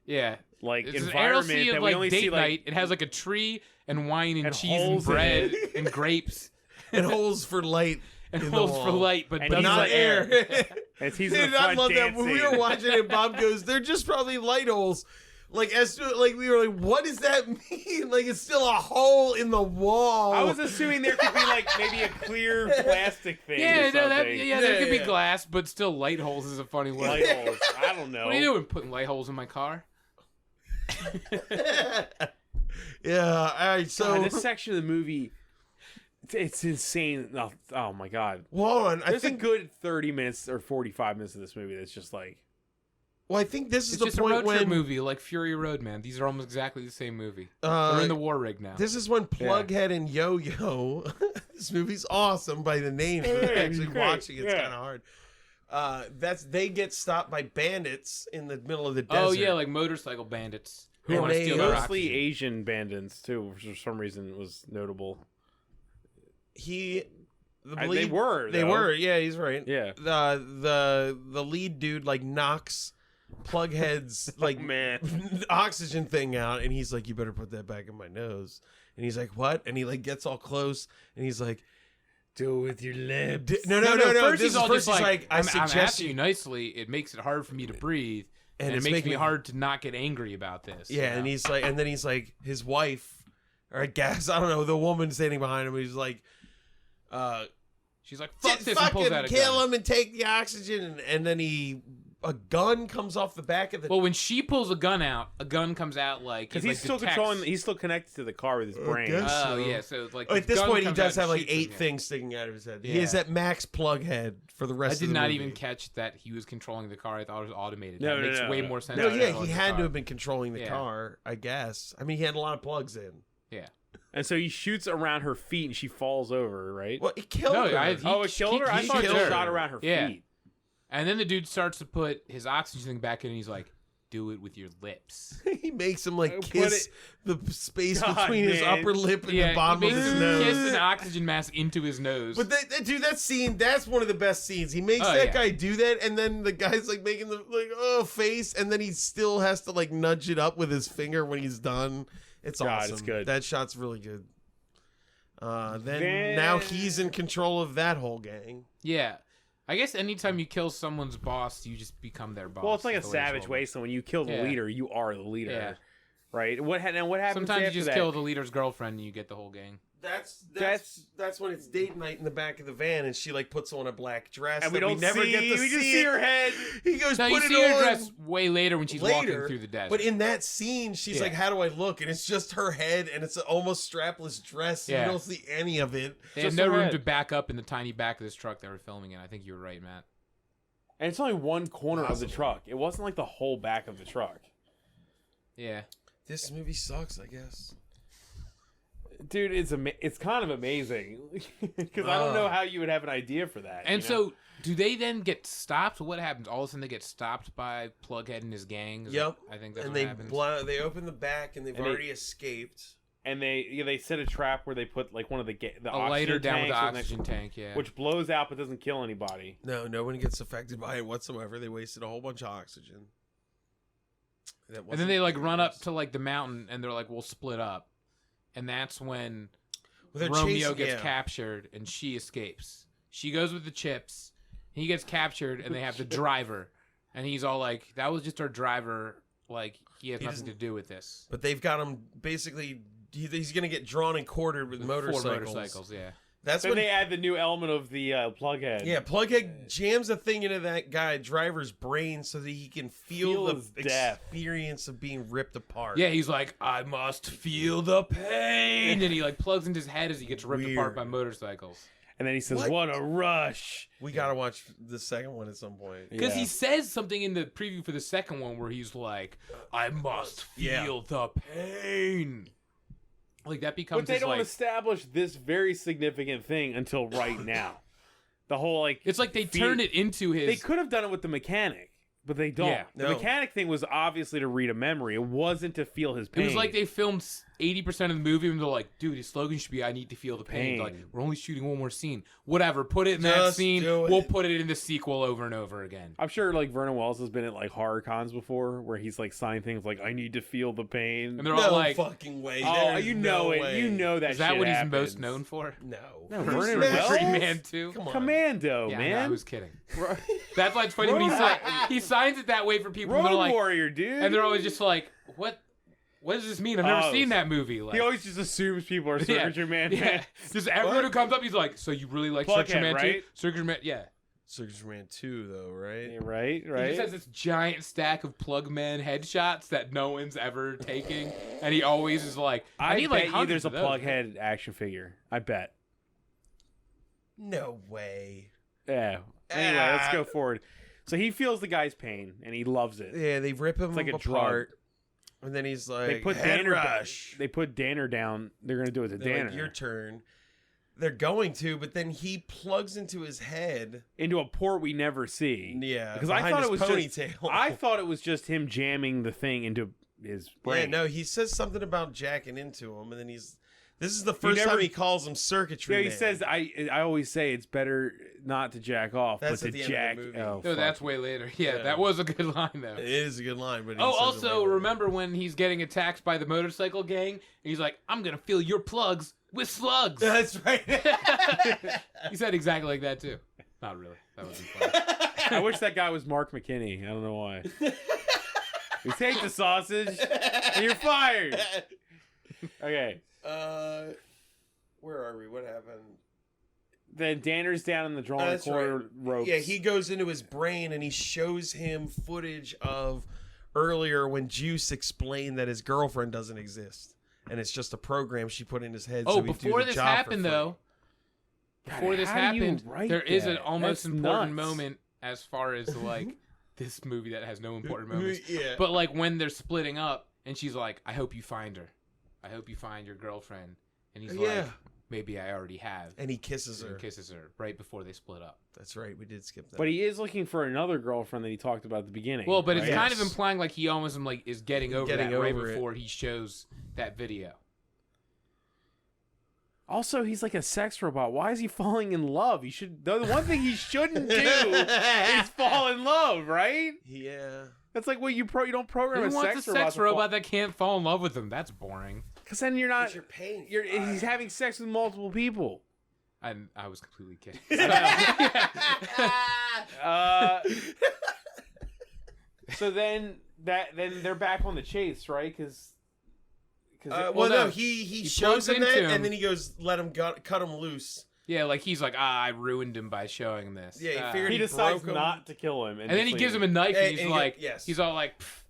Speaker 3: Yeah.
Speaker 5: like
Speaker 3: It's an
Speaker 5: environment
Speaker 3: air
Speaker 5: that
Speaker 3: of
Speaker 5: we
Speaker 3: like
Speaker 5: only
Speaker 3: date
Speaker 5: see like
Speaker 3: night. It has like a tree and wine and
Speaker 5: And
Speaker 3: cheese and
Speaker 5: holes in
Speaker 3: bread
Speaker 5: it.
Speaker 3: and grapes.
Speaker 1: and holes for light.
Speaker 3: and
Speaker 1: in the
Speaker 3: holds for
Speaker 1: wall.
Speaker 3: light, but
Speaker 5: And
Speaker 3: doesn't
Speaker 1: not
Speaker 5: like
Speaker 1: air.
Speaker 5: As he's in the
Speaker 1: Dude, I
Speaker 5: front
Speaker 1: love that.
Speaker 5: dancing.
Speaker 1: When we were watching it, Bob goes, "They're just probably light holes." Like we were like, "What does that mean?" Like it's still a hole in the wall.
Speaker 5: I was assuming there could be like maybe a clear plastic thing.
Speaker 3: Yeah,
Speaker 5: or
Speaker 3: no,
Speaker 5: something.
Speaker 3: there could be
Speaker 1: yeah.
Speaker 3: glass, but still light holes is a funny word.
Speaker 5: Light holes. I don't know.
Speaker 3: What are you doing, putting light holes in my car?
Speaker 1: Yeah. All right. So
Speaker 5: God, this section of the movie, it's insane. Oh my god.
Speaker 1: well, hold on. I
Speaker 5: There's
Speaker 1: think.
Speaker 5: a good 30 minutes or 45 minutes of this movie that's just like.
Speaker 1: Well, I think this is
Speaker 3: It's
Speaker 1: the
Speaker 3: just a
Speaker 1: point
Speaker 3: road trip
Speaker 1: when
Speaker 3: movie, like Fury Road, man. These are almost exactly the same movie. They're
Speaker 1: uh,
Speaker 3: in the war rig now.
Speaker 1: this is when Plughead and Yo-Yo. This movie's awesome by the name.
Speaker 5: Yeah,
Speaker 1: Actually,
Speaker 5: great.
Speaker 1: watching it's
Speaker 5: Yeah.
Speaker 1: kind of hard. They get stopped by bandits in the middle of the desert.
Speaker 3: Oh yeah, like motorcycle bandits who
Speaker 1: And
Speaker 3: want to
Speaker 1: they
Speaker 3: steal their
Speaker 5: Mostly
Speaker 3: oxygen.
Speaker 5: Asian bandits too, which for some reason was notable.
Speaker 1: They
Speaker 5: They were.
Speaker 1: They
Speaker 5: though.
Speaker 1: were. Yeah, he's right.
Speaker 5: Yeah.
Speaker 1: The lead dude like knocks Plughead's like
Speaker 5: Man.
Speaker 1: oxygen thing out, and he's like, "You better put that back in my nose." And he's like, "What?" And he like gets all close, and he's like, "Do it with your lips." No.
Speaker 3: First
Speaker 1: This
Speaker 3: he's all
Speaker 1: first
Speaker 3: just
Speaker 1: he's
Speaker 3: like,
Speaker 1: "I
Speaker 3: I'm
Speaker 1: suggest
Speaker 3: asking you nicely. It makes it hard for me to breathe, and it
Speaker 1: it's
Speaker 3: makes
Speaker 1: making
Speaker 3: me hard to not get angry about this."
Speaker 1: Yeah,
Speaker 3: you know?
Speaker 1: and he's like, and then he's like, his wife, or I guess I don't know, the woman standing behind him. He's like,
Speaker 3: she's like, "Fuck this!" and pulls
Speaker 1: fucking
Speaker 3: out a
Speaker 1: kill
Speaker 3: gun.
Speaker 1: him and take the oxygen, and then a gun comes off the back of the.
Speaker 3: Well, when she pulls a gun out, a gun comes out like
Speaker 5: Because
Speaker 3: it,
Speaker 5: he's
Speaker 3: like,
Speaker 5: still
Speaker 3: detects-
Speaker 5: controlling. He's still connected to the car with his brain.
Speaker 1: guess.
Speaker 3: Oh
Speaker 1: So-
Speaker 3: yeah, so like
Speaker 1: At
Speaker 3: his
Speaker 1: this
Speaker 3: gun
Speaker 1: point, he
Speaker 3: comes
Speaker 1: does
Speaker 3: out
Speaker 1: have
Speaker 3: and
Speaker 1: like
Speaker 3: shoots
Speaker 1: 8
Speaker 3: him, yeah.
Speaker 1: things sticking out of his head. He
Speaker 3: Yeah.
Speaker 1: is at max plug head for the
Speaker 3: I
Speaker 1: rest
Speaker 3: did
Speaker 1: of the
Speaker 3: not
Speaker 1: movie.
Speaker 3: even catch that he was controlling the car. I thought it was automated.
Speaker 5: No,
Speaker 3: that
Speaker 5: no,
Speaker 3: makes
Speaker 5: no,
Speaker 3: way
Speaker 5: no.
Speaker 3: more sense.
Speaker 1: No,
Speaker 3: than
Speaker 1: yeah,
Speaker 3: controlling
Speaker 1: he
Speaker 3: the
Speaker 1: had
Speaker 3: car.
Speaker 1: to have been controlling the
Speaker 3: Yeah.
Speaker 1: car, I guess. I mean, he had a lot of plugs in.
Speaker 3: Yeah.
Speaker 5: And so he shoots around her feet, and she falls over. Right?
Speaker 1: Well, it killed
Speaker 3: No,
Speaker 1: her.
Speaker 3: he-
Speaker 5: Oh, it killed her. I
Speaker 3: he
Speaker 5: thought it
Speaker 3: killed
Speaker 5: just
Speaker 3: her.
Speaker 5: shot around her
Speaker 3: Yeah.
Speaker 5: feet.
Speaker 3: And then the dude starts to put his oxygen thing back in, and he's like, "Do it with your lips."
Speaker 1: He makes him like
Speaker 5: Put
Speaker 1: kiss the space
Speaker 5: God,
Speaker 1: between his
Speaker 5: man.
Speaker 1: upper lip and
Speaker 3: Yeah,
Speaker 1: the bottom
Speaker 3: he
Speaker 1: of
Speaker 3: makes
Speaker 1: his
Speaker 3: him
Speaker 1: nose.
Speaker 3: kiss an oxygen mask into his nose.
Speaker 1: But dude, that scene, that's one of the best scenes. He makes
Speaker 3: Oh,
Speaker 1: that
Speaker 3: yeah.
Speaker 1: guy do that, and then the guy's like making the face, and then he still has to like nudge it up with his finger when he's done. It's
Speaker 5: God,
Speaker 1: awesome.
Speaker 5: it's good.
Speaker 1: That shot's really good. Then now he's in control of that whole gang.
Speaker 3: yeah. I guess anytime you kill someone's boss, you just become their boss.
Speaker 5: Well, it's like a
Speaker 3: That's the way
Speaker 5: savage
Speaker 3: this
Speaker 5: way. So when you kill the
Speaker 3: Yeah.
Speaker 5: leader, you are the leader.
Speaker 3: Yeah.
Speaker 5: Right? What happens
Speaker 3: Sometimes
Speaker 5: after
Speaker 3: you just
Speaker 5: that?
Speaker 3: kill the leader's girlfriend and you get the whole gang.
Speaker 1: That's when it's date night in the back of the van, and she like puts on a black dress,
Speaker 5: And we
Speaker 1: that
Speaker 5: don't
Speaker 1: never
Speaker 5: see.
Speaker 1: get to
Speaker 5: We just
Speaker 1: see
Speaker 5: see
Speaker 1: it.
Speaker 5: her head.
Speaker 1: He goes,
Speaker 3: No,
Speaker 1: put
Speaker 3: you
Speaker 1: it
Speaker 3: see
Speaker 1: on.
Speaker 3: her dress way later when she's walking
Speaker 1: later,
Speaker 3: through the desert.
Speaker 1: But in that scene, she's
Speaker 3: Yeah.
Speaker 1: like, "How do I look?" And it's just her head, and it's an almost strapless dress. And
Speaker 3: Yeah.
Speaker 1: You don't see any of it.
Speaker 3: they had
Speaker 5: just
Speaker 3: no
Speaker 5: her
Speaker 3: room
Speaker 5: head.
Speaker 3: to back up in the tiny back of this truck they were filming in. I think you were right, Matt.
Speaker 5: And it's only one corner of the truck. It wasn't like the whole back of the truck.
Speaker 3: Yeah.
Speaker 1: This movie sucks, I guess.
Speaker 5: Dude, it's kind of amazing because I don't know how you would have an idea for that.
Speaker 3: And
Speaker 5: you know?
Speaker 3: so, do they then get stopped? What happens? All of a sudden, they get stopped by Plughead and his gang? Is
Speaker 1: Yep.
Speaker 3: that- I think that's
Speaker 1: And
Speaker 3: what happens.
Speaker 1: they open the back, and they've
Speaker 5: And they-
Speaker 1: already escaped.
Speaker 5: and they set a trap where they put like one of the
Speaker 3: a lighter
Speaker 5: oxygen
Speaker 3: down with the
Speaker 5: tanks
Speaker 3: oxygen tank, yeah.
Speaker 5: which blows out but doesn't kill anybody.
Speaker 1: No one gets affected by it whatsoever. They wasted a whole bunch of oxygen.
Speaker 3: And then they like run up to like the mountain and they're like, "We'll split up," and that's when Romeo gets captured and she escapes. She goes with the chips. He gets captured and they have the driver, and he's all like, "That was just our driver. Like he has nothing to do with this."
Speaker 1: But they've got him basically. He's gonna get drawn and quartered with motorcycles.
Speaker 3: 4 motorcycles, yeah.
Speaker 1: That's
Speaker 5: Then
Speaker 1: when
Speaker 5: they add the new element of the plughead.
Speaker 1: Yeah, Plughead jams a thing into that guy driver's brain so that he can feel
Speaker 5: his
Speaker 1: the
Speaker 5: death.
Speaker 1: experience of being ripped apart.
Speaker 3: Yeah, he's like, "I must feel the pain," and he like plugs into his head as he gets ripped apart by motorcycles.
Speaker 5: And then he says, "What a rush!"
Speaker 1: We gotta watch the second one at some point.
Speaker 3: Because he says something in the preview for the second one where he's like, "I must feel the pain." Like that becomes
Speaker 5: But they
Speaker 3: his,
Speaker 5: don't
Speaker 3: like,
Speaker 5: establish this very significant thing until right now. The whole like
Speaker 3: it's like they turn it into his.
Speaker 5: They could have done it with the mechanic, but they don't.
Speaker 3: Yeah.
Speaker 5: The
Speaker 1: No.
Speaker 5: mechanic thing was obviously to read a memory. It wasn't to feel his pain.
Speaker 3: It was like they filmed 80% of the movie and they're like, dude, his slogan should be, I need to feel the pain. Like, we're only shooting one more scene. Whatever, put it in that scene. We'll put it in the sequel over and over again.
Speaker 5: I'm sure like Vernon Wells has been at like horror cons before where he's like signing things like, I need to feel the pain.
Speaker 3: And they're all like,
Speaker 1: fucking way.
Speaker 5: Oh, you know
Speaker 1: no
Speaker 5: it.
Speaker 1: way.
Speaker 5: You know that.
Speaker 3: Is that
Speaker 5: shit
Speaker 3: what
Speaker 5: happens.
Speaker 3: he's most known for?
Speaker 1: No.
Speaker 5: Vernon Wells?
Speaker 3: CIRCUITRY Man too.
Speaker 1: Come on.
Speaker 5: Commando,
Speaker 3: Yeah,
Speaker 5: man.
Speaker 3: no, I was kidding. That's why it's funny when he signs it that way for people. And
Speaker 5: Road
Speaker 3: they're like,
Speaker 5: Warrior, dude.
Speaker 3: and they're always just like, what does this mean? I've never seen that movie. Like,
Speaker 5: He always just assumes people are Circuitry Man.
Speaker 3: Yeah. Just everyone who comes up, he's like, so you really like CIRCUITRY Man
Speaker 5: right?
Speaker 3: too? CIRCUITRY Man, yeah.
Speaker 1: CIRCUITRY Man 2, though, right?
Speaker 5: Yeah, right.
Speaker 3: He just has this giant stack of Plug Man headshots that no one's ever taking, and he always is like, I need like
Speaker 5: bet you
Speaker 3: hundreds
Speaker 5: there's a
Speaker 3: of those.
Speaker 5: Plughead action figure. I bet.
Speaker 1: No way.
Speaker 5: Yeah. Anyway, let's go forward. So he feels the guy's pain, and he loves it.
Speaker 1: Yeah, they rip him
Speaker 5: like a
Speaker 1: apart. And then he's like,
Speaker 5: They put
Speaker 1: head
Speaker 5: Danner
Speaker 1: rush.
Speaker 5: They put Danner down. They're gonna do it to
Speaker 1: They're
Speaker 5: Danner.
Speaker 1: like, your turn. They're going to, but then he plugs into his head.
Speaker 5: Into a port we never see.
Speaker 1: Yeah,
Speaker 5: because I
Speaker 1: behind
Speaker 5: thought
Speaker 1: his
Speaker 5: it was
Speaker 1: ponytail.
Speaker 5: just. I thought it was just him jamming the thing into his brain.
Speaker 1: Yeah, no, he says something about jacking into him, and then he's. This is the first time he calls him Circuitry
Speaker 5: Yeah,
Speaker 1: Man.
Speaker 5: he says, I always say it's better not to jack off,
Speaker 1: That's
Speaker 5: but
Speaker 1: at
Speaker 5: to
Speaker 1: the end
Speaker 5: jack.
Speaker 1: of the movie.
Speaker 5: Oh,
Speaker 3: No,
Speaker 5: fuck.
Speaker 3: that's way later. Yeah,
Speaker 1: Yeah.
Speaker 3: that was a good line though.
Speaker 1: It is a good line, but he
Speaker 3: Oh,
Speaker 1: says it
Speaker 3: also
Speaker 1: way later.
Speaker 3: remember when he's getting attacked by the motorcycle gang, and he's like, "I'm gonna fill your plugs with slugs."
Speaker 1: That's right.
Speaker 3: He said exactly like that too. Not really. That wasn't funny.
Speaker 5: I wish that guy was Mark McKinney. I don't know why. You take the sausage, and you're fired. Okay.
Speaker 1: Where are we? What happened?
Speaker 5: Then Danner's down in the drawing
Speaker 1: That's
Speaker 5: corner
Speaker 1: right.
Speaker 5: ropes.
Speaker 1: Yeah, he goes into his brain and he shows him footage of earlier when Juice explained that his girlfriend doesn't exist. And it's just a program she put in his head.
Speaker 3: Oh,
Speaker 1: so he'd do
Speaker 3: before
Speaker 1: the
Speaker 3: this
Speaker 1: job for
Speaker 3: happened
Speaker 1: free.
Speaker 3: though, before this
Speaker 5: how do you
Speaker 3: happened,
Speaker 5: write
Speaker 3: there is an
Speaker 5: that?
Speaker 3: almost
Speaker 5: That's
Speaker 3: important
Speaker 5: nuts.
Speaker 3: moment as far as like this movie that has no important moments.
Speaker 1: Yeah.
Speaker 3: But like when they're splitting up, and she's like, "I hope you find her. I hope you find your girlfriend." And he's
Speaker 1: Yeah.
Speaker 3: like, "Maybe I already have."
Speaker 1: And he kisses her.
Speaker 3: And kisses her right before they split up.
Speaker 1: That's right. We did skip that.
Speaker 5: But he is looking for another girlfriend that he talked about at the beginning.
Speaker 3: Well, but it's
Speaker 5: right?
Speaker 3: kind of
Speaker 1: Yes.
Speaker 3: implying like he almost like is getting over
Speaker 1: Getting
Speaker 3: that right
Speaker 1: over it.
Speaker 3: before he shows that video.
Speaker 5: Also, he's like a sex robot. Why is he falling in love? He should. The one thing he shouldn't do is fall in love, right?
Speaker 1: Yeah.
Speaker 5: That's like what you don't program
Speaker 3: Who
Speaker 5: a
Speaker 3: wants
Speaker 5: sex robot
Speaker 3: that can't fall in love with him? That's boring.
Speaker 5: Because then you're not.
Speaker 1: You're paying.
Speaker 5: He's having sex with multiple people.
Speaker 3: I was completely kidding.
Speaker 5: So then they're back on the chase, right? Because
Speaker 1: well, no,
Speaker 3: no,
Speaker 1: he shows
Speaker 3: plugs
Speaker 1: him that,
Speaker 3: into him.
Speaker 1: and then he goes, let him cut him loose.
Speaker 3: Yeah, like he's like, I ruined him by showing him this.
Speaker 1: Yeah, he figured
Speaker 5: he
Speaker 1: he
Speaker 5: decides
Speaker 1: broke him.
Speaker 5: not to kill him,
Speaker 3: And then he gives him a knife,
Speaker 1: Hey,
Speaker 3: and he's
Speaker 1: and he
Speaker 3: like,
Speaker 1: yes.
Speaker 3: he's all like, "Pff,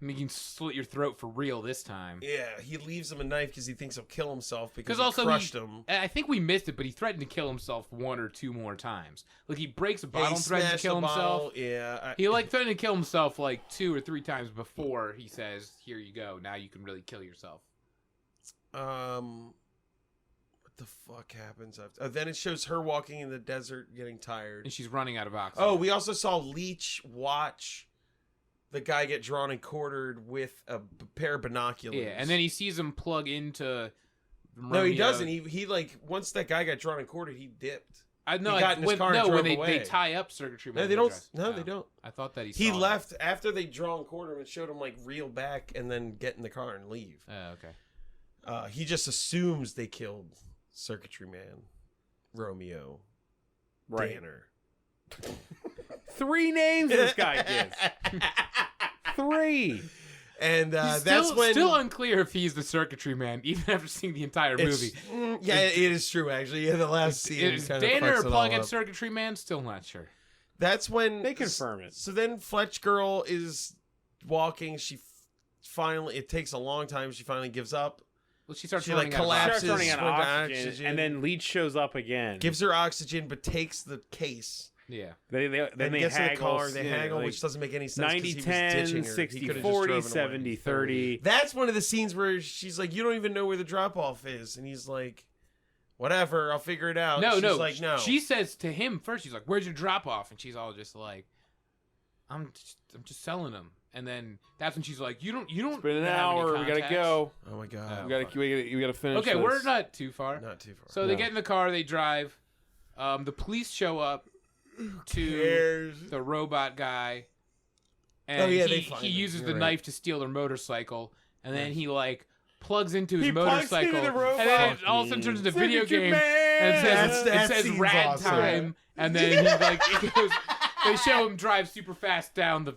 Speaker 3: we can slit your throat for real this time.
Speaker 1: Yeah, he leaves him a knife because he thinks he'll kill himself because
Speaker 3: Because
Speaker 1: he
Speaker 3: also
Speaker 1: crushed him.
Speaker 3: I think we missed it, but he threatened to kill himself one or two more times. Like he breaks a
Speaker 1: Yeah,
Speaker 3: bottle
Speaker 1: he
Speaker 3: and threatens to
Speaker 1: smashed
Speaker 3: kill
Speaker 1: the
Speaker 3: himself.
Speaker 1: bottle. Yeah.
Speaker 3: He like threatened to kill himself like 2 or 3 times before he says, "Here you go. Now you can really kill yourself."
Speaker 1: What the fuck happens after? Then it shows her walking in the desert, getting tired.
Speaker 3: And she's running out of oxygen.
Speaker 1: Oh, we also saw Leech watch the guy get drawn and quartered with a pair of binoculars.
Speaker 3: Yeah, and then he sees him plug into.
Speaker 1: No, he
Speaker 3: Romeo.
Speaker 1: doesn't. He like once that guy got drawn and quartered, he dipped.
Speaker 3: I know.
Speaker 1: he got in his car and drove
Speaker 3: when
Speaker 1: away.
Speaker 3: they tie up Circuitry Man.
Speaker 1: No, they
Speaker 3: with the
Speaker 1: don't.
Speaker 3: dress.
Speaker 1: No, they don't.
Speaker 3: I thought that he
Speaker 1: He
Speaker 3: saw it.
Speaker 1: left after they draw and quarter him and showed him like reel back and then get in the car and leave.
Speaker 3: Oh, okay.
Speaker 1: He just assumes they killed Circuitry Man, Romeo,
Speaker 5: Right.
Speaker 1: Danner.
Speaker 5: 3 names this guy gives. 3.
Speaker 1: And
Speaker 3: He's
Speaker 1: that's when
Speaker 3: still unclear if he's the Circuitry Man, even after seeing the entire movie.
Speaker 1: Yeah, it is true actually. Yeah, the last scene
Speaker 3: Is
Speaker 1: kind of
Speaker 3: Danner
Speaker 1: fucks
Speaker 3: a
Speaker 1: it
Speaker 3: plug
Speaker 1: all
Speaker 3: in
Speaker 1: up.
Speaker 3: Circuitry Man? Still not sure.
Speaker 1: That's when
Speaker 5: They confirm it.
Speaker 1: So then Fletch Girl is walking. She finally. It takes a long time. She finally gives up.
Speaker 3: Well, she starts
Speaker 1: She,
Speaker 3: running
Speaker 1: like,
Speaker 3: out of
Speaker 1: collapses.
Speaker 5: Starts running out of
Speaker 1: with
Speaker 5: oxygen, and then Leech shows up again.
Speaker 1: Gives her oxygen, but takes the case.
Speaker 3: Yeah.
Speaker 5: Then they
Speaker 1: gets in the
Speaker 5: haggle.
Speaker 1: car. They haggle,
Speaker 5: like
Speaker 1: which doesn't make any sense. 'Cause he was
Speaker 5: 90-10,
Speaker 1: ditching her. He
Speaker 5: 60-40,
Speaker 1: could've just driven away.
Speaker 5: 70-30.
Speaker 1: That's one of the scenes where she's like, "You don't even know where the drop off is," and he's like, "Whatever, I'll figure it out."
Speaker 3: No,
Speaker 1: she's
Speaker 3: no.
Speaker 1: like, "No."
Speaker 3: She says to him first, she's like, "Where's your drop off?" And she's all just like, I'm just selling them. And then that's when she's like, you don't.
Speaker 5: It's been an
Speaker 3: have any
Speaker 5: hour. We gotta
Speaker 3: contacts?"
Speaker 5: go.
Speaker 1: Oh my god.
Speaker 5: We gotta finish.
Speaker 3: Okay,
Speaker 5: this.
Speaker 3: we're not too far.
Speaker 1: Not too far.
Speaker 3: So they get in the car, they drive. The police show up to
Speaker 1: cares?
Speaker 3: the robot guy, and
Speaker 1: Oh, yeah, they
Speaker 3: he
Speaker 1: find him.
Speaker 3: uses
Speaker 1: You're
Speaker 3: the
Speaker 1: right.
Speaker 3: knife to steal their motorcycle, and then he like plugs into his
Speaker 5: He plugs
Speaker 3: motorcycle,
Speaker 5: into the robot.
Speaker 3: and then it all of a sudden turns into a video
Speaker 5: Circuitry
Speaker 3: game,
Speaker 5: Man!
Speaker 3: and it
Speaker 1: That
Speaker 3: says
Speaker 1: scene's
Speaker 3: rad
Speaker 1: awesome.
Speaker 3: time, and then he like it goes. They show him drive super fast down the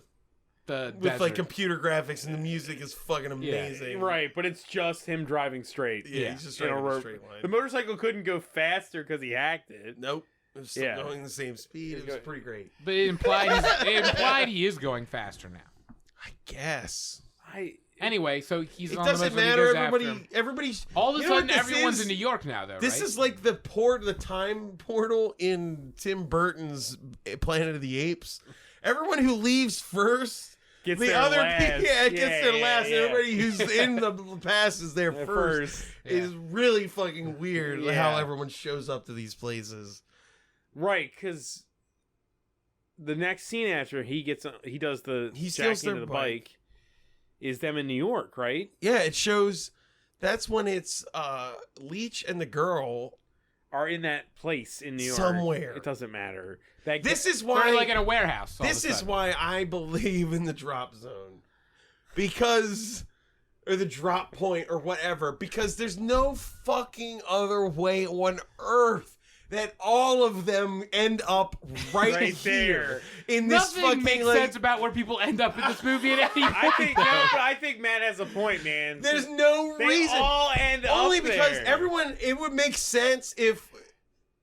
Speaker 1: With
Speaker 3: desert.
Speaker 1: like computer graphics and the music is fucking amazing.
Speaker 5: Right, but it's just him driving straight.
Speaker 1: Yeah, he's just
Speaker 5: In
Speaker 1: driving
Speaker 5: a
Speaker 1: a
Speaker 5: ro-
Speaker 1: straight line.
Speaker 5: The motorcycle couldn't go faster because he hacked it.
Speaker 1: Nope. It was still
Speaker 5: Yeah.
Speaker 1: going the same speed. It was pretty great.
Speaker 3: But it implied he is going faster now.
Speaker 1: I guess.
Speaker 3: Anyway, so he's
Speaker 1: It
Speaker 3: on the
Speaker 1: doesn't
Speaker 3: motorcycle, he
Speaker 1: matter.
Speaker 3: goes after him.
Speaker 1: Everybody's
Speaker 3: All of a
Speaker 1: you know
Speaker 3: sudden,
Speaker 1: what this
Speaker 3: everyone's
Speaker 1: is?
Speaker 3: in New York now, though.
Speaker 1: This
Speaker 3: right?
Speaker 1: is like the time portal in Tim Burton's Planet of the Apes. Everyone who leaves first,
Speaker 5: Gets
Speaker 1: the
Speaker 5: there
Speaker 1: other
Speaker 5: last.
Speaker 1: gets there last.
Speaker 5: Yeah.
Speaker 1: And everybody who's in the past is there
Speaker 5: At
Speaker 1: first. Is really fucking weird
Speaker 5: Yeah.
Speaker 1: how everyone shows up to these places.
Speaker 5: Right, because the next scene after he does the
Speaker 1: He steals
Speaker 5: jacking
Speaker 1: their
Speaker 5: into the bike is them in New York, right?
Speaker 1: Yeah, it shows. That's when it's Leech and the girl.
Speaker 5: Are in that place in New York.
Speaker 1: Somewhere.
Speaker 5: It doesn't matter.
Speaker 1: This is why.
Speaker 3: They're like in a warehouse. all of a
Speaker 1: This is
Speaker 3: sudden.
Speaker 1: why I believe in the drop zone. Because, or the drop point or whatever. Because there's no fucking other way on earth that all of them end up right here. In this
Speaker 3: Nothing
Speaker 1: fucking
Speaker 3: makes
Speaker 1: like,
Speaker 3: sense about where people end up in this movie at any point.
Speaker 5: I think Matt has a point, man.
Speaker 1: There's no
Speaker 5: They
Speaker 1: reason.
Speaker 5: all end
Speaker 1: Only
Speaker 5: up
Speaker 1: because
Speaker 5: there.
Speaker 1: everyone, it would make sense if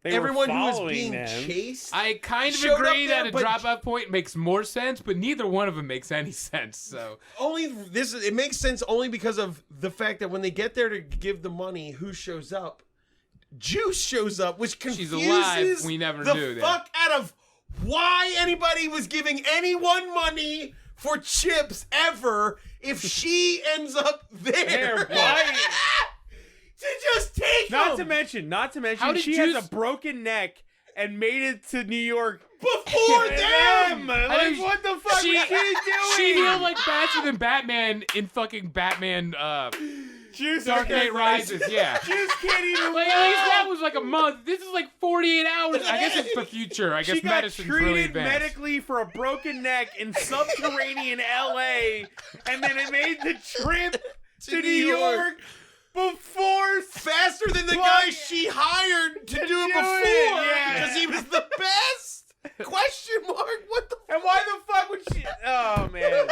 Speaker 5: They were
Speaker 1: everyone who was
Speaker 5: following
Speaker 1: being
Speaker 5: them.
Speaker 1: chased.
Speaker 3: I kind of
Speaker 1: showed up
Speaker 3: agree
Speaker 1: there,
Speaker 3: that a
Speaker 1: but-
Speaker 3: drop-off point makes more sense, but neither one of them makes any sense. So
Speaker 1: It makes sense only because of the fact that when they get there to give the money, who shows up? Juice shows up, which confuses
Speaker 3: alive. We never
Speaker 1: the
Speaker 3: knew that.
Speaker 1: fuck out of why anybody was giving anyone money for chips ever if she ends up there.
Speaker 5: Why?
Speaker 1: To just take
Speaker 5: Not
Speaker 1: them
Speaker 5: to mention,
Speaker 3: How did
Speaker 5: she
Speaker 3: Juice-
Speaker 5: has a broken neck and made it to New York
Speaker 1: before them.
Speaker 5: Like, what the fuck
Speaker 3: she,
Speaker 5: was she doing?
Speaker 3: She healed like faster than Batman in fucking Batman
Speaker 5: Juice
Speaker 3: Dark Knight Rises. Yeah.
Speaker 5: Juice can't even
Speaker 3: Like, at least that was like a month. This is like 48 hours. I guess it's the future. I guess
Speaker 5: She got
Speaker 3: medicine's
Speaker 5: treated
Speaker 3: really advanced.
Speaker 5: medically for a broken neck in subterranean LA, and then it made the trip to New York before
Speaker 1: Faster than the
Speaker 5: Plug-
Speaker 1: guy she hired to do it
Speaker 5: do it,
Speaker 1: before.
Speaker 5: yeah.
Speaker 1: Because he was the best. Question mark. What the
Speaker 5: And why the fuck would she? Oh man.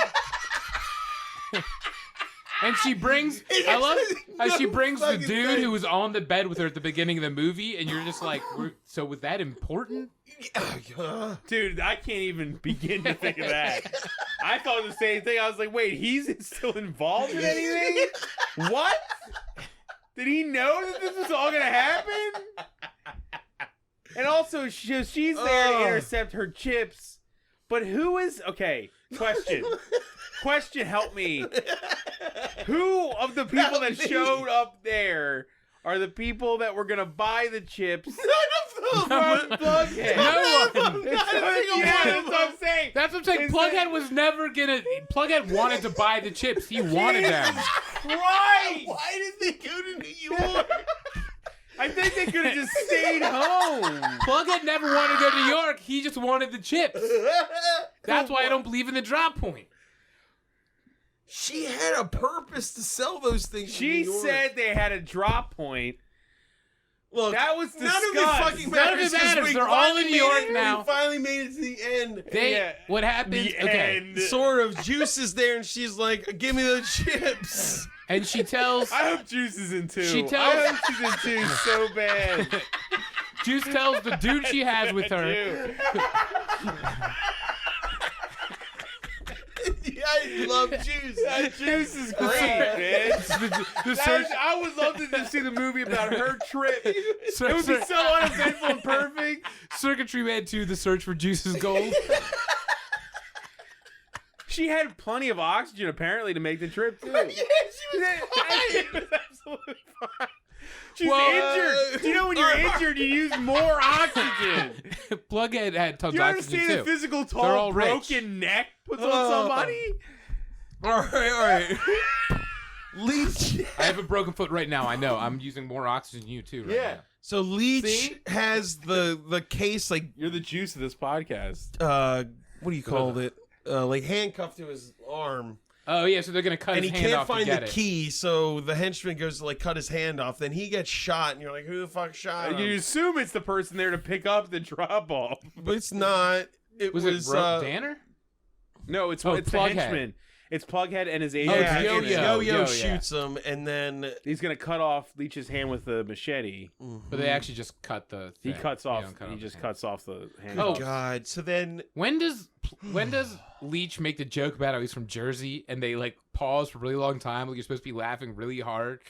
Speaker 3: And she brings, I love how she brings the
Speaker 1: fucking
Speaker 3: dude
Speaker 1: thing.
Speaker 3: who was on the bed with her at the beginning of the movie, and you're just like, so was that important?
Speaker 5: Dude, I can't even begin to think of that. I thought the same thing. I was like, wait, he's still involved in anything? What? Did he know that this was all going to happen? And also, she's there to intercept her chips. But who is... Okay, question. Question, help me. Who of the people that showed up there are the people that were going to buy the chips? From Plughead.
Speaker 3: No one.
Speaker 5: That's what I'm saying.
Speaker 3: That's what I'm saying.
Speaker 5: Is
Speaker 3: Plughead
Speaker 5: that-
Speaker 3: was never gonna. Plughead wanted to buy the chips. He wanted them.
Speaker 5: Right.
Speaker 1: Why did they go to New York?
Speaker 5: I think they could have just stayed home.
Speaker 3: Plughead never wanted to go to New York. He just wanted the chips. That's why I don't believe in the drop point.
Speaker 1: She had a purpose to sell those things.
Speaker 5: She
Speaker 1: in New York.
Speaker 5: said they had a drop point.
Speaker 1: Look,
Speaker 5: That was
Speaker 1: none of it
Speaker 5: discussed.
Speaker 1: fucking
Speaker 3: None of it
Speaker 1: matters. 'Cause
Speaker 3: matters.
Speaker 1: we
Speaker 3: They're all
Speaker 1: finally
Speaker 3: in New
Speaker 1: made
Speaker 3: York
Speaker 1: it-
Speaker 3: now.
Speaker 1: We finally made it to the end.
Speaker 3: They.
Speaker 5: Yeah.
Speaker 3: What happens?
Speaker 5: The
Speaker 3: Okay.
Speaker 5: end.
Speaker 1: Sort of. Juice is there, and she's like, "Give me the chips."
Speaker 3: And she tells.
Speaker 5: I hope Juice is in two.
Speaker 3: She tells-
Speaker 5: I hope she's in two so bad.
Speaker 3: Juice tells the dude she has with her.
Speaker 5: Dude.
Speaker 1: Yeah, I love Juice.
Speaker 5: That Juice is great, man.
Speaker 3: The search.
Speaker 5: I would love to just see the movie about her trip. It
Speaker 3: Cir-
Speaker 5: would be so uneventful and perfect.
Speaker 3: Circuitry Man 2: The Search for Juice's Gold.
Speaker 5: She had plenty of oxygen apparently to make the trip too.
Speaker 1: Yeah, she was fine.
Speaker 5: She was absolutely fine. She's
Speaker 3: Well,
Speaker 5: injured. Do you know when you're injured, you use more oxygen?
Speaker 3: Plughead had tons
Speaker 5: Do you
Speaker 3: of oxygen
Speaker 5: understand the
Speaker 3: too.
Speaker 5: physical
Speaker 3: They're all
Speaker 5: toll
Speaker 3: rich.
Speaker 5: broken neck puts on somebody?
Speaker 1: All right. Leech.
Speaker 3: I have a broken foot right now. I know. I'm using more oxygen than you too. Right now.
Speaker 1: So Leech has the case like
Speaker 5: You're the juice of this podcast.
Speaker 1: what do you call it? Like handcuffed to his arm.
Speaker 3: Oh yeah, so they're gonna cut
Speaker 1: And
Speaker 3: his
Speaker 1: he
Speaker 3: hand
Speaker 1: can't
Speaker 3: off to
Speaker 1: find
Speaker 3: get
Speaker 1: the
Speaker 3: it.
Speaker 1: key, so the henchman goes to like cut his hand off. Then he gets shot, and you're like, "Who the fuck shot him?"
Speaker 5: You assume it's the person there to pick up the drop off.
Speaker 1: But it's not. It was
Speaker 3: Danner?
Speaker 5: No, it's
Speaker 3: Plughead.
Speaker 5: the henchman. It's Plughead and his agent.
Speaker 1: Yeah,
Speaker 3: Yo-Yo.
Speaker 1: and Yo-Yo
Speaker 3: Yo-Yo.
Speaker 1: shoots him, and then
Speaker 5: He's gonna cut off Leech's hand with a machete.
Speaker 3: But they actually just cut the
Speaker 5: He
Speaker 3: thing.
Speaker 5: cuts
Speaker 3: They
Speaker 5: off.
Speaker 3: don't cut
Speaker 5: He
Speaker 3: off
Speaker 5: just
Speaker 3: the hand.
Speaker 5: cuts off the hand.
Speaker 3: Oh.
Speaker 1: God. So then
Speaker 3: When does Leech make the joke about how he's from Jersey and they like pause for a really long time, like you're supposed to be laughing really hard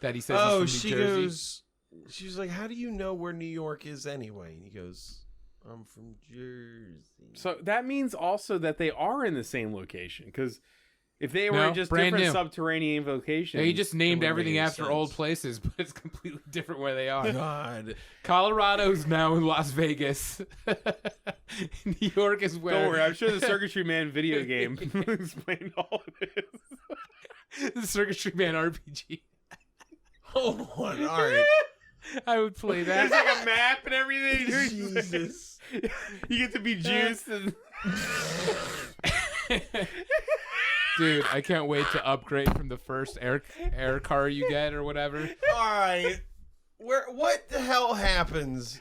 Speaker 3: that he says he's from New Jersey?
Speaker 1: She's like, "How do you know where New York is anyway?" And he goes, "I'm from Jersey."
Speaker 5: So that means also that they are in the same location, because if they were
Speaker 3: No,
Speaker 5: in just
Speaker 3: brand
Speaker 5: different
Speaker 3: new.
Speaker 5: subterranean locations,
Speaker 3: Yeah, he just named
Speaker 1: would
Speaker 3: everything
Speaker 1: make
Speaker 3: after
Speaker 1: sense.
Speaker 3: old places, but it's completely different where they are.
Speaker 1: God.
Speaker 3: Colorado's now in Las Vegas. New York is where.
Speaker 5: Don't worry, I'm sure the Circuitry Man video game explained all of this.
Speaker 3: The Circuitry Man RPG.
Speaker 1: Hold on. All right.
Speaker 3: I would play
Speaker 5: There's
Speaker 3: that.
Speaker 5: like a map and everything.
Speaker 1: Jesus.
Speaker 5: You get to be juiced and
Speaker 3: Dude, I can't wait to upgrade from the first air car you get or whatever.
Speaker 1: All right. What the hell happens?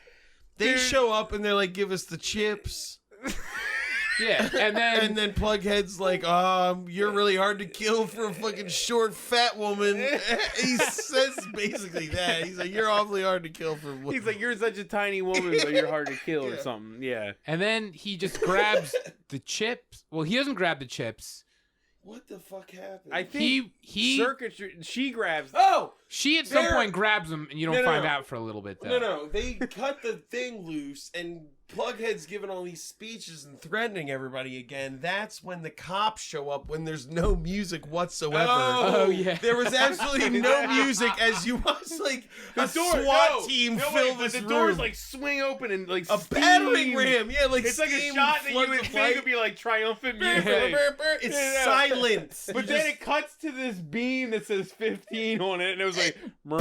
Speaker 1: They show up and they're like, "Give us the chips."
Speaker 3: Yeah, and then
Speaker 1: Plughead's like, "You're really hard to kill for a fucking short, fat woman." He says basically that. He's like, "You're awfully hard to kill for."
Speaker 5: he's like, "You're such a tiny woman, but you're hard to kill," or something. Yeah.
Speaker 3: and then he just grabs the chips. Well, he doesn't grab the chips.
Speaker 1: "What the fuck happened?"
Speaker 5: I think
Speaker 3: He
Speaker 5: Circuitry. She grabs.
Speaker 1: Oh
Speaker 3: she at some
Speaker 1: There-
Speaker 3: point grabs him, and you don't
Speaker 1: No,
Speaker 3: find
Speaker 1: no.
Speaker 3: out for a little bit though.
Speaker 1: no! They cut the thing loose, and Plughead's giving all these speeches and threatening everybody again. That's when the cops show up, when there's no music whatsoever.
Speaker 3: Oh, yeah.
Speaker 1: There was absolutely no music as you watch like a SWAT team fill this
Speaker 5: the
Speaker 1: room.
Speaker 5: doors like swing open and like
Speaker 1: a
Speaker 5: steam.
Speaker 1: battering ram. Yeah, like
Speaker 5: It's like a
Speaker 1: steam
Speaker 5: shot that you
Speaker 1: floods
Speaker 5: would
Speaker 1: the
Speaker 5: think
Speaker 1: light.
Speaker 5: would be like triumphant
Speaker 1: Brr,
Speaker 5: music.
Speaker 1: brr, brr, brr. It's
Speaker 5: Yeah.
Speaker 1: silence.
Speaker 5: But
Speaker 1: You
Speaker 5: then
Speaker 1: just-
Speaker 5: it cuts to this beam that says 15 on it, and it was like, what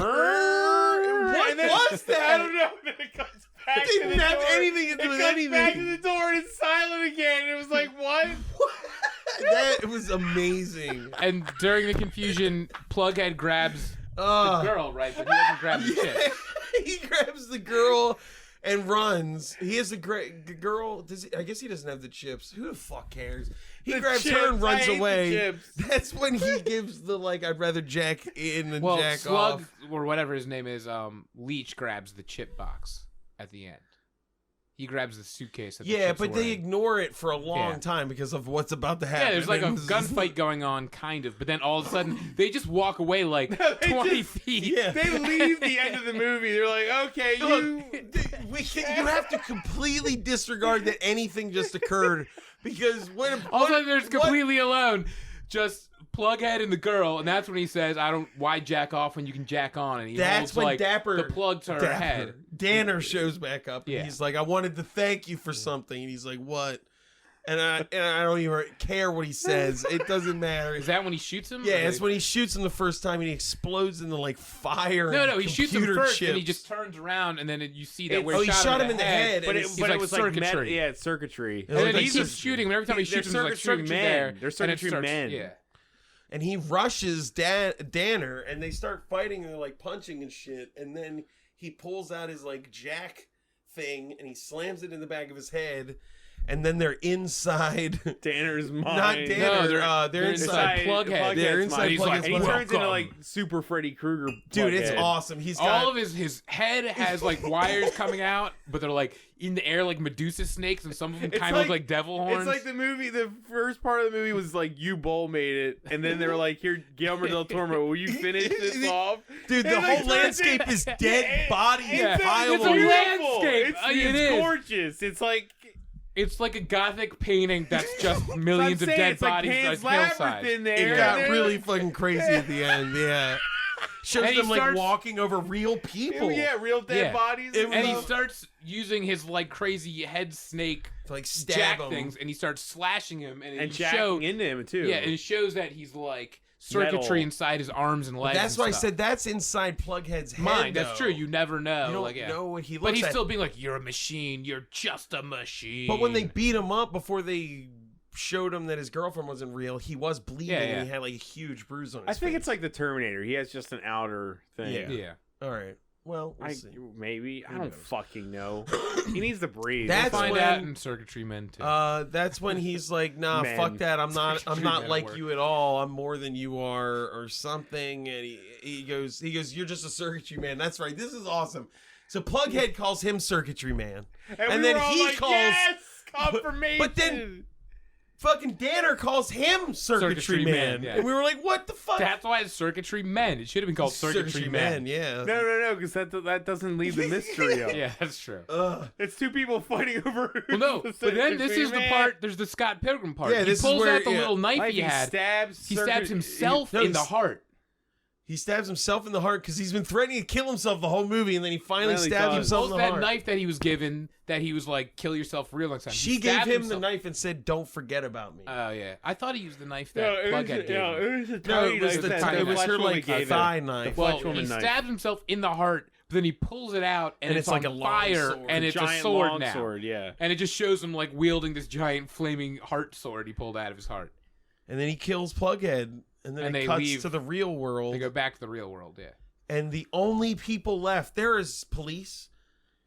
Speaker 1: was that?
Speaker 5: I don't know. Then it cuts back
Speaker 1: It
Speaker 5: to
Speaker 1: didn't
Speaker 5: the
Speaker 1: have
Speaker 5: door.
Speaker 1: anything to do
Speaker 5: It
Speaker 1: with
Speaker 5: cuts
Speaker 1: anything.
Speaker 5: back to the door, and it's silent again. And it was like, what?
Speaker 1: That was amazing.
Speaker 3: And during the confusion, Plughead grabs the girl, right? But he doesn't grab the chips.
Speaker 1: He grabs the girl and runs. He has a great girl. I guess he doesn't have the chips. Who the fuck cares? He
Speaker 5: The
Speaker 1: grabs
Speaker 5: chips.
Speaker 1: her and
Speaker 5: I
Speaker 1: runs
Speaker 5: hate the
Speaker 1: away.
Speaker 5: chips.
Speaker 1: That's when he gives the like, "I'd rather jack in than
Speaker 3: Well,
Speaker 1: jack
Speaker 3: Slug
Speaker 1: off."
Speaker 3: or whatever his name is, Leech grabs the chip box at the end. He grabs the suitcase. That the
Speaker 1: Yeah,
Speaker 3: chips
Speaker 1: but
Speaker 3: were
Speaker 1: they
Speaker 3: in.
Speaker 1: ignore it for a long
Speaker 3: Yeah.
Speaker 1: time because of what's about to happen.
Speaker 3: Yeah, there's like a
Speaker 1: And
Speaker 3: gunfight going on, kind of, but then all of a sudden they just walk away like
Speaker 5: They
Speaker 3: 20
Speaker 5: just-
Speaker 3: feet.
Speaker 1: Yeah.
Speaker 5: They leave the end of the movie. They're like, okay, you.
Speaker 1: Look, you have to completely disregard that anything just occurred because when
Speaker 3: All of a sudden there's completely alone, just Plughead and the girl, and that's when he says, why jack off when you can jack on?" And he
Speaker 1: That's
Speaker 3: holds,
Speaker 1: when
Speaker 3: like,
Speaker 1: Dapper
Speaker 3: the plug to her head.
Speaker 1: Danner shows back up. And
Speaker 3: Yeah.
Speaker 1: he's like, "I wanted to thank you for something." And he's like, "What?" And I don't even care what he says. It doesn't matter.
Speaker 3: Is that when he shoots him?
Speaker 1: Yeah,
Speaker 3: Or
Speaker 1: it's when he shoots him the first time and he explodes into like fire.
Speaker 3: No,
Speaker 1: and
Speaker 3: he shoots him
Speaker 1: computer
Speaker 3: first, and he
Speaker 1: chips.
Speaker 3: just turns around, and then you see that
Speaker 5: It-
Speaker 3: where
Speaker 1: Oh,
Speaker 3: he
Speaker 1: he
Speaker 3: shot
Speaker 1: shot
Speaker 3: him
Speaker 1: in the head.
Speaker 5: But
Speaker 1: and
Speaker 5: it,
Speaker 3: he's
Speaker 5: but
Speaker 3: like
Speaker 5: it was like
Speaker 3: circuitry.
Speaker 5: yeah, it's circuitry.
Speaker 3: And then
Speaker 1: like
Speaker 3: he keeps
Speaker 1: circuitry.
Speaker 3: shooting him. Every time he shoots him, he's like
Speaker 5: Circuitry
Speaker 3: circuitry
Speaker 5: men.
Speaker 3: there.
Speaker 5: They're
Speaker 3: and it
Speaker 5: circuitry
Speaker 3: starts-
Speaker 5: men.
Speaker 3: Yeah.
Speaker 1: and he rushes Danner, and they start fighting, and they're like punching and shit. And then he pulls out his like jack thing, and he slams it in the back of his head. And then they're inside.
Speaker 5: Danner's mind.
Speaker 1: Not Danner.
Speaker 3: No,
Speaker 1: they're inside.
Speaker 3: Plughead.
Speaker 1: They're
Speaker 5: Plughead's
Speaker 1: inside
Speaker 5: mind.
Speaker 3: He's like,
Speaker 1: Plughead's
Speaker 5: And he
Speaker 1: mind.
Speaker 5: turns into
Speaker 3: Welcome.
Speaker 5: like Super Freddy Krueger.
Speaker 1: Dude, it's
Speaker 5: Plughead.
Speaker 1: awesome. He's got
Speaker 3: All of his head has like wires coming out, but they're like in the air like Medusa snakes, and some of them
Speaker 5: It's
Speaker 3: kind of look like devil horns.
Speaker 5: It's like the movie. The first part of the movie was like you Bull made it, and then they were like, "Here, Guillermo del Toro, will you finish this off?"
Speaker 1: Dude, the
Speaker 5: And, like,
Speaker 1: whole landscape is dead bodies
Speaker 3: Yeah.
Speaker 1: piled
Speaker 3: It's
Speaker 1: on
Speaker 3: a
Speaker 1: it.
Speaker 3: landscape.
Speaker 5: It's,
Speaker 3: It
Speaker 5: it's
Speaker 3: is.
Speaker 5: gorgeous. It's like
Speaker 3: It's like a gothic painting that's just millions
Speaker 5: I'm
Speaker 3: of
Speaker 5: saying,
Speaker 3: dead
Speaker 5: it's like
Speaker 3: bodies
Speaker 5: Pan's
Speaker 3: on a hillside.
Speaker 5: Labyrinth in there.
Speaker 1: It got
Speaker 5: They're
Speaker 1: really
Speaker 5: like-
Speaker 1: fucking crazy at the end, yeah. Shows
Speaker 3: And he
Speaker 1: them like
Speaker 3: starts-
Speaker 1: walking over real people.
Speaker 5: Yeah, real dead
Speaker 3: Yeah.
Speaker 5: bodies.
Speaker 1: It
Speaker 3: And he
Speaker 1: was-
Speaker 3: starts using his like crazy head snake
Speaker 1: To, like stab
Speaker 3: jack
Speaker 1: them.
Speaker 3: things, and he starts slashing him, and,
Speaker 5: and
Speaker 3: it
Speaker 5: jacking
Speaker 3: shows,
Speaker 5: into him too.
Speaker 3: yeah, and it shows that he's like circuitry
Speaker 5: Metal.
Speaker 3: inside his arms and legs.
Speaker 1: That's
Speaker 3: and
Speaker 1: why I
Speaker 3: stuff.
Speaker 1: said that's inside Plughead's head.
Speaker 3: Mine. That's
Speaker 1: though.
Speaker 3: true. You never know.
Speaker 1: You don't
Speaker 3: like, yeah.
Speaker 1: know what he looks
Speaker 3: But he's
Speaker 1: at.
Speaker 3: still being like, "You're a machine. You're just a machine."
Speaker 1: But when they beat him up before they showed him that his girlfriend wasn't real, he was bleeding
Speaker 3: Yeah,
Speaker 1: and he
Speaker 3: yeah.
Speaker 1: had like a huge bruise on
Speaker 5: I
Speaker 1: his
Speaker 5: think
Speaker 1: face.
Speaker 5: it's like the Terminator. He has just an outer thing.
Speaker 3: yeah,
Speaker 1: All right. Well, we'll see.
Speaker 5: Maybe I
Speaker 1: Who
Speaker 5: don't
Speaker 1: knows?
Speaker 5: fucking know. He needs to breathe.
Speaker 1: That's
Speaker 3: find
Speaker 1: when-
Speaker 3: out in Circuitry Men too.
Speaker 1: That's when he's like, "Nah,
Speaker 5: Men.
Speaker 1: fuck that. I'm not
Speaker 3: Circuitry men
Speaker 1: like
Speaker 3: work.
Speaker 1: you at all. I'm more than you are, or something." And he goes, "You're just a circuitry man." That's right. This is awesome. So Plughead calls him Circuitry Man,
Speaker 5: and we
Speaker 1: then
Speaker 5: were all
Speaker 1: he
Speaker 5: like,
Speaker 1: calls.
Speaker 5: yes, confirmation.
Speaker 1: But then fucking Danner calls him Circuitry
Speaker 3: Circuitry
Speaker 1: Man,
Speaker 3: Man, yeah.
Speaker 1: and we were like, "What the fuck?"
Speaker 3: That's why it's Circuitry Men. It should have been called Circuitry Men.
Speaker 1: Yeah.
Speaker 5: no, because that doesn't leave the mystery up.
Speaker 3: Yeah, that's true.
Speaker 1: Ugh.
Speaker 5: It's two people fighting over.
Speaker 3: Well, no,
Speaker 5: the
Speaker 3: but then this
Speaker 5: Circuitry
Speaker 3: is the
Speaker 5: Man.
Speaker 3: part. There's the Scott Pilgrim part.
Speaker 1: Yeah,
Speaker 3: he
Speaker 1: this is
Speaker 3: pulls
Speaker 1: where-
Speaker 3: out the
Speaker 1: yeah.
Speaker 3: little knife
Speaker 5: Like,
Speaker 3: he had.
Speaker 5: stabs.
Speaker 3: He stabs himself
Speaker 1: No,
Speaker 3: in the
Speaker 1: he's-
Speaker 3: heart.
Speaker 1: He stabs himself in the heart because he's been threatening to kill himself the whole movie, and then he finally
Speaker 5: Really
Speaker 1: stabs
Speaker 5: does.
Speaker 1: himself
Speaker 3: What
Speaker 1: in
Speaker 3: was
Speaker 1: the
Speaker 3: that
Speaker 1: heart.
Speaker 3: knife that he was given that he was like, kill yourself real next time?
Speaker 1: She
Speaker 3: He
Speaker 1: gave
Speaker 3: stabbed
Speaker 1: him
Speaker 3: himself.
Speaker 1: the knife and said, "Don't forget about me."
Speaker 3: Oh, yeah. I thought he used the knife that
Speaker 5: No, it was,
Speaker 3: Plughead gave him.
Speaker 5: it was a
Speaker 1: No,
Speaker 5: tiny
Speaker 1: it was
Speaker 5: knife
Speaker 1: the
Speaker 5: that
Speaker 3: tiny
Speaker 1: it was
Speaker 5: Fletch
Speaker 1: her
Speaker 5: woman
Speaker 1: like
Speaker 5: gave
Speaker 1: thigh
Speaker 5: him.
Speaker 1: knife.
Speaker 5: The
Speaker 3: Well,
Speaker 5: Fletch woman
Speaker 3: he
Speaker 5: knife.
Speaker 3: stabs himself in the heart, but then he pulls it out, and,
Speaker 1: And
Speaker 3: it's
Speaker 1: like
Speaker 3: on
Speaker 1: a long
Speaker 3: fire,
Speaker 1: sword.
Speaker 3: and it's a
Speaker 5: giant
Speaker 3: sword
Speaker 5: long
Speaker 3: now.
Speaker 5: sword, yeah.
Speaker 3: And it just shows him like wielding this giant flaming heart sword he pulled out of his heart.
Speaker 1: And then he kills Plughead, and then
Speaker 3: And
Speaker 1: it
Speaker 3: they
Speaker 1: cuts
Speaker 3: leave.
Speaker 1: to the real world.
Speaker 3: They go back to the real world, yeah.
Speaker 1: And the only people left, there is police.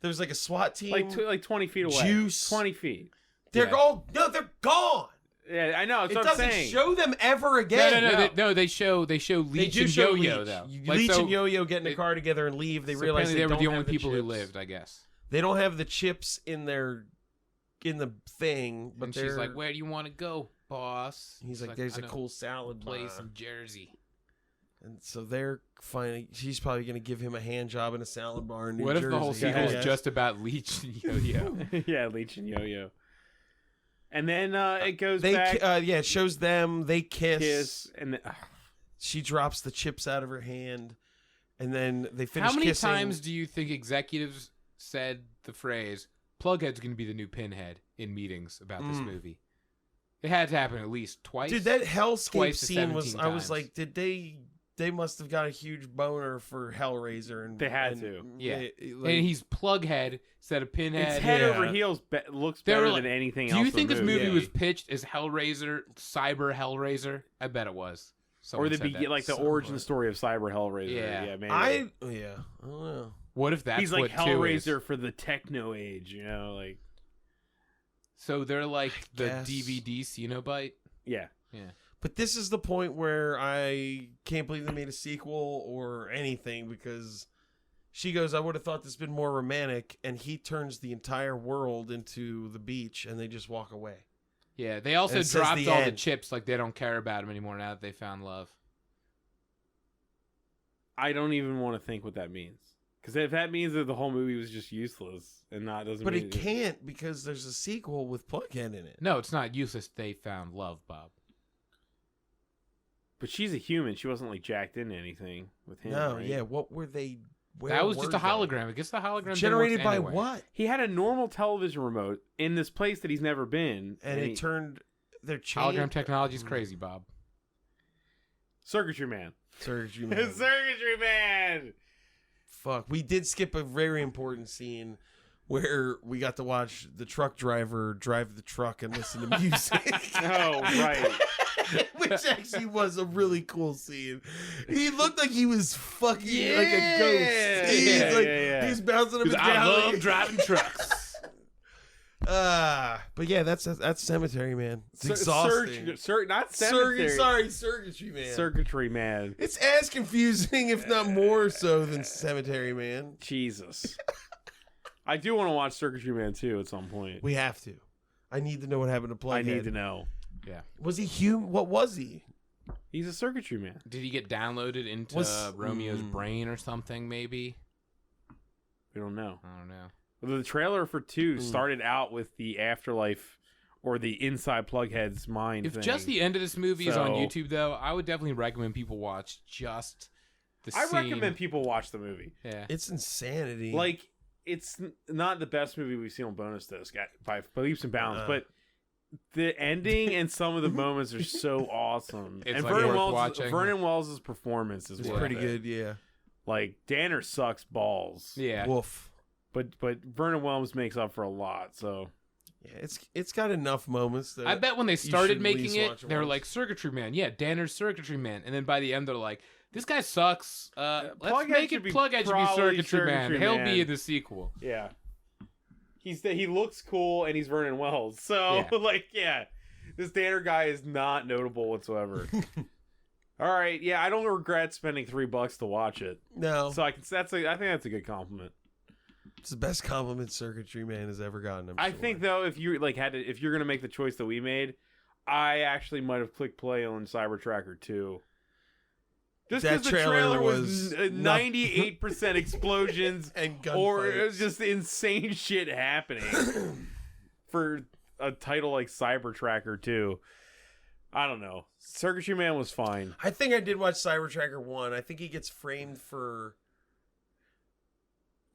Speaker 1: There's like a SWAT team.
Speaker 5: Like 20 feet away.
Speaker 1: Juice.
Speaker 5: 20 feet.
Speaker 1: They're
Speaker 3: Yeah.
Speaker 1: all they're gone.
Speaker 5: Yeah, I know. That's
Speaker 1: It
Speaker 5: what I'm
Speaker 1: doesn't
Speaker 5: saying.
Speaker 1: show them ever again.
Speaker 3: They show
Speaker 1: They
Speaker 3: Leech
Speaker 1: do
Speaker 3: and
Speaker 1: show
Speaker 3: Yo-Yo
Speaker 1: Leech.
Speaker 3: though.
Speaker 1: Leech
Speaker 3: so-
Speaker 1: and Yo-Yo get in a
Speaker 3: they-
Speaker 1: car together and leave. They
Speaker 3: so
Speaker 1: realize
Speaker 3: apparently
Speaker 1: they
Speaker 3: they were
Speaker 1: don't
Speaker 3: the only
Speaker 1: have
Speaker 3: people who
Speaker 1: chips.
Speaker 3: lived, I guess.
Speaker 1: They don't have the chips in the thing, but
Speaker 3: And
Speaker 1: they're
Speaker 3: she's like, "Where do you want to go, boss?"
Speaker 1: He's like, "There's
Speaker 3: "I
Speaker 1: a
Speaker 3: know
Speaker 1: cool salad
Speaker 3: place
Speaker 1: bar."
Speaker 3: in Jersey."
Speaker 1: And so they're finally. She's probably gonna give him a hand job in a salad bar in New
Speaker 3: What
Speaker 1: Jersey.
Speaker 3: if the whole sequel
Speaker 1: I
Speaker 3: was
Speaker 1: guess.
Speaker 3: just about Leech and Yo-Yo?
Speaker 5: Yeah, Leech and Yo-Yo. And then it goes
Speaker 1: They
Speaker 5: back.
Speaker 1: yeah, it shows them. They kiss.
Speaker 5: And then,
Speaker 1: She drops the chips out of her hand, and then they finish
Speaker 3: How many
Speaker 1: kissing.
Speaker 3: times do you think executives said the phrase "Plughead's going to be the new Pinhead" in meetings about this movie? It had to happen at least twice.
Speaker 1: Dude, that hellscape
Speaker 3: Twice to
Speaker 1: scene was.
Speaker 3: 17
Speaker 1: I was
Speaker 3: times.
Speaker 1: like, did they? They must have got a huge boner for Hellraiser, and
Speaker 5: They had
Speaker 1: and
Speaker 5: to.
Speaker 3: Yeah.
Speaker 1: like-
Speaker 3: and he's Plughead instead of Pinhead.
Speaker 5: it's head
Speaker 1: Yeah.
Speaker 5: over heels. Looks
Speaker 3: They were
Speaker 5: better
Speaker 3: like-
Speaker 5: than anything
Speaker 3: Do
Speaker 5: else.
Speaker 3: you think
Speaker 5: in
Speaker 3: this
Speaker 5: the
Speaker 3: movie
Speaker 1: Yeah.
Speaker 3: was pitched as Hellraiser, Cyber Hellraiser? I bet it was.
Speaker 5: Or
Speaker 3: Someone
Speaker 5: the
Speaker 3: said that.
Speaker 5: like the
Speaker 1: somewhere.
Speaker 5: origin story of Cyber Hellraiser?
Speaker 3: Yeah.
Speaker 5: Maybe.
Speaker 1: I don't know.
Speaker 3: What if that's
Speaker 5: He's like
Speaker 3: what
Speaker 5: Hellraiser
Speaker 3: 2 is?
Speaker 5: for the techno age. You know, like
Speaker 3: So they're like the
Speaker 1: guess.
Speaker 3: DVD Cenobite?
Speaker 5: yeah.
Speaker 3: Yeah.
Speaker 1: But this is the point where I can't believe they made a sequel or anything, because she goes, "I would have thought this been more romantic," and he turns the entire world into the beach, and they just walk away.
Speaker 3: Yeah, they also
Speaker 1: And it says
Speaker 3: dropped
Speaker 1: the
Speaker 3: all the
Speaker 1: end.
Speaker 3: chips, like they don't care about him anymore now that they found love.
Speaker 5: I don't even want to think what that means. Because if that means that the whole movie was just useless and not doesn't,
Speaker 1: But
Speaker 5: mean
Speaker 1: it can't, because there's a sequel with Plughead in it.
Speaker 3: No, it's not useless. They found love, Bob.
Speaker 5: But she's a human. She wasn't like jacked into anything with him.
Speaker 1: No,
Speaker 5: right?
Speaker 1: yeah. What were they? Where
Speaker 3: That was just a
Speaker 1: were they?
Speaker 3: hologram. I guess the hologram
Speaker 1: Generated
Speaker 3: didn't
Speaker 1: by
Speaker 3: work anyway.
Speaker 1: what?
Speaker 5: He had a normal television remote in this place that he's never been,
Speaker 1: And it turned their
Speaker 3: Hologram technology is crazy, Bob.
Speaker 5: Circuitry Man.
Speaker 1: Surgery Man.
Speaker 5: Circuitry Man.
Speaker 1: Fuck. We did skip a very important scene where we got to watch the truck driver drive the truck and listen to music.
Speaker 5: Oh, right.
Speaker 1: Which actually was a really cool scene. He looked like he was fucking like a ghost. He's
Speaker 5: Yeah,
Speaker 1: like,
Speaker 5: yeah.
Speaker 1: he's bouncing up and
Speaker 3: I
Speaker 1: down.
Speaker 3: love driving trucks.
Speaker 1: But yeah, that's Cemetery Man. It's exhausting.
Speaker 5: Not cemetery.
Speaker 1: Circuitry Man.
Speaker 5: Circuitry Man.
Speaker 1: It's as confusing, if not more so, than Cemetery Man.
Speaker 5: Jesus. I do want to watch Circuitry Man too at some point.
Speaker 1: We have to. I need to know what happened to Plughead.
Speaker 5: I need to know.
Speaker 3: Yeah.
Speaker 1: Was he human? What was he?
Speaker 5: He's a Circuitry Man.
Speaker 3: Did he get downloaded into Romeo's brain or something, maybe?
Speaker 5: We don't know.
Speaker 3: I don't know.
Speaker 5: The trailer for 2 started out with the afterlife or the inside Plughead's mind
Speaker 3: If
Speaker 5: thing.
Speaker 3: just the end of this movie is on
Speaker 5: So-
Speaker 3: YouTube, though, I would definitely recommend people watch just
Speaker 5: I recommend people watch the movie.
Speaker 3: Yeah,
Speaker 1: It's insanity.
Speaker 5: Like, it's not the best movie we've seen on bonus disc by leaps and bounds, but the ending and some of the moments are so awesome.
Speaker 3: It's
Speaker 5: and
Speaker 3: like
Speaker 5: Vernon Wells' performance is
Speaker 1: pretty good, yeah.
Speaker 5: Like, Danner sucks balls.
Speaker 3: yeah.
Speaker 1: Woof.
Speaker 5: But Vernon Wells makes up for a lot, so...
Speaker 1: Yeah, it's got enough moments that
Speaker 3: I bet when they started making it, they were
Speaker 1: once.
Speaker 3: like, Circuitry Man. Yeah, Danner's Circuitry Man. And then by the end, they're like, this guy sucks. Let's
Speaker 5: Plughead
Speaker 3: make
Speaker 5: should be
Speaker 3: it Plughead should be
Speaker 5: probably
Speaker 3: Circuitry Man.
Speaker 5: Circuitry
Speaker 3: He'll
Speaker 5: Man.
Speaker 3: be in the sequel.
Speaker 5: Yeah. He looks cool, and he's Vernon Wells. So,
Speaker 3: Yeah.
Speaker 5: this Danner guy is not notable whatsoever. All right, yeah, I don't regret spending $3 to watch it.
Speaker 1: No.
Speaker 5: So I think that's a good compliment.
Speaker 1: It's the best compliment Circuitry Man has ever gotten.
Speaker 5: I think though, if you if you're gonna make the choice that we made, I actually might have clicked play on Cybertracker 2. Just because the trailer was 98% explosions
Speaker 1: and gunfights.
Speaker 5: or it was just insane shit happening for a title like Cybertracker 2. I don't know. Circuitry Man was fine.
Speaker 1: I think I did watch Cybertracker 1. I think he gets framed for...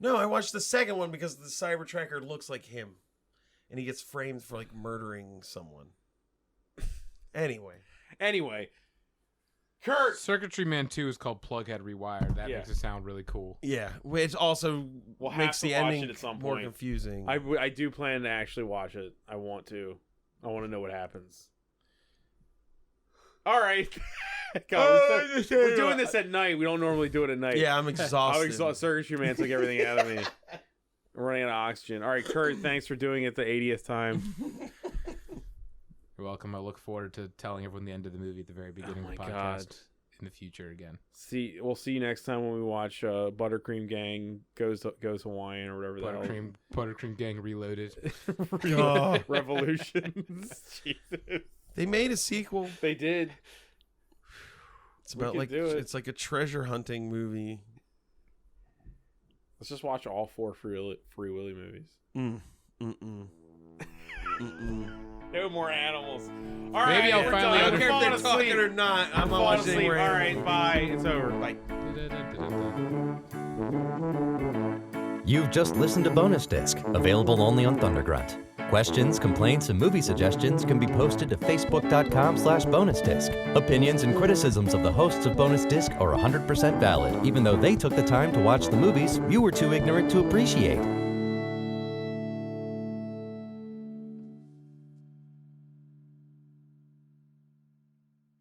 Speaker 1: No, I watched the second one because the Cybertracker looks like him. And he gets framed for, like, murdering someone. Anyway.
Speaker 5: Curt!
Speaker 3: Circuitry Man 2 is called Plughead Rewired. That makes it sound really cool.
Speaker 1: Yeah, which also makes the ending
Speaker 5: at some
Speaker 1: more
Speaker 5: point.
Speaker 1: confusing.
Speaker 5: I do plan to actually watch it. I want to know what happens. All right. God, we're doing this at night. We don't normally do it at night.
Speaker 1: Yeah, I'm exhausted.
Speaker 5: I'm exhausted. Circuitry Man took everything out of me. I'm running out of oxygen. All right, Curt, thanks for doing it the 80th time.
Speaker 3: You're welcome. I look forward to telling everyone the end of the movie at the very beginning of the podcast
Speaker 5: God.
Speaker 3: in the future again.
Speaker 5: We'll see you next time when we watch Buttercream Gang goes Hawaiian or whatever the hell.
Speaker 3: Buttercream Gang Reloaded.
Speaker 5: Revolutions. Jesus.
Speaker 1: They made a sequel.
Speaker 5: They did.
Speaker 1: It's about it's like a treasure hunting movie.
Speaker 5: Let's just watch all 4 Free Willy movies. No more animals. All right,
Speaker 3: Maybe I'll
Speaker 5: we're
Speaker 3: finally
Speaker 5: done.
Speaker 1: I don't care if they're
Speaker 5: I'm falling
Speaker 1: talking
Speaker 5: asleep.
Speaker 1: or not. I'm not
Speaker 5: falling
Speaker 1: watching
Speaker 5: asleep.
Speaker 1: any
Speaker 5: All
Speaker 1: more
Speaker 5: right,
Speaker 1: animals.
Speaker 5: bye. It's over. Bye.
Speaker 7: You've just listened to Bonus Disc, available only on Thundergrunt. Questions, complaints, and movie suggestions can be posted to facebook.com/bonusdisc. Opinions and criticisms of the hosts of Bonus Disc are 100% valid, even though they took the time to watch the movies you were too ignorant to appreciate.